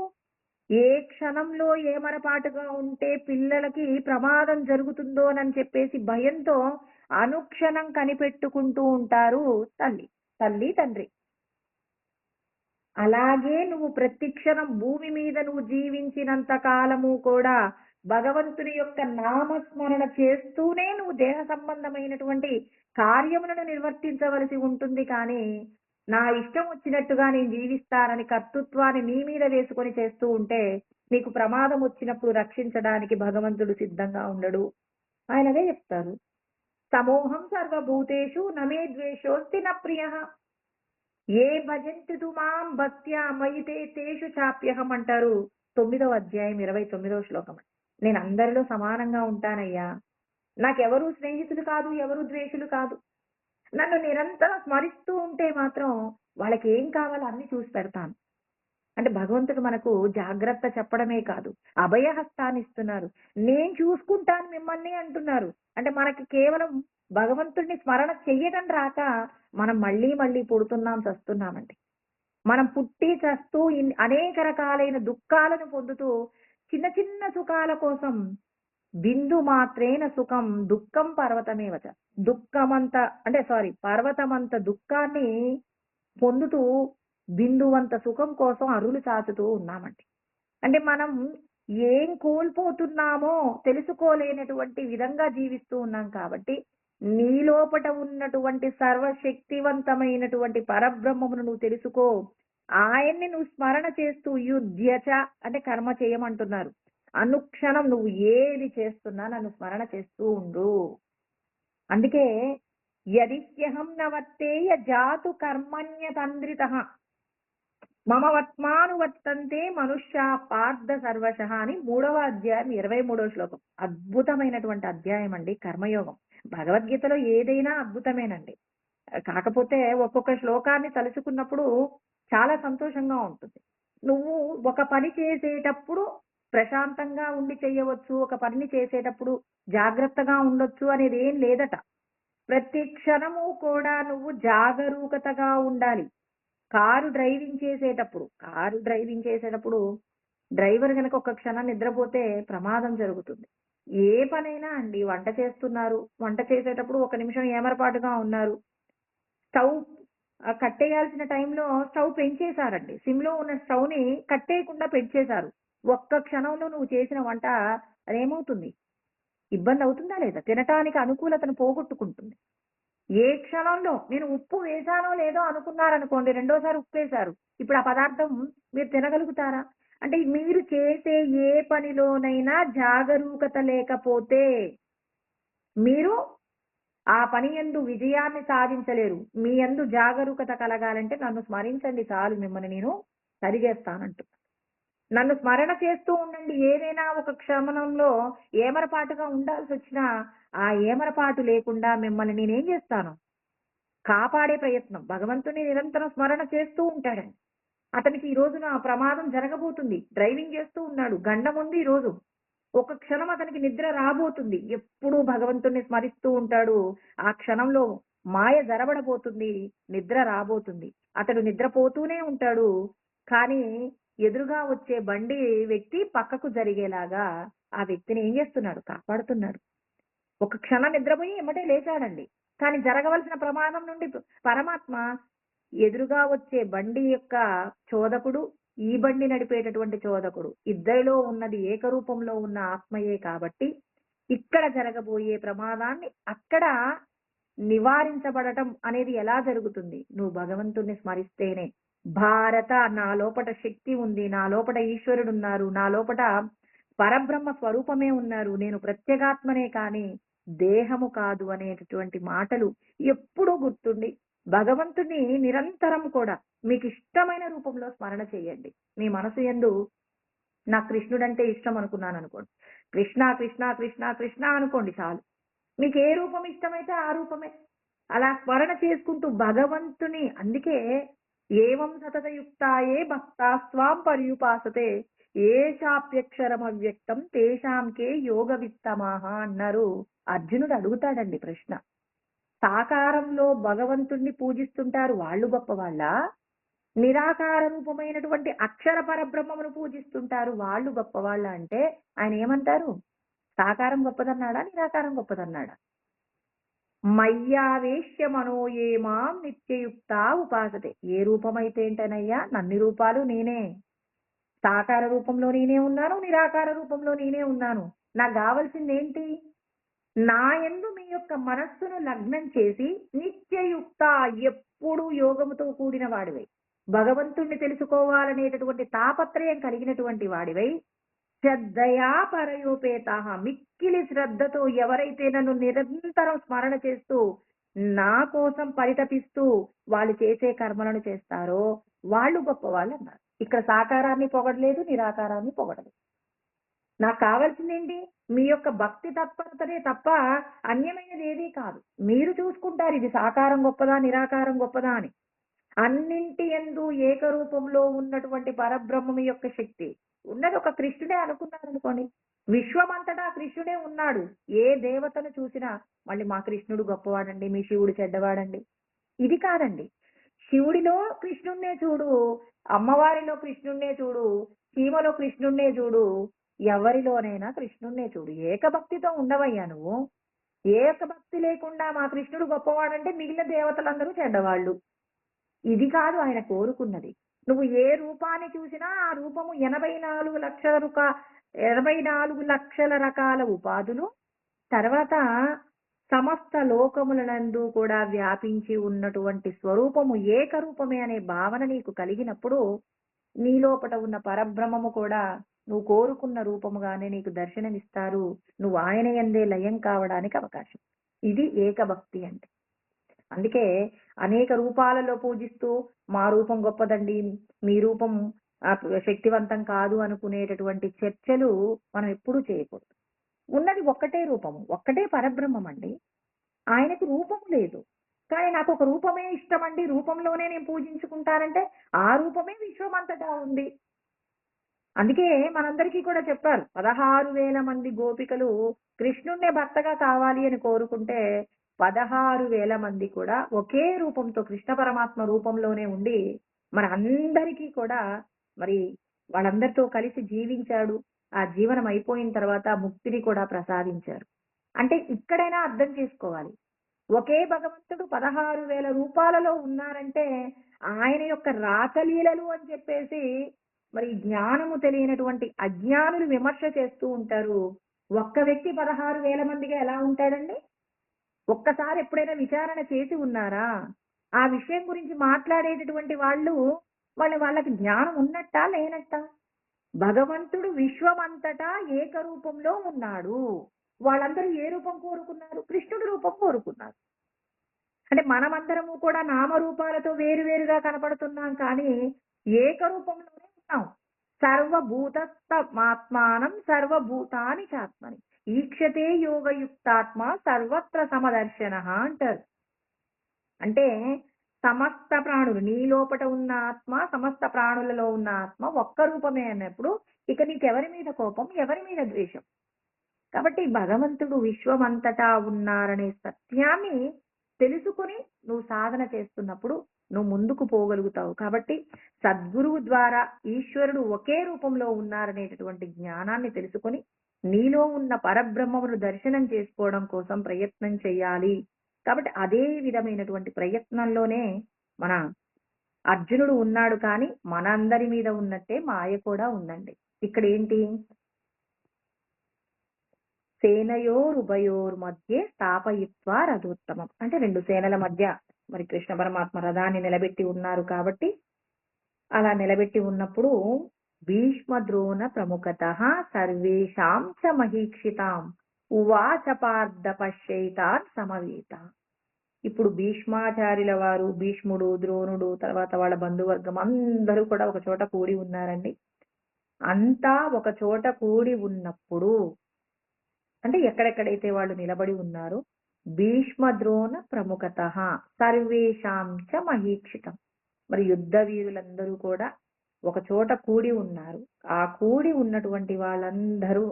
S1: ఏ క్షణంలో ఏమరపాటుగా ఉంటే పిల్లలకి ప్రమాదం జరుగుతుందోనని చెప్పేసి భయంతో అనుక్షణం కనిపెట్టుకుంటూ ఉంటారు తల్లి తండ్రి. అలాగే నువ్వు ప్రతి క్షణం భూమి మీద నువ్వు జీవించినంత కాలము కూడా భగవంతుని యొక్క నామస్మరణ చేస్తూనే నువ్వు దేహ సంబంధమైనటువంటి కార్యములను నిర్వర్తించవలసి ఉంటుంది. కానీ నా ఇష్టం వచ్చినట్టుగా నేను జీవిస్తానని కర్తృత్వాన్ని నీ మీద వేసుకొని చేస్తూ ఉంటే నీకు ప్రమాదం వచ్చినప్పుడు రక్షించడానికి భగవంతుడు సిద్ధంగా ఉండడు. ఆయన అదే చెప్తారు, సమోహం సర్వభూతేషు నమే ద్వేషోస్తి న ప్రియ, ఏ భజంతు మాం భక్త్యా మయితే తేషు చాప్యహం అంటారు 9వ అధ్యాయం 29వ శ్లోకం. నేను అందరిలో సమానంగా ఉంటానయ్యా, నాకెవరు స్నేహితులు కాదు, ఎవరు ద్వేషులు కాదు. నన్ను నిరంతరం స్మరిస్తూ ఉంటే మాత్రం వాళ్ళకి ఏం కావాలో అన్ని చూసి పెడతాను. అంటే భగవంతుడు మనకు జాగ్రత్త చెప్పడమే కాదు, అభయహస్తాన్ని ఇస్తున్నారు. నేను చూసుకుంటాను మిమ్మల్ని అంటున్నారు. అంటే మనకి కేవలం భగవంతుడిని స్మరణ చెయ్యడం రాక మనం మళ్ళీ మళ్ళీ పుడుతున్నాం, చస్తున్నామండి. మనం పుట్టి చస్తూ అనేక రకాలైన దుఃఖాలను పొందుతూ చిన్న చిన్న సుఖాల కోసం బిందు మాత్రేన సుఖం దుఃఖం పర్వతమేవచ. పర్వతమంత దుఃఖాన్ని పొందుతూ బిందువంత సుఖం కోసం అరులు చాచుతూ ఉన్నామండి. అంటే మనం ఏం కోల్పోతున్నామో తెలుసుకోలేనటువంటి విధంగా జీవిస్తూ ఉన్నాం. కాబట్టి నీలోపట ఉన్నటువంటి సర్వశక్తివంతమైనటువంటి పరబ్రహ్మమును నువ్వు తెలుసుకో. ఆయన్ని నువ్వు స్మరణ చేస్తూ యుధ్యచ అంటే కర్మ చేయమంటున్నారు. అనుక్షణం నువ్వు ఏది చేస్తున్నా నన్ను స్మరణ చేస్తూ ఉండు. అందుకే యదిహ్యహం నవర్తేయ జాతు కర్మణ్యతంద్రితః మమ వర్త్మానువర్తంతే మనుష్య పార్థ సర్వశః అని 3వ అధ్యాయం 23వ శ్లోకం. అద్భుతమైనటువంటి అధ్యాయం అండి కర్మయోగం. భగవద్గీతలో ఏదైనా అద్భుతమేనండి. కాకపోతే ఒక్కొక్క శ్లోకాన్ని తలుచుకున్నప్పుడు చాలా సంతోషంగా ఉంటుంది. నువ్వు ఒక పని చేసేటప్పుడు ప్రశాంతంగా ఉండి చేయవచ్చు. ఒక పనిని చేసేటప్పుడు జాగ్రత్తగా ఉండొచ్చు అనేది ఏం లేదట. ప్రతి క్షణము కూడా నువ్వు జాగరూకతగా ఉండాలి. కారు డ్రైవింగ్ చేసేటప్పుడు డ్రైవర్ గనక ఒక్క క్షణం నిద్రపోతే ప్రమాదం జరుగుతుంది. ఏ పనైనా అండి, వంట చేస్తున్నారు. వంట చేసేటప్పుడు ఒక నిమిషం ఏమరపాటుగా ఉన్నారు. స్టవ్ కట్టేయాల్సిన టైంలో స్టవ్ పెంచేశారండి. సిమ్‌లో ఉన్న స్టవ్‌ని కట్టేయకుండా పెంచేశారు. ఒక్క క్షణంలో నువ్వు చేసిన వంట అదేమవుతుంది? ఇబ్బందవుతుందా లేదా? తినటానికి అనుకూలతను పోగొట్టుకుంటుంది. ఏ క్షణంలో నేను ఉప్పు వేశానో లేదో అనుకున్నారనుకోండి, రెండోసారి ఉప్పేశారు. ఇప్పుడు ఆ పదార్థం మీరు తినగలుగుతారా? అంటే మీరు చేసే ఏ పనిలోనైనా జాగరూకత లేకపోతే మీరు ఆ పని యందు విజయాన్ని సాధించలేరు. మీ యందు జాగరూకత కలగాలంటే నన్ను స్మరించండి చాలు, మిమ్మల్ని నేను సరిచేస్తానంటున్నా. నన్ను స్మరణ చేస్తూ ఉండండి. ఏదైనా ఒక క్షమణంలో ఏమరపాటుగా ఉండాల్సొచ్చినా, ఆ ఏమరపాటు లేకుండా మిమ్మల్ని నేనేం చేస్తాను? కాపాడే ప్రయత్నం. భగవంతుడిని నిరంతరం స్మరణ చేస్తూ ఉంటాడండి. అతనికి ఈ రోజున ప్రమాదం జరగబోతుంది. డ్రైవింగ్ చేస్తూ ఉన్నాడు. గండముంది ఈ రోజు. ఒక క్షణం అతనికి నిద్ర రాబోతుంది. ఎప్పుడూ భగవంతుడిని స్మరిస్తూ ఉంటాడు. ఆ క్షణంలో మాయ జరబడబోతుంది. నిద్ర రాబోతుంది. అతడు నిద్రపోతూనే ఉంటాడు. కానీ ఎదురుగా వచ్చే బండి వ్యక్తి పక్కకు జరిగేలాగా ఆ వ్యక్తిని ఏం చేస్తున్నాడు? కాపాడుతున్నాడు. ఒక క్షణం నిద్రపోయి ఎమ్మటే లేచాడండి. కానీ జరగవలసిన ప్రమాదం నుండి పరమాత్మ ఎదురుగా వచ్చే బండి యొక్క చోదకుడు, ఈ బండి నడిపేటటువంటి చోదకుడు, ఇద్దరిలో ఉన్నది ఏకరూపంలో ఉన్న ఆత్మయే కాబట్టి ఇక్కడ జరగబోయే ప్రమాదాన్ని అక్కడ నివారించబడటం అనేది ఎలా జరుగుతుంది? నువ్వు భగవంతుణ్ణి స్మరిస్తేనే. భారత, నా లోపట శక్తి ఉంది, నా లోపట ఈశ్వరుడు ఉన్నారు, నా లోపట పరబ్రహ్మ స్వరూపమే ఉన్నారు, నేను ప్రత్యేగాత్మనే కానీ దేహము కాదు అనేటటువంటి మాటలు ఎప్పుడూ గుర్తుండి భగవంతుని నిరంతరం కూడా మీకు ఇష్టమైన రూపంలో స్మరణ చేయండి. మీ మనసు యందు నాకు కృష్ణుడంటే ఇష్టం అనుకున్నాను అనుకోండి, కృష్ణ కృష్ణ కృష్ణ కృష్ణ అనుకోండి చాలు. మీకు ఏ రూపం ఇష్టమైతే ఆ రూపమే అలా స్మరణ చేసుకుంటూ భగవంతుని, అందుకే ఏవం సతతయుక్తాయే భక్తాస్వాం పర్యుపాసతే ఏషాప్యక్షరం అవ్యక్తం తేషాంకే యోగ విత్తమాహ అన్నారు. అర్జునుడు అడుగుతాడండి ప్రశ్న. సాకారంలో భగవంతుణ్ణి పూజిస్తుంటారు, వాళ్ళు గొప్పవాళ్ళ? నిరాకార రూపమైనటువంటి అక్షర పరబ్రహ్మమును పూజిస్తుంటారు, వాళ్ళు గొప్పవాళ్ళ? అంటే ఆయన ఏమంటారు? సాకారం గొప్పదన్నాడా, నిరాకారం గొప్పదన్నాడా? మయ్యావేశ్య మనోయే మాం నిత్యయుక్త ఉపాసతే. ఏ రూపమైతే ఏంటనయ్యా, నన్ని రూపాలు నేనే. సాకార రూపంలో నేనే ఉన్నాను, నిరాకార రూపంలో నేనే ఉన్నాను. నాకు కావాల్సింది ఏంటి? నా యందు మీ యొక్క మనస్సును లగ్నం చేసి నిత్యయుక్త, ఎప్పుడు యోగముతో కూడిన వాడివై, భగవంతుణ్ణి తెలుసుకోవాలనేటటువంటి తాపత్రయం కలిగినటువంటి వాడివై, శ్రద్ధయా పరయోపేత, మిక్కిలి శ్రద్ధతో ఎవరైతే నన్ను నిరంతరం స్మరణ చేస్తూ నా కోసం పరితపిస్తూ వాళ్ళు చేసే కర్మలను చేస్తారో వాళ్ళు గొప్పవాళ్ళు అన్నారు. ఇక్కడ సాకారాన్ని పొగడలేదు, నిరాకారాన్ని పొగడలేదు. నాకు కావాల్సింది ఏంటి? మీ యొక్క భక్తి తత్పరతనే తప్ప అన్యమైనది ఏదీ కాదు. మీరు చూసుకుంటారు ఇది సాకారం గొప్పదా, నిరాకారం గొప్పదా అని. అన్నింటి యందు ఏకరూపంలో ఉన్నటువంటి పరబ్రహ్మం యొక్క శక్తి ఉన్నది ఒక కృష్ణుడే అనుకున్నారనుకోండి. విశ్వమంతటా కృష్ణుడే ఉన్నాడు. ఏ దేవతను చూసినా మళ్ళీ మా కృష్ణుడు గొప్పవాడండి, మీ శివుడు చెడ్డవాడండి, ఇది కాదండి. శివుడిలో కృష్ణుణ్ణే చూడు, అమ్మవారిలో కృష్ణుణ్ణే చూడు, సీమలో కృష్ణుణ్ణే చూడు, ఎవరిలోనైనా కృష్ణుణ్ణే చూడు. ఏకభక్తితో ఉండవయ్యా నువ్వు. ఏకభక్తి లేకుండా మా కృష్ణుడు గొప్పవాడంటే మిగిలిన దేవతలందరూ చెడ్డవాళ్ళు. ఇది కాదు ఆయన కోరుకున్నది. నువ్వు ఏ రూపాన్ని చూసినా ఆ రూపము 84 లక్షల రకాల ఉపాధులు, తర్వాత సమస్త లోకములనందు కూడా వ్యాపించి ఉన్నటువంటి స్వరూపము ఏకరూపమే అనే భావన నీకు కలిగినప్పుడు నీ లోపట ఉన్న పరబ్రహ్మము కూడా నువ్వు కోరుకున్న రూపముగానే నీకు దర్శనమిస్తారు. నువ్వు ఆయన యందే లయం కావడానికి అవకాశం. ఇది ఏకభక్తి అంటే. అందుకే అనేక రూపాలలో పూజిస్తూ మా రూపం గొప్పదండి, మీ రూపం శక్తివంతం కాదు అనుకునేటటువంటి చర్చలు మనం ఎప్పుడూ చేయకూడదు. ఉన్నది ఒక్కటే రూపము, ఒక్కటే పరబ్రహ్మం అండి. ఆయనకు రూపము లేదు, కానీ నాకు ఒక రూపమే ఇష్టమండి, రూపంలోనే నేను పూజించుకుంటానంటే ఆ రూపమే విశ్వమంతటా ఉంది. అందుకే మనందరికీ కూడా చెప్పారు. 16,000 మంది గోపికలు కృష్ణుడినే భర్తగా కావాలి అని కోరుకుంటే 16,000 మంది కూడా ఒకే రూపంతో కృష్ణ పరమాత్మ రూపంలోనే ఉండి మనందరికీ కూడా మరి వాళ్ళందరితో కలిసి జీవించాడు. ఆ జీవనం అయిపోయిన తర్వాత ముక్తిని కూడా ప్రసాదించారు. అంటే ఇక్కడైనా అర్థం చేసుకోవాలి. ఒకే భగవంతుడు 16,000 రూపాలలో ఉన్నారంటే ఆయన యొక్క రాసలీలలు అని చెప్పేసి మరి జ్ఞానము తెలియనటువంటి అజ్ఞానులు విమర్శ చేస్తూ ఉంటారు. ఒక్క వ్యక్తి 16,000 మందిగా ఎలా ఉంటాడండి? ఒక్కసారి ఎప్పుడైనా విచారణ చేసి ఉన్నారా? ఆ విషయం గురించి మాట్లాడేటటువంటి వాళ్ళకి జ్ఞానం ఉన్నట్టా? లేనట్టా? భగవంతుడు విశ్వమంతటా ఏకరూపంలో ఉన్నాడు. వాళ్ళందరూ ఏ రూపం కోరుకున్నారు? కృష్ణుడి రూపం కోరుకున్నారు. అంటే మనమందరము కూడా నామరూపాలతో వేరువేరుగా కనపడుతున్నాం కానీ ఏకరూపంలోనే ఉన్నాం. సర్వభూతస్థమాత్మానం సర్వభూతాని చాత్మని ఈక్షతే యోగయుక్తాత్మ సర్వత్ర సమదర్శన అంటారు. అంటే సమస్త ప్రాణులు నీ లోపట ఉన్న ఆత్మ, సమస్త ప్రాణులలో ఉన్న ఆత్మ ఒక్క రూపమే అన్నప్పుడు ఇక నీకెవరి మీద కోపం, ఎవరి మీద ద్వేషం? కాబట్టి భగవంతుడు విశ్వమంతటా ఉన్నారనే సత్యాన్ని తెలుసుకుని నువ్వు సాధన చేస్తున్నప్పుడు నువ్వు ముందుకు పోగలుగుతావు. కాబట్టి సద్గురువు ద్వారా ఈశ్వరుడు ఒకే రూపంలో ఉన్నారనేటటువంటి జ్ఞానాన్ని తెలుసుకొని నీలో ఉన్న పరబ్రహ్మమును దర్శనం చేసుకోవడం కోసం ప్రయత్నం చేయాలి. కాబట్టి అదే విధమైనటువంటి ప్రయత్నంలోనే మన అర్జునుడు ఉన్నాడు. కానీ మనందరి మీద ఉన్నట్టే మాయ కూడా ఉందండి. ఇక్కడ ఏంటి? సేనయోరుభయోర్ మధ్య స్థాపయిత్వా రథోత్తమం. అంటే రెండు సేనల మధ్య మరి కృష్ణ పరమాత్మ రథాన్ని నిలబెట్టి ఉన్నారు కాబట్టి అలా నిలబెట్టి ఉన్నప్పుడు భీష్మ ద్రోణ ప్రముఖత సర్వేషాం చ మహీక్షితాం ఉవాచ పార్థ పశ్యైతాన్ సమవేత. ఇప్పుడు భీష్మాచార్యుల వారు, భీష్ముడు, ద్రోణుడు, తర్వాత వాళ్ళ బంధువర్గం అందరూ కూడా ఒక చోట కూడి ఉన్నారండి. అంతా ఒక చోట కూడి ఉన్నప్పుడు అంటే ఎక్కడెక్కడైతే వాళ్ళు నిలబడి ఉన్నారో భీష్మ ద్రోణ ప్రముఖత సర్వేషాం చ మహీక్షితం. మరి యుద్ధ వీరులందరూ కూడా ఒక చోట కూడి ఉన్నారు. ఆ కూడి ఉన్నటువంటి వాళ్ళందరూ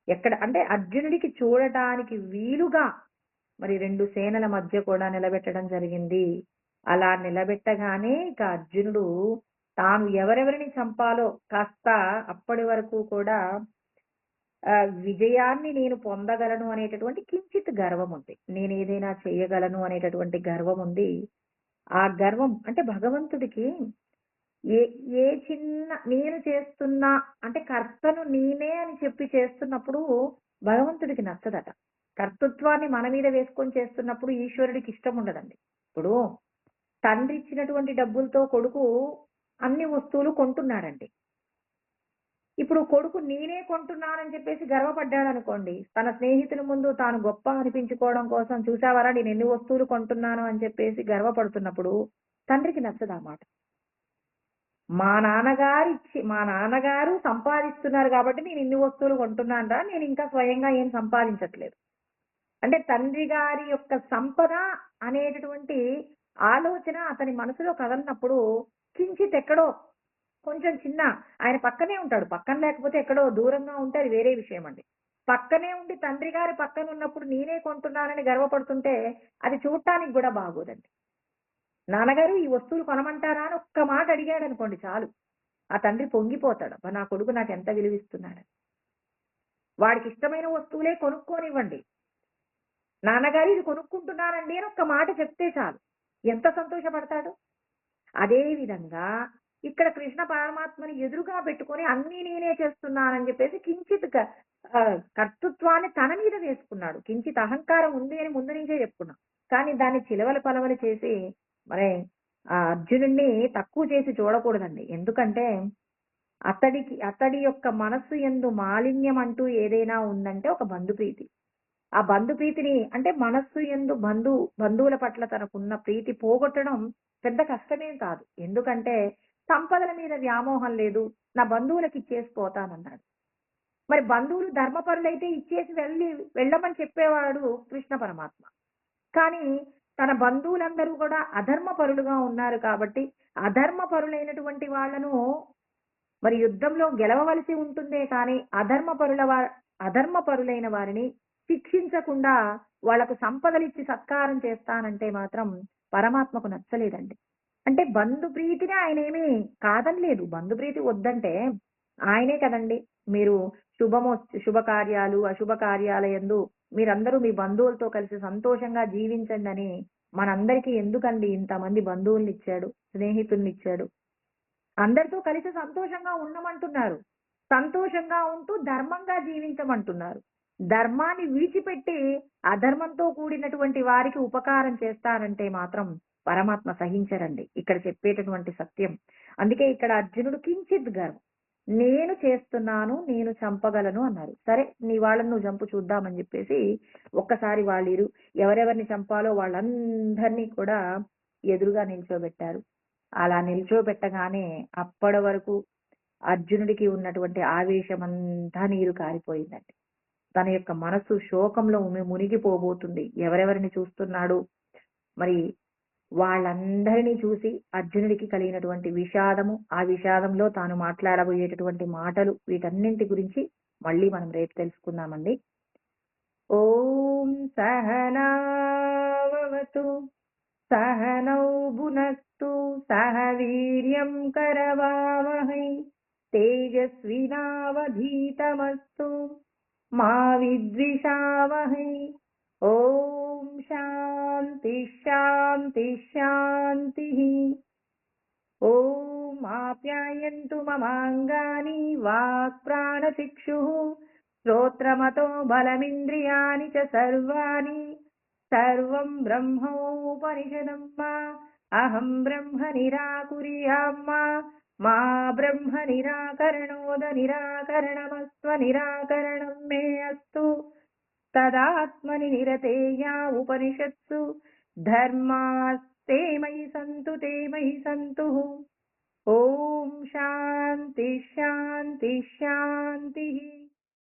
S1: ఎక్కడ అంటే అర్జునుడికి చూడటానికి వీలుగా మరి రెండు సేనల మధ్య కూడా నిలబెట్టడం జరిగింది. అలా నిలబెట్టగానే ఇక అర్జునుడు తాను ఎవరెవరిని చంపాలో కాస్త అప్పటి వరకు కూడా విజయాన్ని నేను పొందగలను అనేటటువంటి కించిత్ గర్వం ఉంది. నేను ఏదైనా చేయగలను అనేటటువంటి గర్వం ఉంది. ఆ గర్వం అంటే భగవంతుడికి ఏ ఏ చిన్న నేను చేస్తున్నా అంటే కర్తను నేనే అని చెప్పి చేస్తున్నప్పుడు భగవంతుడికి నచ్చదట. కర్తృత్వాన్ని మన మీద వేసుకొని చేస్తున్నప్పుడు ఈశ్వరుడికి ఇష్టం ఉండదండి. ఇప్పుడు తండ్రి ఇచ్చినటువంటి డబ్బులతో కొడుకు అన్ని వస్తువులు కొంటున్నాడండి. ఇప్పుడు కొడుకు నేనే కొంటున్నానని చెప్పేసి గర్వపడ్డాడు అనుకోండి, తన స్నేహితుల ముందు తాను గొప్ప అనిపించుకోవడం కోసం చూసావరా నేను ఎన్ని వస్తువులు కొంటున్నాను అని చెప్పేసి గర్వపడుతున్నప్పుడు తండ్రికి నచ్చదు ఆ మాట. మా నాన్నగారు సంపాదిస్తున్నారు కాబట్టి నేను ఇన్ని వస్తువులు కొంటున్నానరా, నేను ఇంకా స్వయంగా ఏం సంపాదించట్లేదు. అంటే తండ్రి గారి యొక్క సంపద అనేటటువంటి ఆలోచన అతని మనసులో కదలినప్పుడు కించిత్ ఎక్కడో కొంచెం చిన్న ఆయన పక్కనే ఉంటాడు. పక్కన లేకపోతే ఎక్కడో దూరంగా ఉంటే అది వేరే విషయం అండి. పక్కనే ఉండి తండ్రి గారి పక్కన ఉన్నప్పుడు నేనే కొంటున్నానని గర్వపడుతుంటే అది చూడటానికి కూడా బాగోదండి. నాన్నగారు ఈ వస్తువులు కొనమంటారా అని ఒక్క మాట అడిగాడు అనుకోండి చాలు, ఆ తండ్రి పొంగిపోతాడు. నా కొడుకు నాకు ఎంత విలువిస్తున్నాడు. వాడికి ఇష్టమైన వస్తువులే కొనుక్కోనివ్వండి, నాన్నగారు ఇది కొనుక్కుంటున్నానండి అని ఒక్క మాట చెప్తే చాలు, ఎంత సంతోషపడతాడు. అదే విధంగా ఇక్కడ కృష్ణ పరమాత్మని ఎదురుగా పెట్టుకొని అన్ని నేనే చేస్తున్నానని చెప్పేసి కించిత్ కర్తృత్వాన్ని తన మీద వేసుకున్నాడు. కించిత్ అహంకారం ఉంది అని ముందు నుంచే చెప్పుకున్నాం. కానీ దాన్ని చిలవల పలవలు చేసి మరి ఆ అర్జునుడిని తక్కువ చేసి చూడకూడదండి. ఎందుకంటే అతడి యొక్క మనస్సు యందు మాలిన్యం అంటూ ఏదైనా ఉందంటే ఒక బంధుప్రీతి. ఆ బంధుప్రీతిని అంటే మనస్సు యందు బంధువుల పట్ల తనకున్న ప్రీతి పోగొట్టడం పెద్ద కష్టమేం కాదు. ఎందుకంటే సంపదల మీద వ్యామోహం లేదు, నా బంధువులకు ఇచ్చేసి పోతానన్నాడు. మరి బంధువులు ధర్మపరులైతే ఇచ్చేసి వెళ్ళమని చెప్పేవాడు కృష్ణ పరమాత్మ. కానీ తన బంధువులందరూ కూడా అధర్మపరులుగా ఉన్నారు కాబట్టి అధర్మపరులైనటువంటి వాళ్ళను మరి యుద్ధంలో గెలవవలసి ఉంటుందే కానీ అధర్మపరులైన వారిని శిక్షించకుండా వాళ్ళకు సంపదలిచ్చి సత్కారం చేస్తానంటే మాత్రం పరమాత్మకు నచ్చలేదండి. అంటే బంధు ప్రీతిని ఆయన ఏమీ కాదనలేదు. బంధు ప్రీతి వద్దంటే ఆయనే కదండి మీరు శుభకార్యాలు అశుభ కార్యాలయందు మీరందరూ మీ బంధువులతో కలిసి సంతోషంగా జీవించండి అని మనందరికీ ఎందుకండి ఇంతమంది బంధువుల్ని ఇచ్చాడు, స్నేహితుల్ని ఇచ్చాడు. అందరితో కలిసి సంతోషంగా ఉండమంటున్నారు. సంతోషంగా ఉంటూ ధర్మంగా జీవించమంటున్నారు. ధర్మాన్ని విడిచిపెట్టి అధర్మంతో కూడినటువంటి వారికి ఉపకారం చేస్తారంటే మాత్రం పరమాత్మ సహించరండి. ఇక్కడ చెప్పేటటువంటి సత్యం. అందుకే ఇక్కడ అర్జునుడు కించిత్ గర్వం. నేను చేస్తున్నాను, నేను చంపగలను అన్నారు. సరే నీ వాళ్ళని నువ్వు చంపు చూద్దామని చెప్పేసి ఒక్కసారి వాళ్ళు ఎవరెవరిని చంపాలో వాళ్ళందరినీ కూడా ఎదురుగా నిల్చోబెట్టారు. అలా నిల్చోబెట్టగానే అప్పటి వరకు అర్జునుడికి ఉన్నటువంటి ఆవేశమంతా నీరు కారిపోయిందండి. తన యొక్క మనస్సు శోకంలో మునిగిపోబోతుంది. ఎవరెవరిని చూస్తున్నాడు మరి వాళ్ళందరినీ చూసి అర్జునుడికి కలిగినటువంటి విషాదము, ఆ విషాదంలో తాను మాట్లాడబోయేటటువంటి మాటలు, వీటన్నింటి గురించి మళ్ళీ మనం రేపు తెలుసుకుందామండి. ఓం సహనావతు సహనౌ భునస్తు సహ వీర్యం కరవావహై తేజస్వినావధీతమస్తు మా విద్విషావహై. ఓం శాంతి శాంతి శాంతి. ఓం ఆప్యాయంతు మమాంగాని వాక్ ప్రాణచిక్షుః శ్రోత్రమతో బలమింద్రియాణి చ సర్వాణి సర్వం బ్రహ్మోపనిషదం మా అహం బ్రహ్మ నిరాకుర్యాం మా బ్రహ్మ నిరాకరణోద నిరాకరణమస్వ నిరాకరణం మే అస్తు తదాత్మని నిరతేయా ఉపనిషత్సు ధర్మాస్తే మయి సంతు. ఓం శాంతి శాంతి శాంతి.